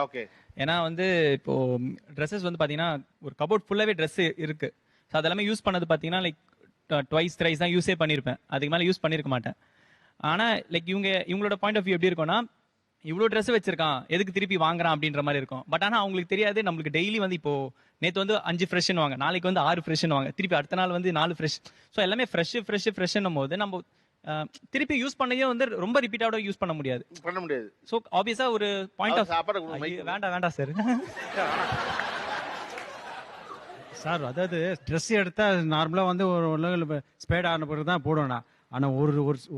ஓகே. ஏன்னா வந்து இப்போ ட்ரெஸ்ஸஸ் வந்து பாத்தீங்கன்னா ஒரு கபோர்ட் ஃபுல்லாவே ட்ரெஸ் இருக்கு. ஸோ அதெல்லாமே யூஸ் பண்ணது பாத்தீங்கன்னா லைக் ட்வைஸ் த்ரைஸ் தான் யூஸே பண்ணியிருப்பேன், அதுக்கு மேலே யூஸ் பண்ணியிருக்க மாட்டேன். ஆனால் லைக் இவங்களோட பாயிண்ட் ஆஃப் வியூ எப்படி இருக்கும்னா, இவ்வளோ ட்ரெஸ் வச்சிருக்கான் எதுக்கு திருப்பி வாங்குறான் அப்படின்ற மாதிரி இருக்கும். பட் ஆனால் அவங்களுக்கு தெரியாது நம்மளுக்கு டெய்லி வந்து இப்போ நேற்று வந்து 5 ஃப்ரெஷ்னு வாங்க, நாளைக்கு வந்து 6 ஃப்ரெஷ்னு வாங்க, திருப்பி அடுத்த நாள் வந்து 4 ஃப்ரெஷ். ஸோ எல்லாமே ஃப்ரெஷ்னும் போது நம்ம திருப்பி யூஸ் பண்ணதே வந்து ரொம்ப ரிப்பீட்டோட யூஸ் பண்ண முடியாது. ஸோ ஆப்வியஸா ஒரு பாயிண்ட் ஆஃப் வேண்டாம் சார். சார் அதாவது ட்ரெஸ் எடுத்தா நார்மலாக வந்து ஒரு ஸ்பேட் ஆன பிறகு தான் போடுவேண்ணா. ஆனால்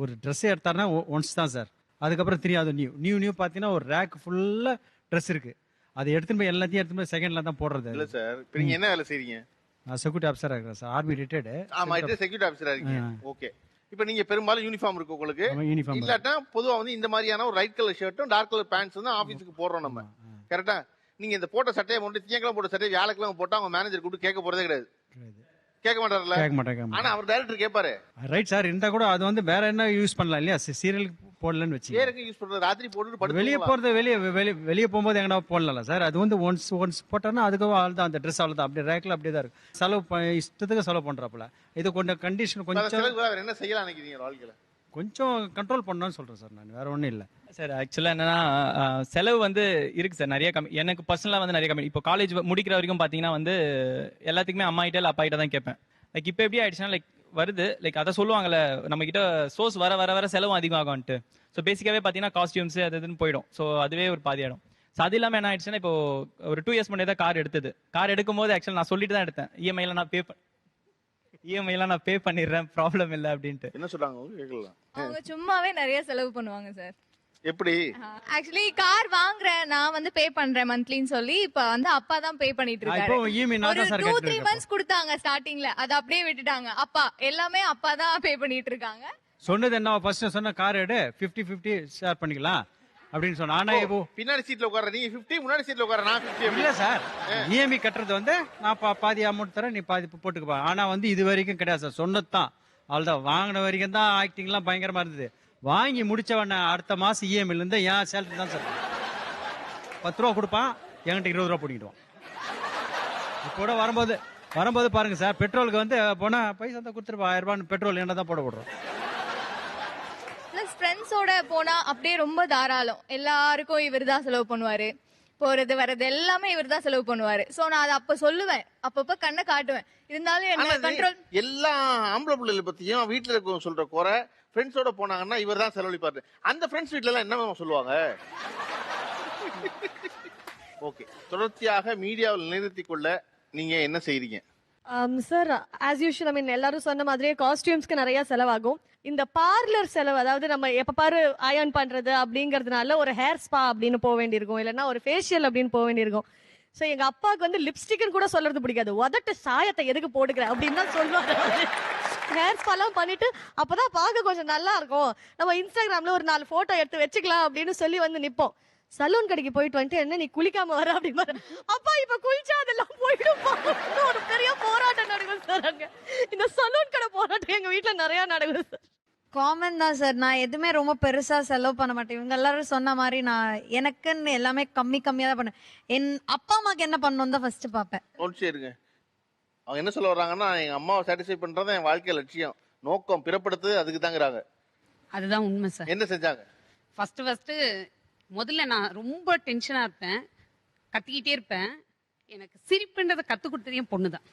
ஒரு ட்ரெஸ் எடுத்தாருன்னா ஒன்ஸ் தான் சார், அதுக்கப்புறம் தெரியாது. நியூ பார்த்தீங்கன்னா ஒரு ரேக் ஃபுல்லாக ட்ரெஸ் இருக்கு, அதை எடுத்துன்னு போய் எல்லாத்தையும் எடுத்துன்னு போய் செகண்ட்ல தான் போடுறது. இல்லை சார், இப்போ நீங்கள் என்ன வேலை செய்றீங்க? நான் செக்யூரிட்டி ஆஃபீஸராக இருக்கிறேன் சார், ஆர்மி ரிட்டையர்டு. ஆமாம், இது செக்யூரிட்டி ஆஃபீஸராக இருக்கீங்க. ஓகே, இப்போ நீங்க பெரும்பாலும் யூனிஃபார்ம் இருக்கு உங்களுக்கு. யூனிஃபார்ம் இல்லாட்டா பொதுவா வந்து இந்த மாதிரியான ஒரு ரைட் கலர் ஷர்ட்டும் டார்க் கலர் பேண்ட்ஸ் தான் ஆபீஸ்க்கு போடுறோம் நம்ம. கரெக்டா? நீங்க இந்த போட்ட சட்டையை போட்டு திங்கக்கிழமை போட்ட சட்டையை வியாழக்கிழமை போட்டா அவங்க மேனேஜர் கூப்பிட்டு கேட்க போறதே கிடையாது. கேட்க மாட்டாருல்ல? கேட்க மாட்டேன். ஆனா அவர் டைரக்டர் கேட்பாரு. ரைட் சார், இருந்தா கூட அது வந்து வேற என்ன யூஸ் பண்ணலாம் இல்லையா? சீரியலுக்கு போடலன்னு வச்சு வேறக்கு யூஸ் பண்றது, ராத்திரி போட்டுட்டு படுத்து வெளியே போறது, வெளியே போகும்போது எங்கன்னா போடலாம் சார். அது வந்து ஒன்ஸ் போட்டோன்னா அதுக்கு அவ்வளோதான், அந்த ட்ரெஸ் அவ்வளோதான், அப்படியே ரேக்ல அப்படியே தான் இருக்கு. இஷ்டத்துக்கு செலவு பண்றாப்புல. இது கொஞ்சம் கண்டிஷன் கொஞ்சம் என்ன செய்யலாம் நினைக்கிறீங்க வாழ்க்கையில? கொஞ்சம் கண்ட்ரோல் பண்ணணும்னு சொல்றேன் சார், நான் வேற ஒன்றும் இல்லை சார். ஆக்சுவலா என்னன்னா செலவு வந்து இருக்கு சார் நிறைய கம்மி. எனக்கு பர்சனலா வந்து நிறைய கம்மி. இப்போ காலேஜ் முடிக்கிற வரைக்கும் பாத்தீங்கன்னா வந்து எல்லாத்துக்குமே அம்மா கிட்ட இல்லை அப்பா கிட்ட தான் கேட்பேன். லைக் இப்போ எப்படி ஆயிடுச்சுன்னா லைக் வருது, லைக் அதை சொல்லுவாங்கல்ல நம்ம கிட்ட சோர்ஸ் வர செலவும் அதிகமாகும்ட்டு. ஸோ பேசிக்காவே பார்த்தீங்கன்னா காஸ்டியூம்ஸ் அது இதுன்னு போயிடும். ஸோ அதுவே ஒரு பாதி ஆயிடும். ஸோ அது இல்லாமல் என்ன ஆயிடுச்சுன்னா இப்போ ஒரு 2 years முன்னாடி தான் கார் எடுத்தது. கார் எடுக்கும்போது ஆக்சுவலாக நான் சொல்லிட்டு தான் எடுத்தேன், இஎம்ஐல நான் பே பண்ணிடுறேன், ப்ராப்ளம் இல்லை அப்படின்ட்டு. என்ன சொல்றாங்க கேட்கலாம்? அவங்க சும்மாவே நிறைய செலவு பண்ணுவாங்க சார். எப்படி? ஆக்சுவலி கார் வாங்குறேன் நான் வந்து பே பண்றேன் மந்த்லின்னு சொல்லி இப்ப வந்து அப்பா தான் பே பண்ணிட்டு இருக்காரு. ஒரு 2-3 months கொடுத்தாங்க ஸ்டார்டிங்ல, அதை அப்படியே விட்டுட்டாங்க. அப்பா எல்லாமே அப்பா தான் பே பண்ணிட்டு இருக்காங்க. சொன்னது என்ன, ஃபர்ஸ்ட் சொன்ன கார் எடு 50-50 ஷேர் பண்ணிக்கலாம் அப்படின்னு சொன்னா. ஆனா இப்போ பின்னாடி சீட்ல உட்கார நீங்க 50, முன்னாடி சீட்ல உட்கார நான் 50. இல்ல சார், இஎம்ஐ கட்டுறது வந்து நான் பாதி அமௌண்ட் தரேன், நீ பாதி போட்டுக்கப்பா. ஆனா வந்து இது வரைக்கும் கிடையாது சார், சொன்னதுதான். அவ்வளவுதான், வாங்கின வரைக்கும் தான் ஆக்டிங்லாம் பயங்கரமா இருந்தது. வாங்கி முடிச்சவன அடுத்த மாசம் இஎம்ஐல இருந்து என் சேலரி தான் சார். 10 ரூபா கொடுப்பான், என்கிட்ட 20 ரூபா பிடிக்கிடுவான். இப்போ வரும்போது பாருங்க சார், பெட்ரோலுக்கு வந்து போனா பைசா தான் கொடுத்துருப்பா, 1000 ரூபாய் பெட்ரோல் என்ன தான் போட விடுறோம். பிளஸ் ஃப்ரெண்ட்ஸோட போனா அப்படியே ரொம்ப தாராளம், எல்லாருக்கும் இவர் தான் செலவு பண்ணுவாரு, போறது வர்றது எல்லாமே இவர் தான் செலவு பண்ணுவாரு. சோ நான் அதை அப்ப சொல்லுவேன், அப்பப்ப கண்ணை காட்டுவேன். இருந்தாலும் என்ன கண்ட்ரோல். எல்லா ஆம்பளை பிள்ளைகளை பத்தியும் வீட்டுல இருக்க சொல்ற குறை, ஃப்ரெண்ட்ஸோட போனாங்கன்னா இவர் தான் செலவழிப்பாரு. அந்த ஃப்ரெண்ட்ஸ் வீட்ல எல்லாம் என்ன சொல்லுவாங்க? ஓகே, தொடர்ச்சியாக மீடியாவில் நிறுத்திக் கொள்ள நீங்க என்ன செய்றீங்க? சார் ஆஸ் யூஷுவல், ஐ மீன் எல்லாரும் சொன்ன மாதிரியே காஸ்டியூம்ஸ்க்கு நிறைய செலவாகும். இந்த பார்லர் செலவு, அதாவது நம்ம எப்ப பாரு அயர்ன் பண்றது அப்படிங்கறதுனால ஒரு ஹேர் ஸ்பா அப்படின்னு போக வேண்டியிருக்கும், இல்லைன்னா ஒரு ஃபேஷியல் அப்படின்னு போக வேண்டியிருக்கும். ஸோ எங்க அப்பாவுக்கு வந்து லிப்ஸ்டிக்னு கூட சொல்றது பிடிக்காது. உதட்டு சாயத்தை எதுக்கு போட்டுக்கிற அப்படின்னு தான் சொல்லுவாங்க. ஹேர் ஸ்பாலாம் பண்ணிட்டு அப்பதான் பார்க்க கொஞ்சம் நல்லா இருக்கும், நம்ம இன்ஸ்டாகிராம்ல ஒரு 4 போட்டோ எடுத்து வச்சுக்கலாம் அப்படின்னு சொல்லி வந்து நிப்போம். சலூன் கடைக்கு போயிட்டு வந்துட்டு, என்ன நீ குளிக்காம வர அப்படிமா, அப்பா இப்ப குளிச்சா அதெல்லாம் போயிடுமா, ஒரு பெரிய போராட்டம் நடக்கும் சார். அங்க இந்த சலூன் கடை போராட்டம் எங்க வீட்டுல நிறைய நடக்குது சார். காமன் தான் சார். நான் எதுவுமே ரொம்ப பெருசா செலவு பண்ண மாட்டேன். இவங்க எல்லாரும் சொன்ன மாதிரி நான் எனக்குன்னு எல்லாமே கம்மியா தான் பண்ணேன். என் அப்பா அம்மாக்கு என்ன பண்ணணும் தான் ஃபர்ஸ்ட் பாப்பேன். சரிங்க, அவங்க என்ன சொல்ல வர்றாங்கன்னா, எங்க அம்மாவை சாட்டிஸ்ஃபை பண்றது என் வாழ்க்கை லட்சியம், நோக்கம், பிறப்படுத்து அதுக்கு தாங்கிறாங்க. அதுதான் உண்மை சார். என்ன செஞ்சாங்க? ஃபர்ஸ்ட் முதல்ல நான் ரொம்ப டென்ஷனா இருப்பேன், கத்திக்கிட்டே இருப்பேன். எனக்கு சிரிப்புன்றதை கற்றுக் கொடுத்ததே பொண்ணு தான்.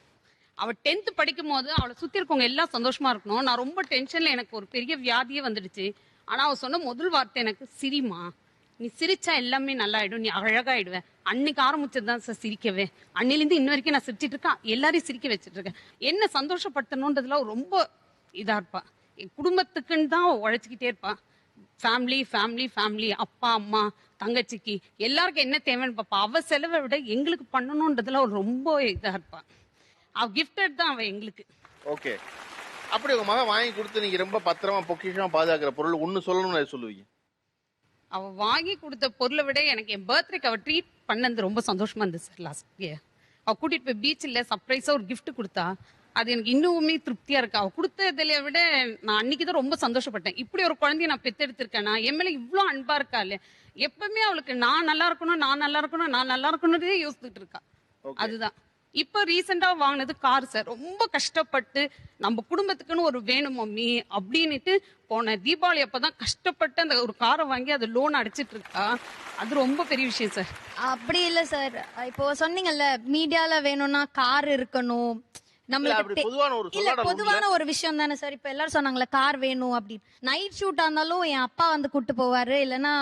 அவள் 10th படிக்கும் போது அவளை சுற்றி இருக்கவங்க எல்லாம் சந்தோஷமா இருக்கணும். நான் ரொம்ப டென்ஷன்ல எனக்கு ஒரு பெரிய வியாதியே வந்துடுச்சு. ஆனால் அவள் சொன்ன முதல் வார்த்தை எனக்கு, சிரிமா, நீ சிரிச்சா எல்லாமே நல்லாயிடும், நீ அழகாயிடுவேன். அன்னைக்கு ஆரம்பிச்சது தான் சார் சிரிக்கவே. அன்னிலேருந்து இன்ன வரைக்கும் நான் சிரிச்சிட்டு இருக்கேன், எல்லாரையும் சிரிக்க வச்சுட்டு இருக்கேன். என்ன சந்தோஷப்படுத்தணுன்றதுல ரொம்ப இதா இருப்பா. என் குடும்பத்துக்குன்னு தான் உழைச்சிக்கிட்டே இருப்பான். ஃபேமிலி ஃபேமிலி ஃபேமிலி, அப்பா அம்மா தங்கச்சிக்கு எல்லாருக்கும் என்ன தேவைன்னு பார்ப்பா. அவ செலவை விட எங்களுக்கு பண்ணணுன்றதுல அவ ரொம்ப இதா இருப்பான். அவ கிஃப்டட் தான் அவ எங்களுக்கு. ஓகே, அப்படி உங்க மகன் வாங்கி கொடுத்து நீங்க ரொம்ப பத்திரமா பொக்கிஷமா பாதுகாக்கிற பொருள் ஒன்னு சொல்லணும்னு அதை சொல்லுவீங்க? அவ வாங்கி கொடுத்த பொருளை விட எனக்கு என் பர்த்டேக்கு அவ ட்ரீட் பண்ணது ரொம்ப சந்தோஷமா இருந்துச்சு சார். லாஸ்ட் இயர் அவ கூட்டிட்டு போய் பீச்சில் சர்ப்ரைஸா ஒரு gift கொடுத்தா, அது எனக்கு இன்னுமே திருப்தியா இருக்கு. அவ கொடுத்ததுல விட நான் அன்னைக்குதான் ரொம்ப சந்தோஷப்பட்டேன். இப்படி ஒரு குழந்தைய நான் பெத்தெடுத்திருக்கேனா, என் மேல இவ்வளவு அன்பா இருக்காள். எப்பவுமே அவளுக்கு நான் நல்லா இருக்கணும், நான் நல்லா இருக்கணும், நான் நல்லா இருக்கணும்னே யோசிச்சுட்டு இருக்கா. அதுதான் இப்ப ரீசெண்டா வாங்கினது கார் சார். ரொம்ப கஷ்டப்பட்டு நம்ம குடும்பத்துக்குன்னு ஒரு வேணும் மம்மி அப்படின்னுட்டு போன தீபாவளி அப்பதான் கஷ்டப்பட்டு அந்த ஒரு காரை வாங்கி அது லோன் அடிச்சிட்டு இருக்கா. அது ரொம்ப பெரிய விஷயம் சார். அப்படி இல்ல சார், இப்போ சொன்னீங்கல்ல மீடியால வேணும்னா கார் இருக்கணும், நம்மளுக்கு இல்ல பொதுவான ஒரு விஷயம் தானே சார். இப்ப எல்லாரும் சொன்னாங்களே கார் வேணும் அப்படின்னு. நைட் ஷூட்டா இருந்தாலும் என் அப்பா வந்து கூட்டு போவாரு, இல்லைன்னா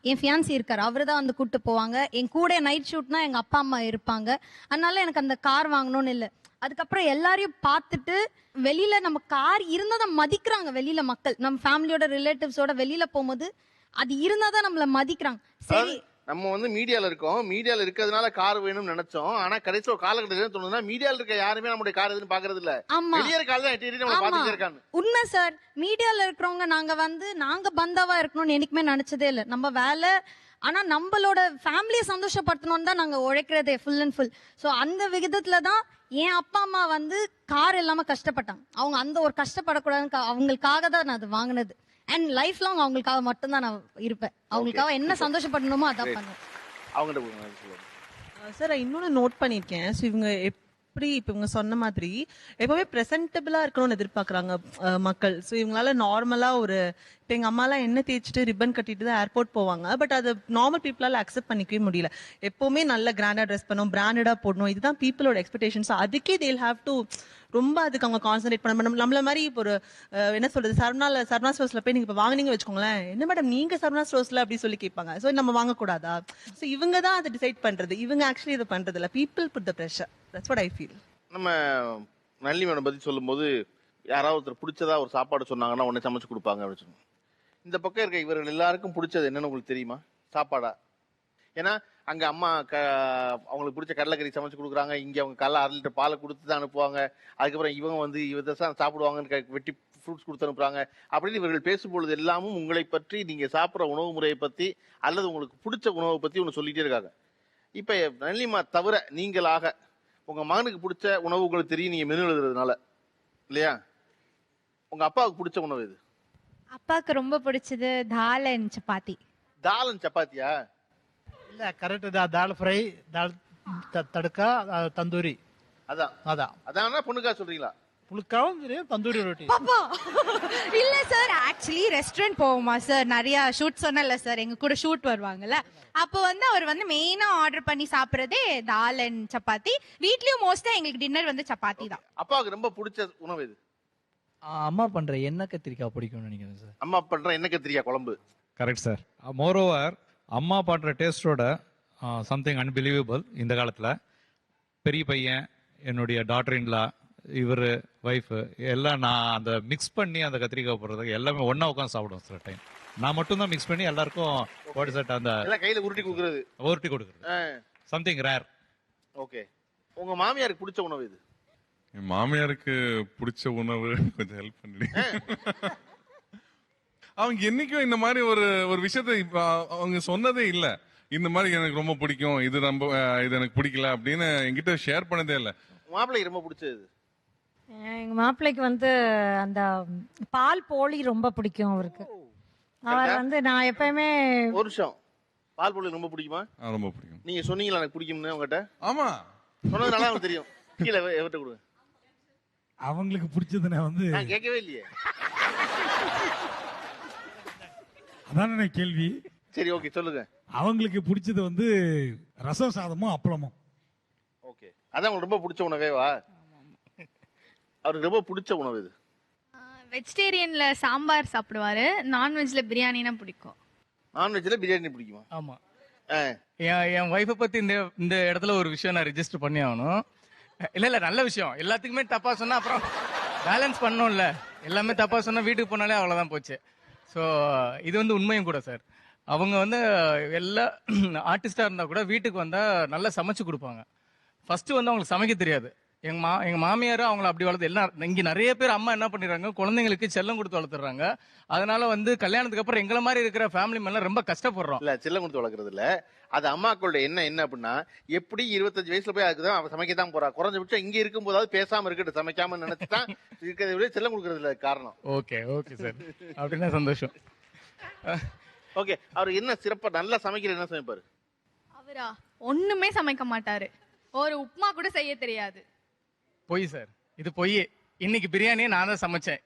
என் ஃபியான்சி இருக்காரு, அவரு தான் வந்து கூட்டு போவாங்க. என் கூட நைட் ஷூட்னா எங்க அப்பா அம்மா இருப்பாங்க. அதனால எனக்கு அந்த கார் வாங்கணும்னு இல்லை. அதுக்கப்புறம் எல்லாரையும் பார்த்துட்டு வெளியில நம்ம கார் இருந்தாதான் மதிக்கிறாங்க. வெளியில மக்கள் நம்ம ஃபேமிலியோட ரிலேட்டிவ்ஸோட வெளியில போகும்போது அது இருந்தாதான் நம்மள மதிக்கிறாங்க. சரி, நம்ம வந்து மீடியால இருக்கோம், மீடியால இருக்கிறதுனால கார் வேணும்னு நினைச்சோம். ஆனா கடைசி ஒரு காலகட்டத்தில் தோணுதுன்னா மீடியால இருக்க யாருமே நம்மளுடைய கார் எதுன்னு பாக்குறது இல்ல. வெளியே இருக்க ஆள் தான் எட்டி நம்ம பாத்துட்டே இருக்காங்க. உண்மை சார். மீடியால இருக்கிறவங்க நாங்க பந்தாவா இருக்கணும்னு என்னைக்குமே நினைச்சதே இல்லை. நம்ம வேலை, ஆனா நம்மளோட ஃபேமிலியை சந்தோஷப்படுத்தணும்னு தான் நாங்க உழைக்கிறதே ஃபுல் அண்ட் ஃபுல். ஸோ அந்த விகிதத்துல தான் என் அப்பா அம்மா வந்து கார் இல்லாம கஷ்டப்பட்டாங்க. அவங்க அந்த ஒரு கஷ்டப்படக்கூடாதுன்னு அவங்களுக்காக தான் நான் அது வாங்கினது. அண்ட் லைஃப் லாங் அவங்களுக்காக மட்டும்தான் நான் இருப்பேன். அவங்களுக்காக என்ன சந்தோஷப்படணுமோ அதான் பண்ணுவேன். அவங்க சார் இன்னொன்னு நோட் பண்ணியிருக்கேன். ஸோ இவங்க எப்படி இப்போ இவங்க சொன்ன மாதிரி எப்பவுமே ப்ரெசென்டபிளா இருக்கணும்னு எதிர்பார்க்குறாங்க மக்கள். ஸோ இவங்களால நார்மலா ஒரு இப்போ எங்கள் அம்மாலாம் எண்ணெய் தேய்ச்சிட்டு ரிப்பன் கட்டிட்டு தான் ஏர்போர்ட் போவாங்க. பட் அது நார்மல் பீப்புளால அக்செப்ட் பண்ணிக்கவே முடியல. எப்பவுமே நல்ல கிராண்டா ட்ரெஸ் பண்ணணும், பிராண்டடா போடணும், இதுதான் பீப்புளோட எக்ஸ்பெக்டேஷன்ஸ். அதுக்கே தேல் ஹாவ் டு ரொம்ப அதுக்கு அவங்க கான்சன்ட்ரேட் பண்ண. நம்மள மாதிரி இப்போ ஒரு என்ன சொல்றது, சர்வனா ஸ்டோர்ஸ்ல போய் நீங்க இப்போ வாங்கினீங்க வச்சுக்கோங்களேன், என்ன மேடம் நீங்க சர்வனா ஸ்டோர்ஸ்ல அப்படி சொல்லி கேட்பாங்க. ஸோ நம்ம வாங்கக்கூடாதா? ஸோ இவங்க தான் அதை டிசைட் பண்றது. இவங்க ஆக்சுவலி இதை பண்றது இல்லை. People put the pressure. That's what I feel. நம்ம நல்லி மேடம் பத்தி சொல்லும்போது யாராவது ஒருத்தர் பிடிச்சதா ஒரு சாப்பாடு சொன்னாங்கன்னா உடனே சமைச்சு கொடுப்பாங்க அப்படின்னு சொன்னாங்க. இந்த பக்கம் இருக்க இவர்கள் எல்லாருக்கும் பிடிச்சது என்னன்னு உங்களுக்கு தெரியுமா? சாப்பாடா? ஏன்னா அங்க அம்மா அவங்களுக்கு பிடிச்ச கடலைக்கறி சமைச்சு கொடுக்குறாங்க, இங்க அவங்க காலைல 1/2 லிட்டர் பாலை கொடுத்து தான் அனுப்புவாங்க. அதுக்கப்புறம் இவங்க வந்து இவதான் சாப்பிடுவாங்கன்னு வெட்டி ஃப்ரூட்ஸ் கொடுத்து அனுப்புறாங்க. அப்படின்னு இவர்கள் பேசும்பொழுது எல்லாமும் உங்களை பற்றி, நீங்க சாப்பிட்ற உணவு முறையை பத்தி அல்லது உங்களுக்கு பிடிச்ச உணவை பத்தி ஒன்று சொல்லிட்டே இருக்காங்க. இப்ப நல்லிமா தவிர நீங்களாக உங்க மகனுக்கு பிடிச்ச உணவு உங்களுக்கு தெரியும், நீங்க மெனு எழுதுறதுனால இல்லையா? உங்க அப்பாவுக்கு பிடிச்ச உணவு எது? அப்பாவுக்கு ரொம்ப பிடிச்சது தால் அண்ட் சப்பாத்தி. தால் அண்ட் சப்பாத்தியா? இல்ல கரெக்ட் தான். தால் ஃப்ரை, தால் தடுக்கா, தந்தூரி. அதான் பொண்ணுக்கா சொல்றீங்களா? புழுக்காவும் தெரியும், தந்தூரி ரொட்டி. பாப்பா இல்ல சார், ஆக்சுவலி ரெஸ்டாரண்ட் போவோமா சார், நிறைய ஷூட் சொன்னல சார், எங்க கூட ஷூட் வருவாங்கல்ல, அப்போ வந்து அவர் வந்து மெயினா ஆர்டர் பண்ணி சாப்பிடுறதே தால் அண்ட் சப்பாத்தி. வீட்லயும் மோஸ்டா எங்களுக்கு டின்னர் வந்து சப்பாத்தி தான். அப்பாவுக்கு ரொம்ப பிடிச்ச உணவு எது? அம்மா பண்ற எண்ணெய் கத்திரிக்காய் பிடிக்கும்னு நினைக்கிறேன் சார். அம்மா பண்ற எண்ணெய் கத்திரிக்காய் குழம்பு. Correct sir. மோர் ஓவர் அம்மா பண்ற டேஸ்டோட சம்திங் அன்பிலீவபிள். இந்த காலத்துல பெரிய பையன், என்னுடைய டாட்டர் இன்லா, இவர் ஒய்ஃப் எல்லாம் நான் அந்த மிக்ஸ் பண்ணி அந்த கத்திரிக்காய் போடுறதுக்கு எல்லாமே ஒன்னா உட்காந்து சாப்பிடுவோம் சில டைம். நான் மட்டும் தான் மிக்ஸ் பண்ணி எல்லாருக்கும் போட்டு செட் அந்த கையில உருட்டி கொடுக்குறது சம்திங் ரேர். ஓகே, உங்க மாமியாருக்கு பிடிச்ச உணவு இது? என் மாமியாருக்கு பிடிச்ச உணவு கொஞ்சம் ஹெல்ப் பண்ணி. அவங்க என்னைக்கும் இந்த மாதிரி ஒரு விஷயத்த இப்ப அவங்க சொன்னதே இல்ல. இந்த மாதிரி எனக்கு ரொம்ப பிடிக்கும், இது எனக்கு பிடிக்கல அப்படின்னு என்கிட்ட ஷேர் பண்ணதே இல்ல. மாப்பிள்ளைக்கு ரொம்ப பிடிச்சது? எங்க மாப்பிள்ளைக்கு வந்து அந்த பால் போலி ரொம்ப பிடிக்கும் அவருக்கு. அவர் வந்து நான் எப்பயுமே ஒரு நிமிஷம், பால் போலி ரொம்ப பிடிக்குமா? ரொம்ப பிடிக்கும். நீங்க சொன்னீங்களா எனக்கு பிடிக்கும்னு அவங்ககிட்ட? ஆமா, சொன்னதுனால அவங்களுக்கு தெரியும். கீழே எவர்கிட்ட கொடுங்க. அவங்களுக்கு பிடிச்சதுன்னா வந்து நான் கேட்கவே இல்லையே. அதான கேள்வி. சரி, ஓகே சொல்லுங்க. அவங்களுக்கு பிடிச்சது வந்து ரசம் சாதமும் அப்பளமும். ஓகே, அதான் உங்களுக்கு ரொம்ப பிடிச்ச உணவேவா? அவருக்கு ரொம்ப பிடிச்ச உணவு இது? வெஜிடேரியன்ல சாம்பார் சாப்பிடுவாரு, நான்வெஜ்ல பிரியாணினா பிடிக்கும். நான்வெஜ்ல பிரியாணி பிடிக்குமா? ஆமா. என் ஒய்ஃபை பத்தி இந்த இடத்துல ஒரு விஷயம் நான் ரெஜிஸ்டர் பண்ணி ஆகணும். இல்ல நல்ல விஷயம். எல்லாத்துக்குமே தப்பா சொன்னா அப்புறம் பேலன்ஸ் பண்ணணும்ல. எல்லாமே தப்பா சொன்னா வீட்டுக்கு போனாலே அவ்வளவுதான் போச்சு. ஸோ இது வந்து உண்மையும் கூட சார். அவங்க வந்து எல்லா ஆர்டிஸ்டா இருந்தா கூட வீட்டுக்கு வந்தா நல்லா சமைச்சு கொடுப்பாங்க. ஃபர்ஸ்ட் வந்து அவங்களுக்கு சமைக்க தெரியாது. எங்க மாமியார் அவங்களை அப்படி வளர்த்து எல்லாம் இங்க நிறைய பேர் அம்மா என்ன பண்ணிடுறாங்க, குழந்தைங்களுக்கு செல்லம் கொடுத்து வளர்த்துறாங்க. அதனால வந்து கல்யாணத்துக்கு அப்புறம் எங்களை மாதிரி இருக்கிற ஃபேமிலி மேல ரொம்ப கஷ்டப்படுறோம். இல்ல செல்லம் கொடுத்து வளர்க்கறது இல்ல, அது அம்மாக்களோட என்ன அப்படின்னா, எப்படி 25 வயசுல போய் அதுக்குதான் அவன் சமைக்க தான் போறா, குறைஞ்சபட்சம் இங்க இருக்கும் போதாவது பேசாம இருக்கட்டும், சமைக்காம நினைச்சுதான் இருக்கிறத விட செல்லம் கொடுக்கறது இல்ல காரணம். ஓகே சார், அப்படின்னா சந்தோஷம். ஓகே, அவர் என்ன சிறப்பா நல்லா சமைக்கிற என்ன சமைப்பாரு? அவரா ஒண்ணுமே சமைக்க மாட்டாரு, ஒரு உப்புமா கூட செய்ய தெரியாது. பொய் சார், இது பொய். இன்னைக்கு பிரியாணி நான் தான் சமைச்சேன்.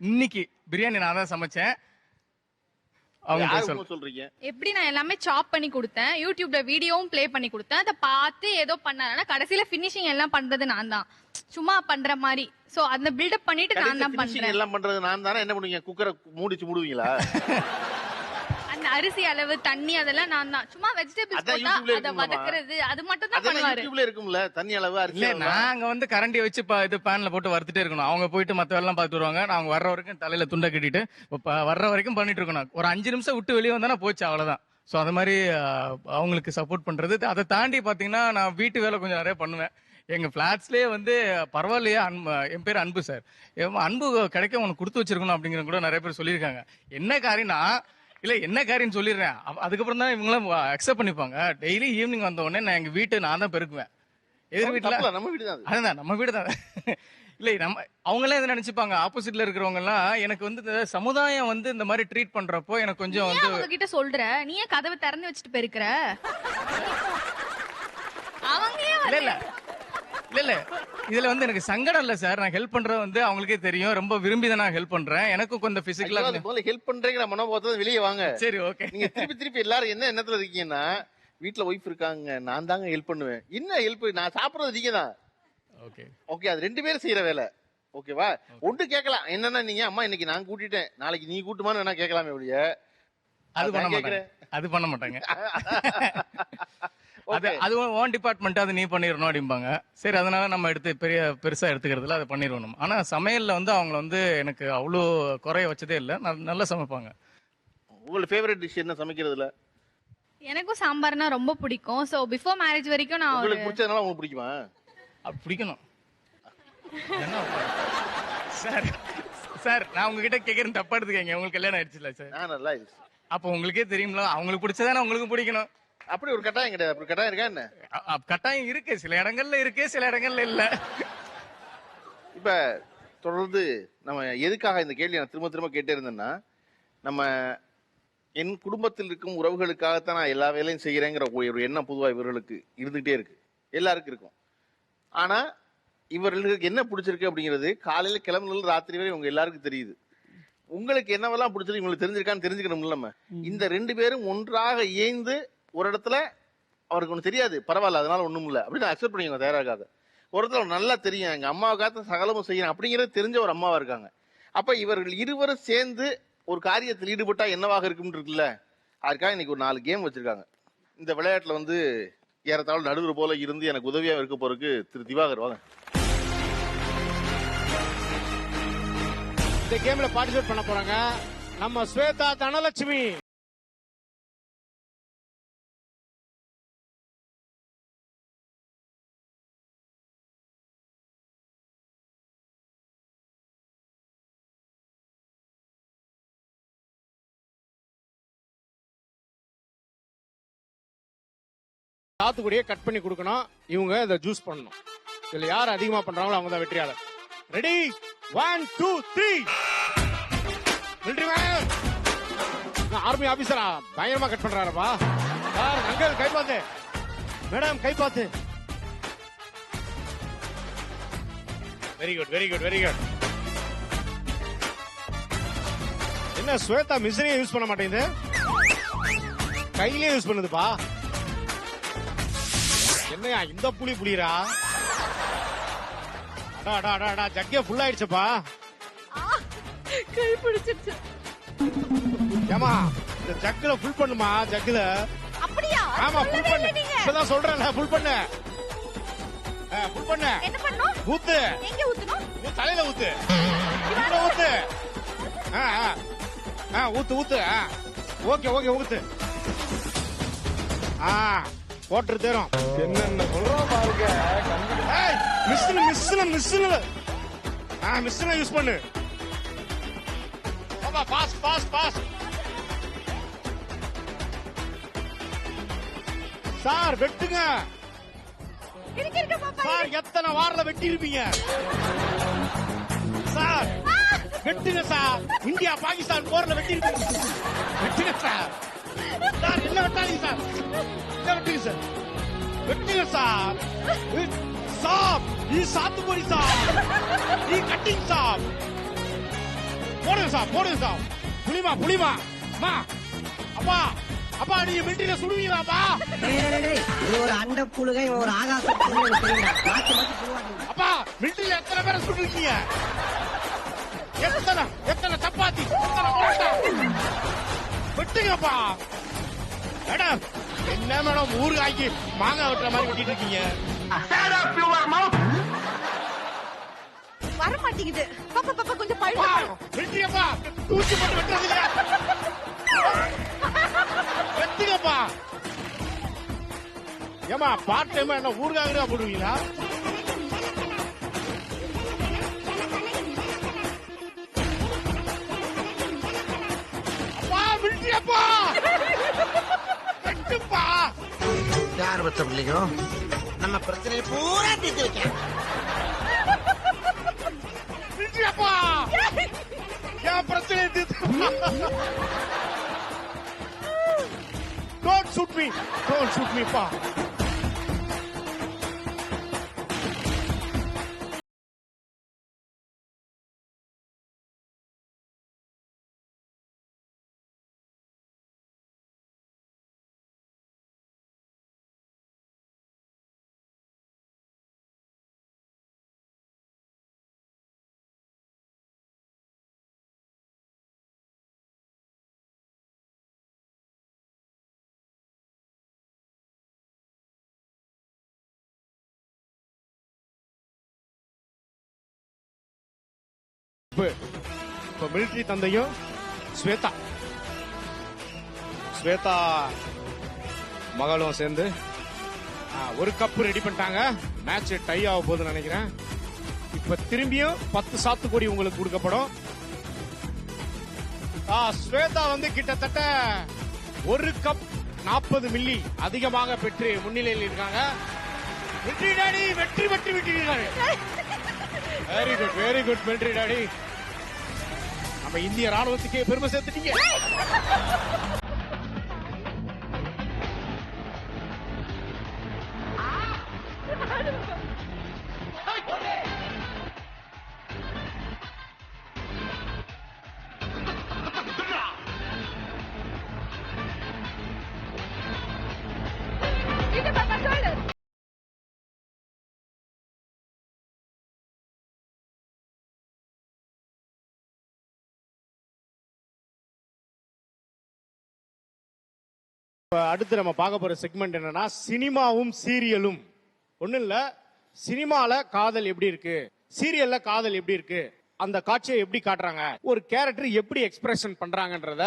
அவங்க சொல்றீங்க எப்படி? நான் எல்லாமே சாப் பண்ணி கொடுத்தேன், யூடியூப்ல வீடியோவும் ப்ளே பண்ணி கொடுத்தேன், அதை பார்த்து ஏதோ பண்ணானா கடைசியில ஃபினிஷிங் எல்லாம் பண்றது நான் தான், சும்மா பண்ற மாதிரி. சோ அந்த பில்டப் பண்ணிட்டு நான் தான் பண்றேன். எல்லாம் பண்றது நான் தானே. என்ன பண்ணுவீங்க, குக்கரை மூடிச்சு மூடுவீங்களா? அந்த அரிசி அளவு, தண்ணி அதெல்லாம் நான் தான். சும்மா வெஜிடபிள்ஸ் போட்டா அத வதக்குறது அது மட்டும் தான் பண்ணுவாரு. யூடியூப்ல இருக்கும்ல தண்ணி அளவு, அரிசி. இல்ல நாங்க வந்து கரண்டி வச்சு இது பேன்ல போட்டு வறுத்துட்டே இருக்கணும். அவங்க போயிட்டு மத்த எல்லாம் பார்த்துட்டு வருவாங்க. நாங்க வர்ற வரைக்கும் தலையில துண்டை கட்டிட்டு வர்ற வரைக்கும் பண்ணிட்டு இருக்கணும். ஒரு 5 நிமிஷம் விட்டு வெளியே வந்தானா போச்சு, அவ்வளவுதான். சோ அது மாதிரி அவங்களுக்கு சப்போர்ட் பண்றது. அதை தாண்டி பாத்தீங்கன்னா நான் வீட்டு வேலை கொஞ்சம் நிறைய பண்ணுவேன். எங்க பிளாட்ஸ்லயே வந்து பரவாயில்லையா, என் பேர் அன்பு சார், அன்பு கிடைக்க உனக்கு கொடுத்து வச்சிருக்கணும் அப்படிங்கிற கூட நிறைய பேர் சொல்லியிருக்காங்க. என்ன காரியம்னா, இல்ல என்ன காரியம் சொல்லிடுறேன், அதுக்கப்புறம் தான் இவங்களும் அக்செப்ட் பண்ணிப்பாங்க. டெய்லி ஈவினிங் வந்த உடனே நான் எங்க வீட்டை நான் தான் பெருக்குவேன். எதிர் வீட்டுல நம்ம வீடு தான், அதுதான் நம்ம வீடு தான். இல்ல நம்ம அவங்களே எதை நினைச்சுப்பாங்க, ஆப்போசிட்ல இருக்கிறவங்க எல்லாம் எனக்கு வந்து இந்த சமுதாயம் வந்து இந்த மாதிரி ட்ரீட் பண்றப்போ எனக்கு கொஞ்சம் வந்து உங்ககிட்ட சொல்ற, நீ ஏன் கதவை திறந்து வச்சுட்டு பெருக்குற? அவங்க இல்ல இதுல வந்து எனக்கு சங்கடம் இல்ல சார். நான் ஹெல்ப் பண்றது வந்து அவங்களுக்கே தெரியும், ரொம்ப விரும்பி தான் நான் ஹெல்ப் பண்றேன். எனக்கும் கொஞ்சம் பிசிக்கலா ஹெல்ப் பண்றீங்க மனோபாவத்தை வெளியே வாங்க. சரி ஓகே. நீங்க திருப்பி எல்லாரும் என்ன எண்ணத்துல இருக்கீங்கன்னா, வீட்டுல ஒய்ஃப் இருக்காங்க நான் தாங்க ஹெல்ப் பண்ணுவேன். என்ன ஹெல்ப், நான் சாப்பிடுறது நீங்க தான். ஓகே அது 2 பேரும் செய்யற வேலை. ஓகேவா? ஒன்று கேட்கலாம் என்னன்னா, நீங்க அம்மா இன்னைக்கு நான் கூட்டிட்டேன் நாளைக்கு நீ கூட்டுமான்னு வேணா கேட்கலாமே ஒழிய அது பண்ண மாட்டாங்க. அது ஓன் டிபார்ட்மெண்ட், அது நீ பண்ணிடணும் அப்படிம்பாங்க. சரி அதனால நம்ம எடுத்து பெருசா எடுத்துக்கிறதுல அதை பண்ணிடணும். ஆனா சமையல்ல வந்து அவங்க வந்து எனக்கு அவ்வளோ குறைய வச்சதே இல்லை, நல்லா சமைப்பாங்க. உங்களுக்கு ஃபேவரட் டிஷ் என்ன சமைக்கிறதுல? எனக்கும் சாம்பார்னா ரொம்ப பிடிக்கும். சோ பிஃபோர் மேரேஜ் வரைக்கும் நான் உங்களுக்கு பிடிச்சதுனால உங்களுக்கு பிடிக்குமா? பிடிக்கணும் சார். நான் உங்ககிட்ட கேட்கறேன், தப்பா எடுத்துக்கங்க. உங்களுக்கு கல்யாணம் ஆயிடுச்சுல சார்? நல்லா ஆயிடுச்சு. அப்போ உங்களுக்கே தெரியும்ல, அவங்களுக்கு பிடிச்சதானே உங்களுக்கும் பிடிக்கணும். அப்படி ஒரு கட்டாயம் கிடையாது. அப்படி கட்டாயம் இருக்கா என்ன? கட்டாயம் இருக்கு, சில இடங்கள்ல இருக்கு, சில இடங்கள்ல இல்ல. இப்ப தொடர்ந்து நம்ம எதுக்காக இந்த கேள்வி நான் திரும்ப கேட்டே இருந்தேன்னா, நம்ம என் குடும்பத்தில் இருக்கும் உறவுகளுக்காகத்தான் நான் எல்லா வேலையும் செய்யறேங்கிற ஒரு எண்ணம் பொதுவா இவர்களுக்கு இருந்துகிட்டே இருக்கு, எல்லாருக்கும் இருக்கும். ஆனா இவர்களுக்கு என்ன பிடிச்சிருக்கு அப்படிங்கிறது காலையில கிளம்புல ராத்திரி வரை உங்க எல்லாருக்கும் தெரியுது. உங்களுக்கு என்னவெல்லாம் பிடிச்சிருக்கு உங்களுக்கு தெரிஞ்சிருக்கான்னு தெரிஞ்சுக்கணும். நம்ம இந்த 2 பேரும் ஒன்றாக இயைந்து ஒரு இடத்துல அவருக்கு ஒண்ணு தெரியாது, பரவாயில்ல அதனால ஒண்ணும் இல்லை அப்படின்னு அக்செப்ட் பண்ணிக்கோங்க, தயாராகாத. ஒரு இடத்துல நல்லா தெரியும், எங்க அம்மாவுக்காக சகலமும் செய்யணும் அப்படிங்கிறது தெரிஞ்ச ஒரு அம்மாவா இருக்காங்க. அப்ப இவர்கள் இருவரும் சேர்ந்து ஒரு காரியத்தில் ஈடுபட்டா என்னவாக இருக்கும் இருக்குல்ல, அதுக்காக இன்னைக்கு ஒரு 4 கேம் வச்சிருக்காங்க. இந்த விளையாட்டுல வந்து ஏறத்தாழ நடுவர் போல இருந்து எனக்கு உதவியா இருக்க போறதுக்கு திரு திவாகர் வாங்க. இந்த கேம்ல பார்ட்டிசிபேட் பண்ண போறாங்க நம்ம ஸ்வேதா தனலட்சுமி. சாத்துக்குடியை கட் பண்ணி கொடுக்கணும், இவங்க இதை ஜூஸ் பண்ணணும். இதுல யார் அதிகமா பண்றாங்களோ அவங்க தான் வெற்றியாளர். ரெடி 1 2 3. மிலிட்டரி மேன், ஆர்மி ஆபீசரா பயங்கரமா கட் பண்றாருப்பா. சார் அங்கிள் கை பார்த்து, மேடம் கை பார்த்து. Very good very good very good. என்ன ஸ்வேதா மிஷினே யூஸ் பண்ண மாட்டேங்குது, கையிலே யூஸ் பண்ணுதுப்பா. என்னையா இந்த புளிரா? அடா ஜக்கே ஃபுல் ஆயிடுச்சுப்பா. கை பிடிச்சிருச்சு. ஏமா இந்த இந்த ஜக்குல ஃபுல் பண்ணுமா ஜக்குல. அப்படியா? ஆமா ஃபுல் சொல்லவே பண்ணு. இல்லை நீங்க. இப்பதான் சொல்றேன்ல ஃபுல் பண்ணு. ஃபுல் பண்ணு. என்ன பண்ணணும்? ஊத்து. எங்க ஊத்தணும்? நீ தலையில ஊத்து. இதுல ஊத்து. ஊத்து ஊத்து. ஓகே ஓகே ஊத்து. போட்டு தேரும். என்னென்ன சொல்றோம் பாருங்க. ஏய் மிஸ்ஸில் மிஸ்ஸில் யூஸ் பண்ணு. பாப்பா பாஸ். சார் வெட்டுங்க. இருக்க பாப்பா. சார் எத்தனை வாரல வெட்டி இருப்பீங்க சார்? வெட்டுங்க சார். இந்தியா பாகிஸ்தான் போர்ல வெட்டி இருப்பீங்க. வெட்டுங்க சார். சார் என்ன வெட்டாதீங்க சார். என்ன வெட்டுங்க சார். வெட்டுங்க சார். சாப் இது சாத்துக்குடி சாப். இது கட்டிங் சாப். போடுங்க சாப். புளிமா அம்மா அப்பா நீங்க மிலிட்டரியில சுடுவீங்களாப்பா? இது ஒரு அண்ட புழுகை ஒரு ஆகாச அப்பா மிலிட்டரியில எத்தனை பேரை சுட்டுருக்கீங்க? எத்தனை சப்பாத்தி வெட்டுங்கப்பா. மேடம் என்ன மேடம் ஊறுகாய்க்கு மாங்காய் வெட்டுற மாதிரி வெட்டிட்டு இருக்கீங்க? வர மாட்டேங்குது. பாப்பா கொஞ்சம் பழம். வெட்டியப்பா தூக்கி போட்டு வெட்டுறது இல்லையா? வெட்டுங்கப்பா. ஏமா பார்ட் டைமா என்ன ஊறுகாய் போடுவீங்களா? அப்பா வெட்டியப்பா. வெட்டுப்பா. யார் பத்த பிள்ளைங்க நம்ம பிரச்சனையை பூரா தீர்த்து வைக்க. வெட்டியப்பா. என் பிரச்சனையை தீர்த்து. Don't shoot me, pa. இப்ப மிலிட்டரி தந்தையும் ஸ்வேதா மகளும் சேர்ந்து ஒரு கப் ரெடி பண்ணிட்டாங்க. மேட்ச் டை ஆக போகுதுன்னு நினைக்கிறேன். இப்ப திரும்பியும் 10 சாத்துக்குடி உங்களுக்கு கொடுக்கப்படும். ஸ்வேதா வந்து கிட்டத்தட்ட 1 கப் 40 மில்லி அதிகமாக பெற்று முன்னிலையில் இருக்காங்க. வெற்றி டாடி வெற்றி விட்டிருக்காரு. Very good military daddy. நம்ம இந்திய ராணுவத்துக்கே பெருமை சேர்த்துட்டீங்க. அடுத்து நம்ம பார்க்க போற செக்மெண்ட் என்னன்னா சினிமாவும் சீரியலும். ஒண்ணும் இல்ல, சினிமால காதல் எப்படி இருக்கு, சீரியல்ல காதல் எப்படி இருக்கு, அந்த காட்சியை எப்படி காட்டுறாங்க, ஒரு கேரக்டர் எப்படி எக்ஸ்பிரஷன் பண்றாங்கன்றத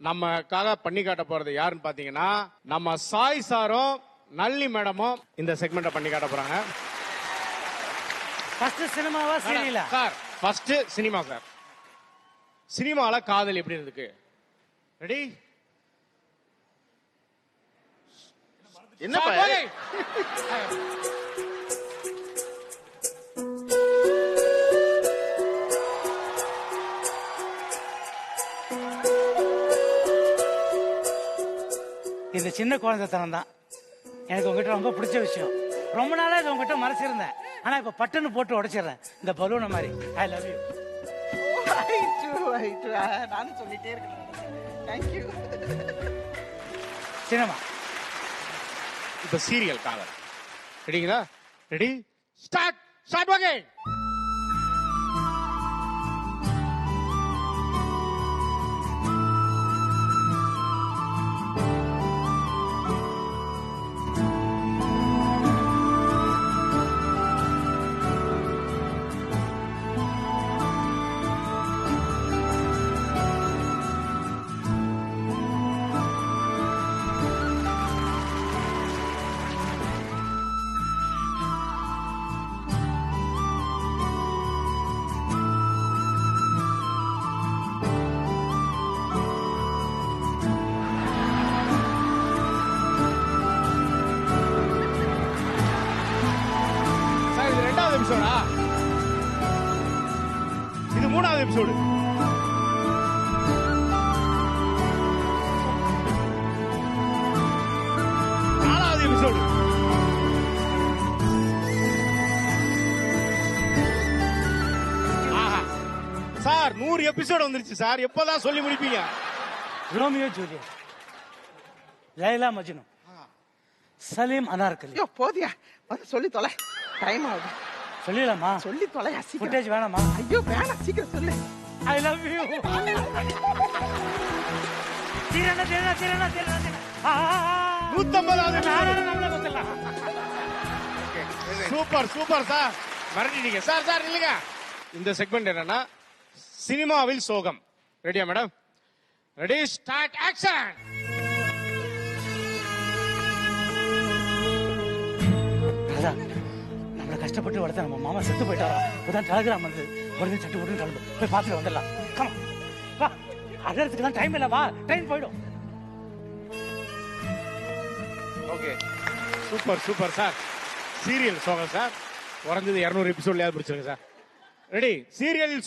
நமக்காக பண்ணி காட்ட போறது யாருன்னு பாத்தீங்கன்னா நம்ம சாய் சாரும் நல்லி மேடமும் இந்த செக்மெண்ட பண்ணி காட்ட போறாங்க. ஃபர்ஸ்ட் சினிமாவா சீரியலா? Sir first cinema sir. சினிமால காதல் எப்படி இருக்கு? ரெடி? என்னப்பா இது சின்ன குழந்தைத்தனம் தான். எனக்கு உங்ககிட்ட ரொம்ப பிடிச்ச விஷயம். ரொம்ப நாளா இது உங்ககிட்ட மறைச்சிருந்தேன். ஆனா இப்ப பட்டுன்னு போட்டு உடைச்சிடுறேன் இந்த பலூனை மாதிரி. ஐ லவ் யூ. நானும் சொல்லிட்டே இருக்கேன். தேங்க்யூ. சினிமா. இப்ப சீரியல் காதல். ரெடிங்களா? ரெடி ஸ்டார்ட் வாங்க. 3வது எபிசோடு. எபிசோடு. ஆஹா சார் 100 எபிசோடு வந்துருச்சு சார். எப்பதான் சொல்லி முடிப்பீங்க? Romeo Juliet, Laila Majnu, Salim Anarkali. ஐயோ போதியா, வந்து சொல்லி தொலை, டைம் ஆகுது. சொல்லிடலாமா? சொல்லி தொலையா, ஃபுட்டேஜ் வேணாமா? ஐயோ வேணாம், சீக்கிரம் சொல்லு. I love you. திரனா திரனா திரனா திரனா. 150வது. சூப்பர் சூப்பர் சார், மறந்துட்டீங்க சார். சார் இல்லைங்க, இந்த செக்மெண்ட் என்னன்னா சினிமாவில் சோகம். ரெடியா மேடம்? Ready, start, action. நம்மள கஷ்டப்பட்டு வளர்த்த நம்ம மாமா செத்து போயிட்டாரா? இப்பதான் டெலிகிராம் வந்து உடனே சட்டு போட்டு கிளம்பு, போய் பார்த்துட்டு வந்துடலாம். கம் வா, அழறதுக்கு தான் டைம் இல்ல, வா, ட்ரெயின் போயிடும். Okay, super super sir. Serial சோகம் சார், குறைஞ்சது 200 எபிசோட்லயாவது பிடிச்சிருக்கு சார். Ready, serial.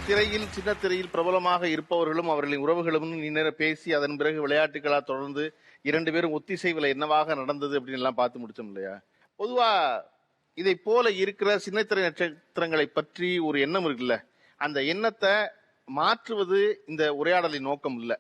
திரையில் சின்ன திரையில் பிரபலமாக இருப்பவர்களும் அவர்களின் உறவுகளும் நீண்ட பேசி அதன் பிறகு விளையாட்டுகளா தொடர்ந்து 2 பேரும் ஒத்திசைவுல என்னவாக நடந்தது அப்படின்னு எல்லாம் பார்த்து முடிச்சோம் இல்லையா? பொதுவா இதை போல இருக்கிற சின்னத்திரை நட்சத்திரங்களை பற்றி ஒரு எண்ணம் இருக்குல்ல, அந்த எண்ணத்தை மாற்றுவது இந்த உரையாடலின் நோக்கம் இல்லை.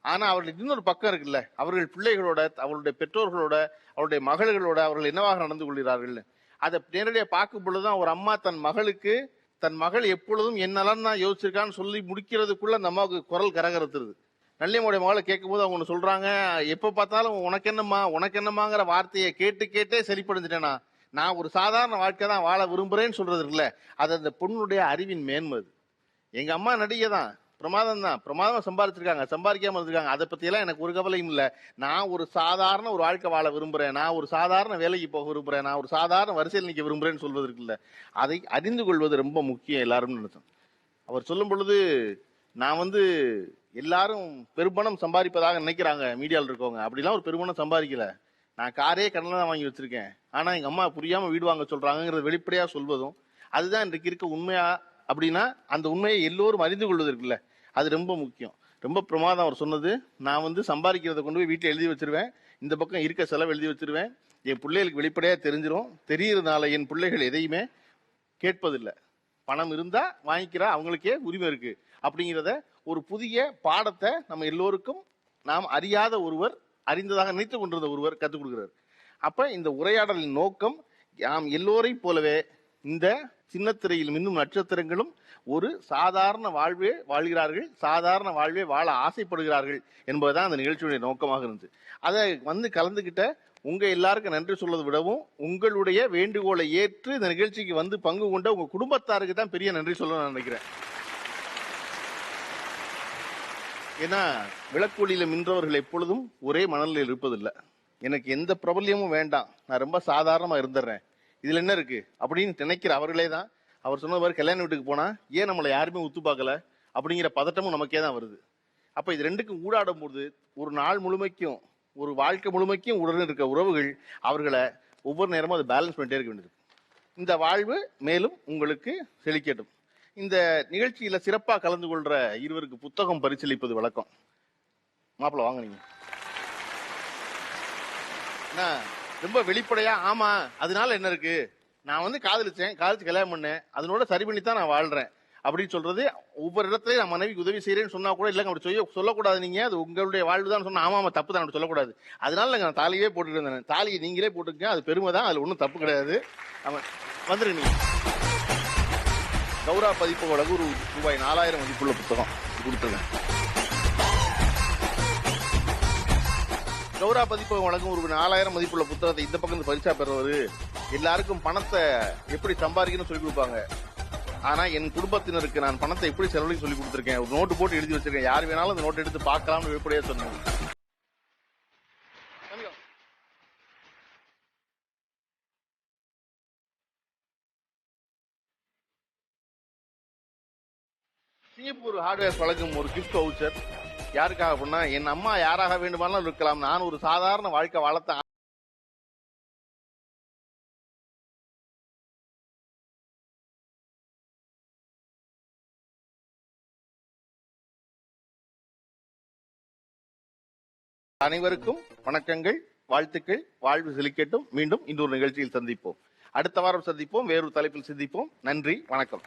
ஆனா அவர்களுக்கு இன்னொரு பக்கம் இருக்குல்ல, அவர்கள் பிள்ளைகளோட, அவருடைய பெற்றோர்களோட, அவருடைய மகள்களோட அவர்கள் என்னவாக நடந்து கொள்கிறார்கள், அதை நேரடியாக பார்க்கும் பொழுதுதான் ஒரு அம்மா தன் மகளுக்கு தன் மகள் எப்பொழுதும் என்னெல்லாம் தான் யோசிச்சிருக்கான்னு சொல்லி முடிக்கிறதுக்குள்ள அந்த அம்மாவுக்கு குரல் கரகரத்துருது. நல்லியம்முடைய மகளை கேட்கும் போது அவங்க ஒன்று சொல்றாங்க, எப்ப பார்த்தாலும் உனக்கு என்னம்மாங்கிற வார்த்தையை கேட்டு கேட்டே சரிப்படுத்திட்டேனா, நான் ஒரு சாதாரண வாழ்க்கை தான் வாழ விரும்புறேன்னு சொல்றது இருக்குல்ல, அது அந்த பொண்ணுடைய அறிவின் மேன்மை. எங்க அம்மா நடிகை தான், பிரமாதமா சம்பாதிச்சிருக்காங்க, சம்பாதிக்காம இருந்திருக்காங்க, அதை பத்தி எல்லாம் எனக்கு ஒரு கவலையும் இல்லை. நான் ஒரு சாதாரண ஒரு வாழ்க்கை வாழ விரும்புறேன், நான் ஒரு சாதாரண வேலைக்கு போக விரும்புறேன், நான் ஒரு சாதாரண வரிசையில் நிற்க விரும்புறேன்னு சொல்வது இருக்குல்ல, அதை அறிந்து கொள்வது ரொம்ப முக்கியம் எல்லாரும் நினைச்சோம். அவர் சொல்லும் பொழுது நான் எல்லாரும் பெரும்பணம் சம்பாதிப்பதாக நினைக்கிறாங்க மீடியாவில் இருக்கவங்க, அப்படிலாம் ஒரு பெரும்பணம் சம்பாதிக்கல, நான் காரே கடனில் தான் வாங்கி வச்சிருக்கேன், ஆனா எங்க அம்மா புரியாம வீடு வாங்க சொல்றாங்கிறத வெளிப்படையா சொல்வதும் அதுதான் இன்றைக்கு இருக்க உண்மையா அப்படின்னா அந்த உண்மையை எல்லோரும் அறிந்து கொள்வது இருக்குல்ல, அது ரொம்ப முக்கியம். ரொம்ப பிரமாதம் அவர் சொன்னது. நான் சம்பாதிக்கிறத கொண்டு போய் வீட்டில் எழுதி வச்சிருவேன், இந்த பக்கம் இருக்க செலவு எழுதி வச்சிருவேன், என் பிள்ளைகளுக்கு வெளிப்படையா தெரிஞ்சிடும், தெரியறதுனால என் பிள்ளைகள் எதையுமே கேட்பதில்லை, பணம் இருந்தா வாங்கிக்கிறா, அவங்களுக்கே உரிமை இருக்கு அப்படிங்கிறத ஒரு புதிய பாடத்தை நம்ம எல்லோருக்கும் நாம் அறியாத ஒருவர், அறிந்ததாக நினைத்து கொண்டிருந்த ஒருவர் கற்றுக் கொடுக்கிறார். அப்ப இந்த உரையாடலின் நோக்கம் நாம் எல்லோரையும் போலவே இந்த சின்னத்திரையில் மின்னும் நட்சத்திரங்களும் ஒரு சாதாரண வாழ்வே வாழ்கிறார்கள், சாதாரண வாழ்வே வாழ ஆசைப்படுகிறார்கள் என்பதுதான் அந்த நிகழ்ச்சியுடைய நோக்கமாக இருந்துச்சு. அதை கலந்துகிட்ட உங்க எல்லாருக்கும் நன்றி சொல்வதை விடவும் உங்களுடைய வேண்டுகோளை ஏற்று இந்த நிகழ்ச்சிக்கு பங்கு கொண்ட உங்க குடும்பத்தாருக்கு தான் பெரிய நன்றி சொல்ல நான் நினைக்கிறேன். ஏன்னா விளக்கொலியில மின்றவர்கள் எப்பொழுதும் ஒரே மணலில் இருப்பதில்லை. எனக்கு எந்த பிரபல்யமும் வேண்டாம், நான் ரொம்ப சாதாரணமா இருந்துடுறேன், இதுல என்ன இருக்கு அப்படின்னு நினைக்கிற அவர்களே தான் அவர் சொன்ன மாதிரி கல்யாண வீட்டுக்கு போனா ஏன் நம்மளை யாருமே உத்து பார்க்கல அப்படிங்கிற பதட்டமும் நமக்கே தான் வருது. அப்ப இது ரெண்டுக்கும் ஊடாடும் போது ஒரு நாள் முழுமைக்கும் ஒரு வாழ்க்கை முழுமைக்கும் உடனே இருக்க உறவுகள் அவர்களை ஒவ்வொரு நேரமும் அதை பேலன்ஸ் பண்ணிட்டே இருக்க வேண்டியது. இந்த வாழ்வு மேலும் உங்களுக்கு செழிக்கட்டும். இந்த நிகழ்ச்சியில சிறப்பா கலந்து கொள்ற இருவருக்கு புத்தகம் பரிசீலிப்பது வழக்கம். மாப்பிள்ள வாங்க நீங்க. ரொம்ப வெளிப்படையா ஆமா அதனால என்ன இருக்கு, நான் வந்து காதலிச்சேன், காதலிச்சு கல்யாணம் பண்ணேன், அதனோட சரி பண்ணி தான் நான் வாழ்றேன் அப்படின்னு சொல்றது. ஒவ்வொரு இடத்துலயும் நான் மனைவிக்கு உதவி செய்யறேன்னு சொன்னா கூட இல்லைங்க அப்படி சொல்லக்கூடாது. நீங்க அது உங்களுடைய வாழ்வு தான் சொன்னா ஆமா தப்பு தான் அப்படி சொல்லக்கூடாது. அதனால நான் தாலியே போட்டுட்டு இருந்தேன். தாலியை நீங்களே போட்டுக்க, அது பெருமை தான், அதுல ஒன்றும் தப்பு கிடையாது. அவன் வந்துரு. நீங்க கௌரா பதிப்பு வழக்கு ரூபாய் 4000 மதிப்புள்ள புத்தகம் கொடுத்துருங்க. கௌரா பதிப்பு வழங்கும் ஒரு 4000 மதிப்புள்ள புத்தகத்தை இந்த பக்கம் பரிசா பெறுவது எல்லாருக்கும் பணத்தை எப்படி சம்பாதிக்கணும்னு சொல்லி கொடுப்பாங்க. ஆனா என் குடும்பத்தினருக்கு நான் பணத்தை எப்படி செலவழிக்க சொல்லி கொடுத்திருக்கேன். ஒரு நோட்டு போட்டு எழுதி வச்சிருக்கேன். யார் வேணாலும் அந்த நோட்டு எடுத்து பார்க்கலாம்னு வெளிப்படையா சொன்னேன். சிங்கப்பூர் ஹார்ட்வேர் வழங்கும் ஒரு கிஃப்ட் வவுச்சர். யாருக்காக அப்படின்னா என் அம்மா யாராக வேண்டுமானாலும் இருக்கலாம், நான் ஒரு சாதாரண வாழ்க்கை வாழத்த அனைவருக்கும் வணக்கங்கள், வாழ்த்துக்கள், வாழ்வு செழிக்கட்டும். மீண்டும் இன்னொரு நிகழ்ச்சியில் சந்திப்போம். அடுத்த வாரம் சந்திப்போம், வேறொரு தலைப்பில் சந்திப்போம். நன்றி, வணக்கம்.